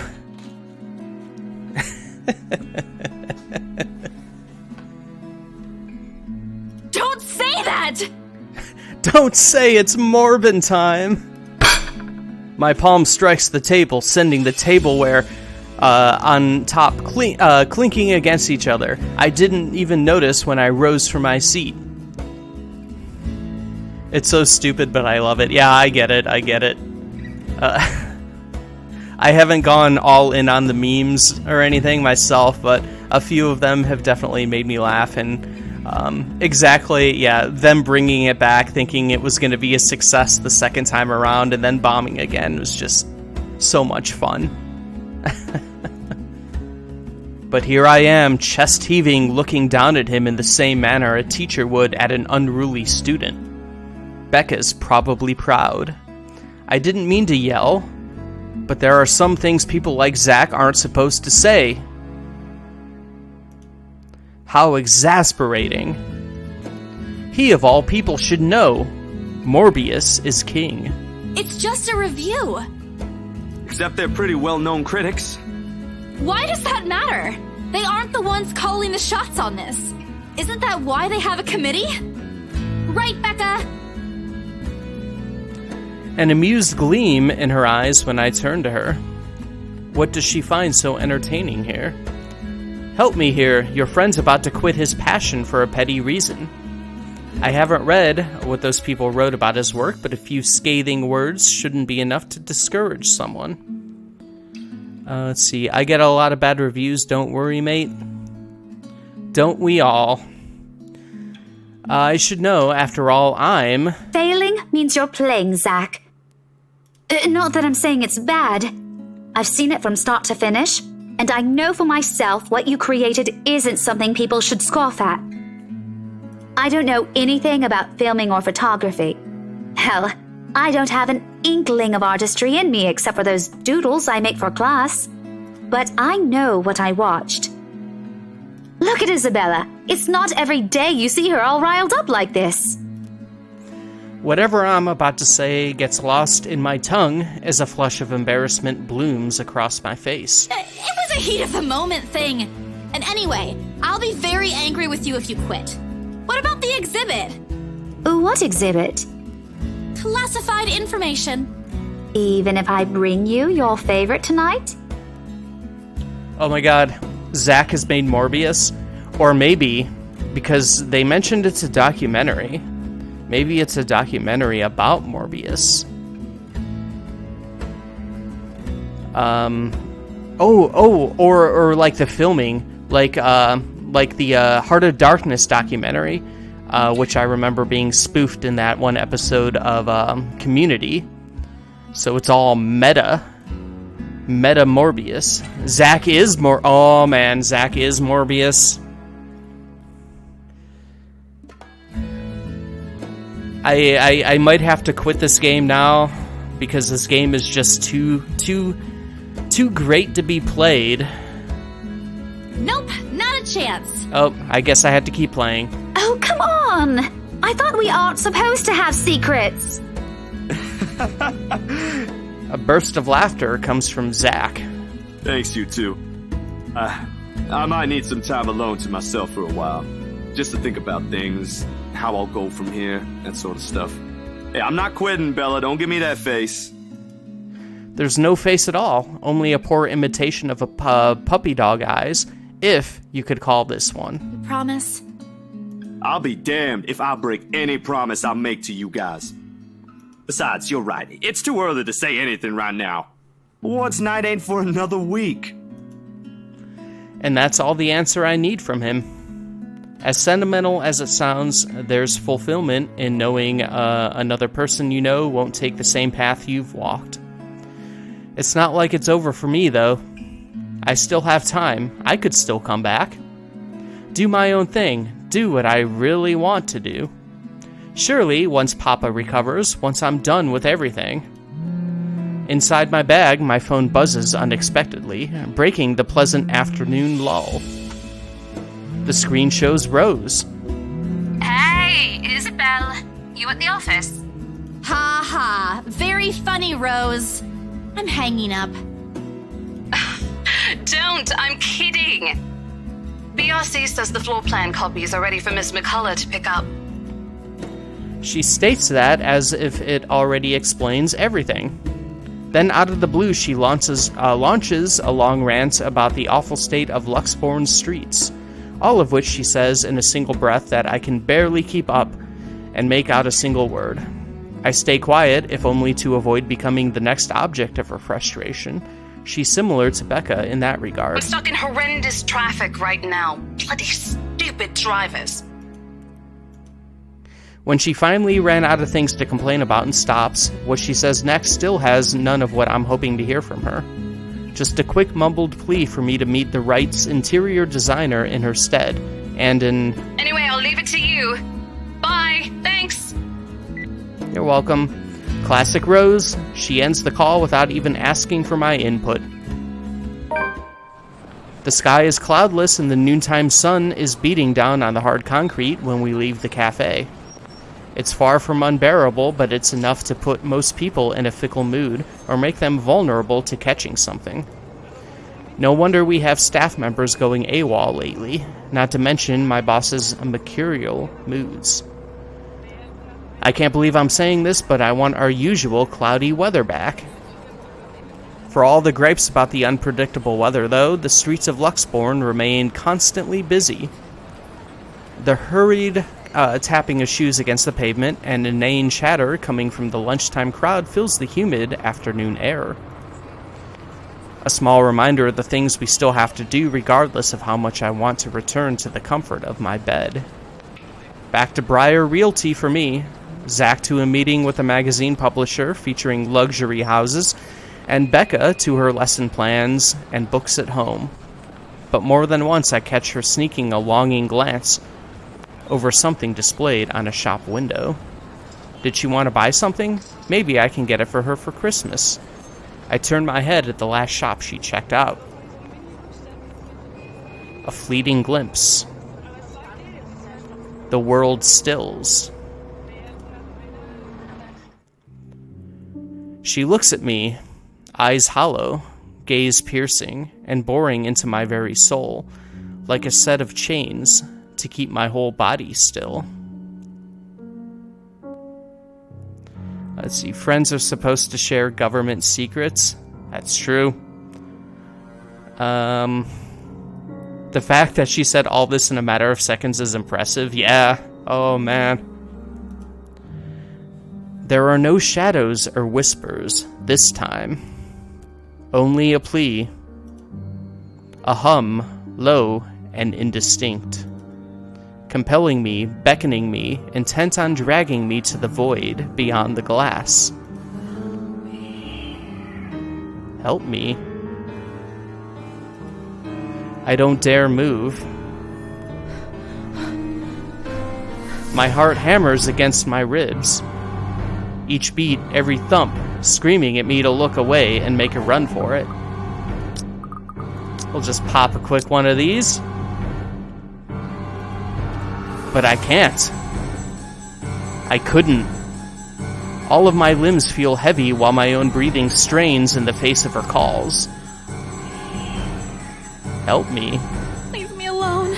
Don't say that! Don't say it's Morbin time. My palm strikes the table, sending the tableware on top clinking against each other. I didn't even notice when I rose from my seat. It's so stupid, but I love it. Yeah, I get it. I haven't gone all in on the memes or anything myself, but a few of them have definitely made me laugh, and them bringing it back, thinking it was going to be a success the second time around, and then bombing again was just so much fun. But here I am, chest heaving, looking down at him in the same manner a teacher would at an unruly student. Becca's probably proud. I didn't mean to yell, but there are some things people like Zach aren't supposed to say. How exasperating. He of all people should know. Morbius is king. It's just a review. Except they're pretty well-known critics. Why does that matter? They aren't the ones calling the shots on this. Isn't that why they have a committee? Right, Becca? An amused gleam in her eyes when I turned to her. What does she find so entertaining here? Help me here, your friend's about to quit his passion for a petty reason. I haven't read what those people wrote about his work, but a few scathing words shouldn't be enough to discourage someone. Let's see, I get a lot of bad reviews, don't worry, mate. Don't we all? I should know, after all, I'm... Failing means you're playing, Zach. Not that I'm saying it's bad. I've seen it from start to finish, and I know for myself what you created isn't something people should scoff at. I don't know anything about filming or photography. Hell, I don't have an inkling of artistry in me except for those doodles I make for class. But I know what I watched. Look at Isabella. It's not every day you see her all riled up like this. Whatever I'm about to say gets lost in my tongue as a flush of embarrassment blooms across my face. It was a heat of the moment thing. And anyway, I'll be very angry with you if you quit. What about the exhibit? What exhibit? Classified information. Even if I bring you your favorite tonight? Oh my god, Zack has made Morbius? Or maybe, because they mentioned it's a documentary, maybe it's a documentary about Morbius. Or like the filming, like the Heart of Darkness documentary, which I remember being spoofed in that one episode of Community. So it's all meta Morbius. Zack is Zack is Morbius. I might have to quit this game now because this game is just too great to be played. Nope, not a chance. Oh, I guess I had to keep playing. Oh, come on! I thought we aren't supposed to have secrets. A burst of laughter comes from Zack. Thanks, you two. I might need some time alone to myself for a while. Just to think about things, how I'll go from here, that sort of stuff. Hey, I'm not quitting, Bella. Don't give me that face. There's no face at all, only a poor imitation of a puppy dog eyes, if you could call this one. Promise? I'll be damned if I break any promise I make to you guys. Besides, you're right. It's too early to say anything right now. Awards night ain't for another week. And that's all the answer I need from him. As sentimental as it sounds, there's fulfillment in knowing another person you know won't take the same path you've walked. It's not like it's over for me, though. I still have time. I could still come back. Do my own thing. Do what I really want to do. Surely, once Papa recovers, once I'm done with everything. Inside my bag, my phone buzzes unexpectedly, breaking the pleasant afternoon lull. The screen shows Rose. Hey, Isabel. You at the office? Ha ha. Very funny, Rose. I'm hanging up. Don't, I'm kidding. BRC says the floor plan copies are ready for Miss McCullough to pick up. She states that as if it already explains everything. Then out of the blue she launches a long rant about the awful state of Luxborn's streets, all of which she says in a single breath that I can barely keep up and make out a single word. I stay quiet, if only to avoid becoming the next object of her frustration. She's similar to Becca in that regard. I'm stuck in horrendous traffic right now. Bloody stupid drivers. When she finally ran out of things to complain about and stops, what she says next still has none of what I'm hoping to hear from her. Just a quick mumbled plea for me to meet the right interior designer in her stead, and Anyway, I'll leave it to you. Bye, thanks. You're welcome. Classic Rose. She ends the call without even asking for my input. The sky is cloudless and the noontime sun is beating down on the hard concrete when we leave the cafe. It's far from unbearable, but it's enough to put most people in a fickle mood or make them vulnerable to catching something. No wonder we have staff members going AWOL lately, not to mention my boss's mercurial moods. I can't believe I'm saying this, but I want our usual cloudy weather back. For all the gripes about the unpredictable weather, though, the streets of Luxborn remain constantly busy. The hurried tapping of shoes against the pavement and inane chatter coming from the lunchtime crowd fills the humid afternoon air. A small reminder of the things we still have to do regardless of how much I want to return to the comfort of my bed. Back to Briar Realty for me. Zack to a meeting with a magazine publisher featuring luxury houses, and Becca to her lesson plans and books at home. But more than once I catch her sneaking a longing glance over something displayed on a shop window. Did she want to buy something? Maybe I can get it for her for Christmas. I turn my head at the last shop she checked out. A fleeting glimpse. The world stills. She looks at me, eyes hollow, gaze piercing, and boring into my very soul, like a set of chains to keep my whole body still. Let's see. Friends are supposed to share government secrets. That's true. The fact that she said all this in a matter of seconds is impressive. Yeah. Oh, man. There are no shadows or whispers this time. Only a plea. A hum, low and indistinct. Compelling me, beckoning me, intent on dragging me to the void beyond the glass. Help me. I don't dare move. My heart hammers against my ribs. Each beat, every thump, screaming at me to look away and make a run for it. We'll just pop a quick one of these. But I can't. I couldn't. All of my limbs feel heavy while my own breathing strains in the face of her calls. Help me. Leave me alone.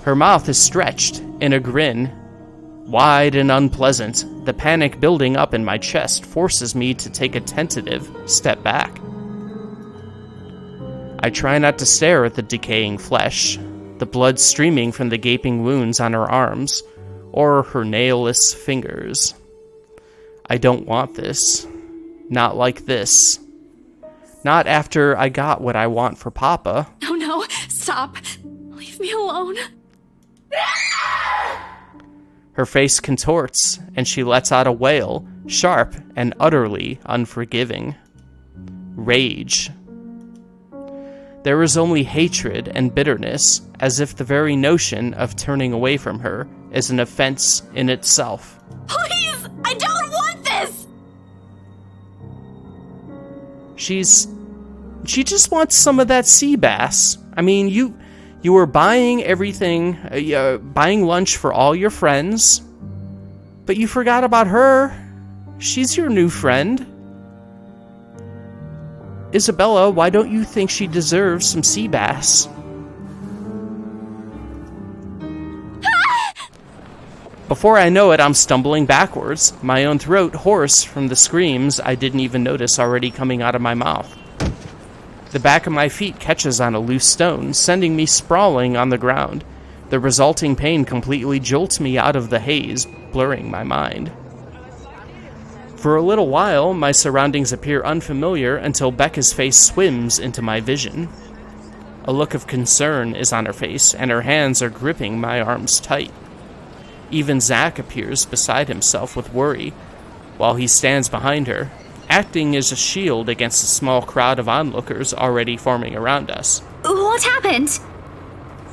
Her mouth is stretched in a grin. Wide and unpleasant, the panic building up in my chest forces me to take a tentative step back. I try not to stare at the decaying flesh, the blood streaming from the gaping wounds on her arms, or her nailless fingers. I don't want this. Not like this. Not after I got what I want for Papa. Oh no, stop. Leave me alone. Her face contorts, and she lets out a wail, sharp and utterly unforgiving. Rage. There is only hatred and bitterness, as if the very notion of turning away from her is an offense in itself. Please! I don't want this! She just wants some of that sea bass. I mean, you were buying everything, buying lunch for all your friends, but you forgot about her. She's your new friend. Isabella, why don't you think she deserves some sea bass? Before I know it, I'm stumbling backwards, my own throat hoarse from the screams I didn't even notice already coming out of my mouth. The back of my feet catches on a loose stone, sending me sprawling on the ground. The resulting pain completely jolts me out of the haze, blurring my mind. For a little while, my surroundings appear unfamiliar until Becca's face swims into my vision. A look of concern is on her face, and her hands are gripping my arms tight. Even Zach appears beside himself with worry, while he stands behind her, acting as a shield against a small crowd of onlookers already forming around us. What happened?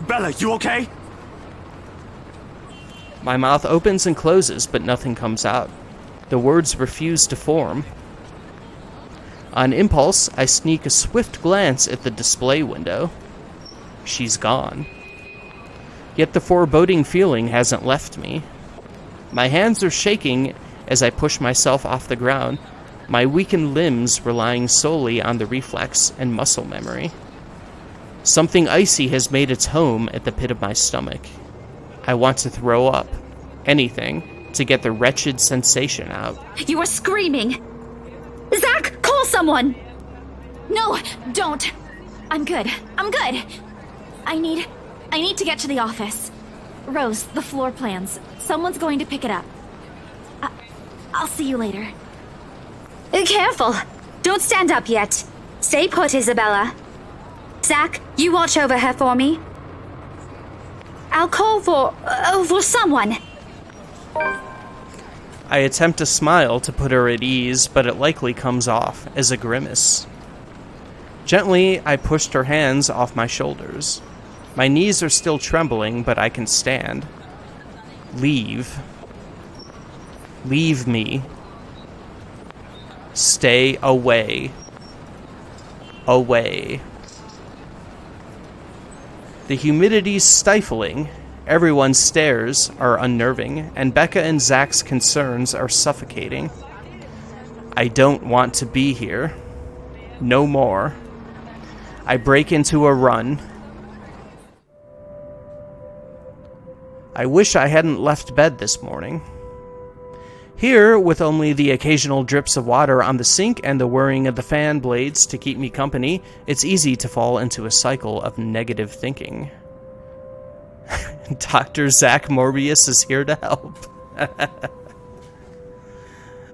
Bella, you okay? My mouth opens and closes, but nothing comes out. The words refuse to form. On impulse, I sneak a swift glance at the display window. She's gone. Yet the foreboding feeling hasn't left me. My hands are shaking as I push myself off the ground, my weakened limbs relying solely on the reflex and muscle memory. Something icy has made its home at the pit of my stomach. I want to throw up. Anything to get the wretched sensation out. You are screaming! Zach, call someone! No, don't! I'm good. I'm good! I need to get to the office. Rose, the floor plans. Someone's going to pick it up. I'll see you later. Careful! Don't stand up yet. Stay put, Isabella. Zach, you watch over her for me. I'll call for someone. I attempt a smile to put her at ease, but it likely comes off as a grimace. Gently, I pushed her hands off my shoulders. My knees are still trembling, but I can stand. Leave. Leave me. Stay away. Away. The humidity's stifling. Everyone's stares are unnerving, and Becca and Zach's concerns are suffocating. I don't want to be here. No more. I break into a run. I wish I hadn't left bed this morning. Here, with only the occasional drips of water on the sink and the whirring of the fan blades to keep me company, it's easy to fall into a cycle of negative thinking. Dr. Zach Morbius is here to help.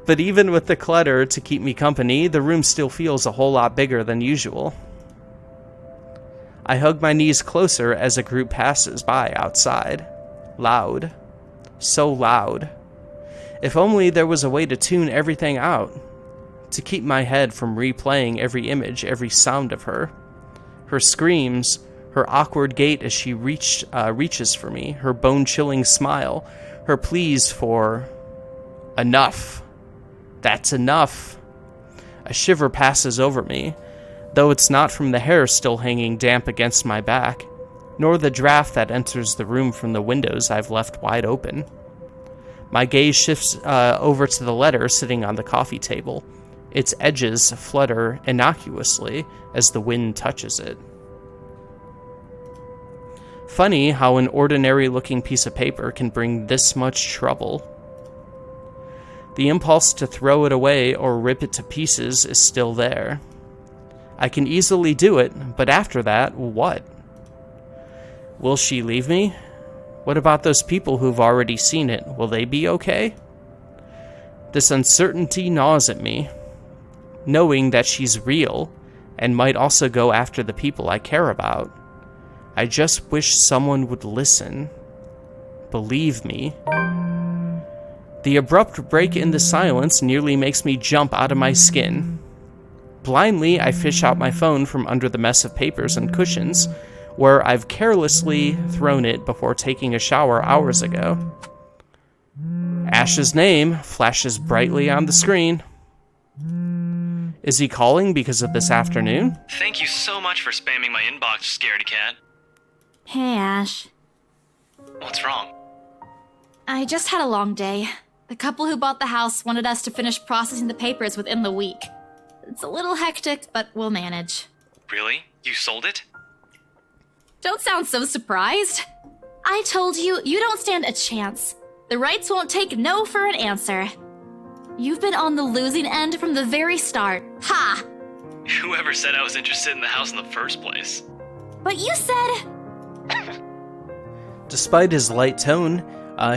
But even with the clutter to keep me company, the room still feels a whole lot bigger than usual. I hug my knees closer as a group passes by outside. Loud. So loud. If only there was a way to tune everything out. To keep my head from replaying every image, every sound of her. Her screams, her awkward gait as she reaches for me, her bone-chilling smile, her pleas for... enough. That's enough. A shiver passes over me, though it's not from the hair still hanging damp against my back, nor the draft that enters the room from the windows I've left wide open. My gaze shifts over to the letter sitting on the coffee table. Its edges flutter innocuously as the wind touches it. Funny how an ordinary-looking piece of paper can bring this much trouble. The impulse to throw it away or rip it to pieces is still there. I can easily do it, but after that, what? Will she leave me? What about those people who've already seen it? Will they be okay? This uncertainty gnaws at me, knowing that she's real and might also go after the people I care about. I just wish someone would listen. Believe me. The abrupt break in the silence nearly makes me jump out of my skin. Blindly, I fish out my phone from under the mess of papers and cushions, where I've carelessly thrown it before taking a shower hours ago. Ash's name flashes brightly on the screen. Is he calling because of this afternoon? Thank you so much for spamming my inbox, scaredy cat. Hey, Ash. What's wrong? I just had a long day. The couple who bought the house wanted us to finish processing the papers within the week. It's a little hectic, but we'll manage. Really? You sold it? Don't sound so surprised. I told you, you don't stand a chance. The rights won't take no for an answer. You've been on the losing end from the very start. Ha! Whoever said I was interested in the house in the first place? But you said... Despite his light tone,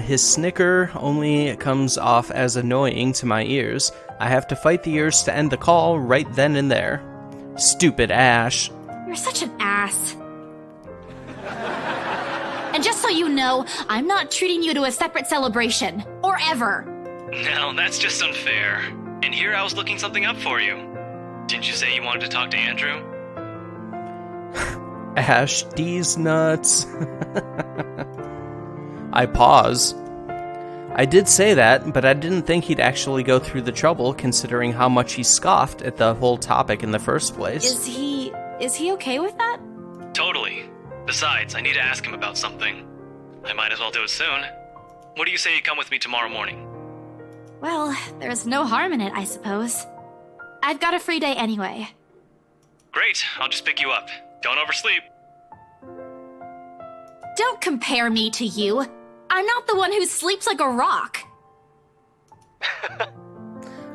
his snicker only comes off as annoying to my ears. I have to fight the urge to end the call right then and there. Stupid Ash. You're such an ass. And just so you know, I'm not treating you to a separate celebration. Or ever. No, that's just unfair. And here I was looking something up for you. Didn't you say you wanted to talk to Andrew? Ash, these nuts. I pause. I did say that, but I didn't think he'd actually go through the trouble considering how much he scoffed at the whole topic in the first place. Is he okay with that? Totally. Besides, I need to ask him about something. I might as well do it soon. What do you say you come with me tomorrow morning? Well, there's no harm in it, I suppose. I've got a free day anyway. Great, I'll just pick you up. Don't oversleep. Don't compare me to you. I'm not the one who sleeps like a rock.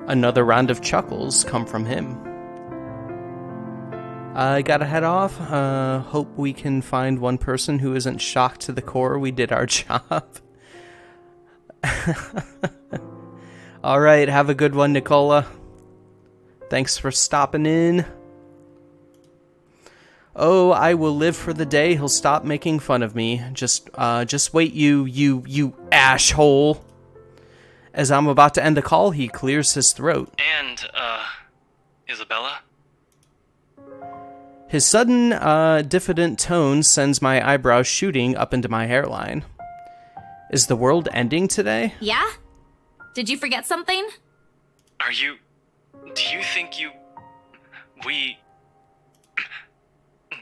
Another round of chuckles come from him. I gotta head off. Hope we can find one person who isn't shocked to the core we did our job. Alright, have a good one, Nicola. Thanks for stopping in. Oh, I will live for the day he'll stop making fun of me. Just wait, you ash-hole. As I'm about to end the call, he clears his throat. And, Isabella? His sudden, diffident tone sends my eyebrows shooting up into my hairline. Is the world ending today? Yeah? Did you forget something? Do you think we...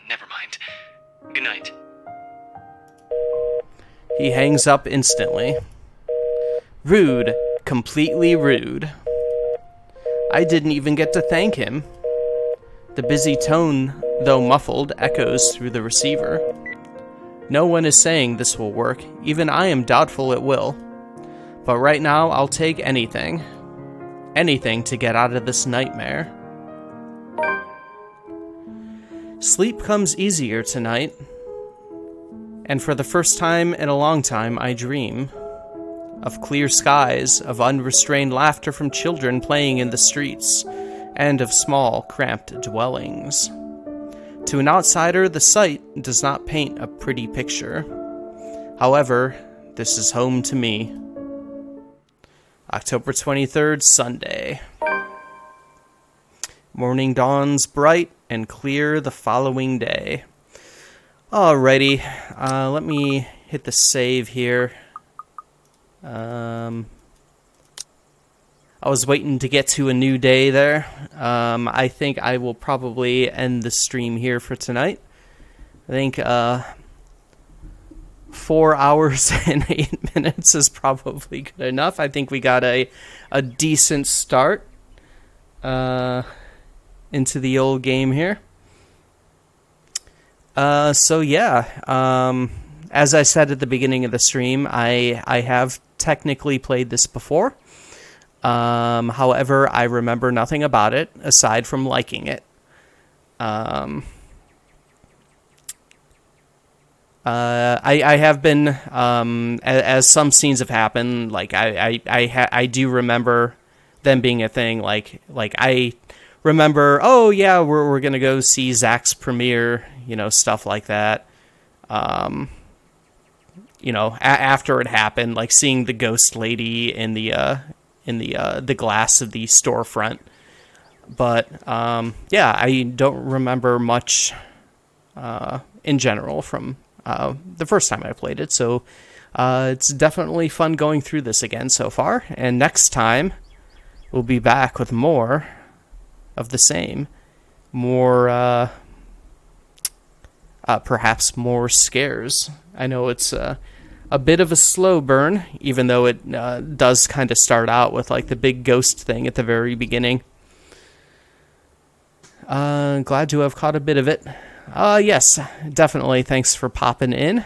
Never mind. Good night. He hangs up instantly. Rude. Completely rude. I didn't even get to thank him. The busy tone, though muffled, echoes through the receiver. No one is saying this will work. Even I am doubtful it will. But right now, I'll take anything. Anything to get out of this nightmare. Sleep comes easier tonight. And for the first time in a long time, I dream of clear skies, of unrestrained laughter from children playing in the streets, and of small, cramped dwellings. To an outsider, the sight does not paint a pretty picture. However, this is home to me. October 23rd, Sunday. Morning dawns bright and clear the following day. Alrighty, let me hit the save here. I was waiting to get to a new day there. I think I will probably end the stream here for tonight. I think 4 hours and 8 minutes is probably good enough. I think we got a decent start into the old game here. So yeah, as I said at the beginning of the stream, I have technically played this before. However, I remember nothing about it aside from liking it. I have been, as some scenes have happened, like I do remember them being a thing. Like I remember, oh yeah, we're gonna go see Zach's premiere, stuff like that. After it happened, like seeing the ghost lady in the glass of the storefront. But yeah, I don't remember much in general from the first time I played it, so it's definitely fun going through this again so far. And next time, we'll be back with more of the same, more perhaps more scares. I know it's a bit of a slow burn, even though it does kind of start out with like the big ghost thing at the very beginning. Glad to have caught a bit of it. Yes, definitely. Thanks for popping in.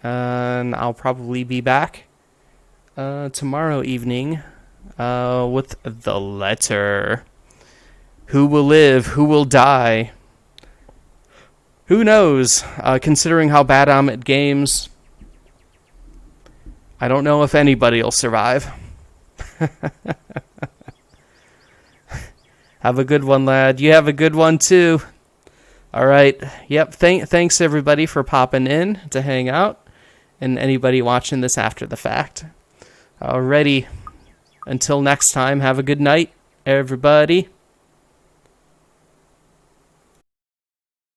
And I'll probably be back tomorrow evening with the letter. Who will live? Who will die? Who knows? Considering how bad I'm at games, I don't know if anybody will survive. Have a good one, lad. You have a good one, too. All right. Yep. Thanks, everybody, for popping in to hang out, and anybody watching this after the fact. Alrighty. Until next time, have a good night, everybody.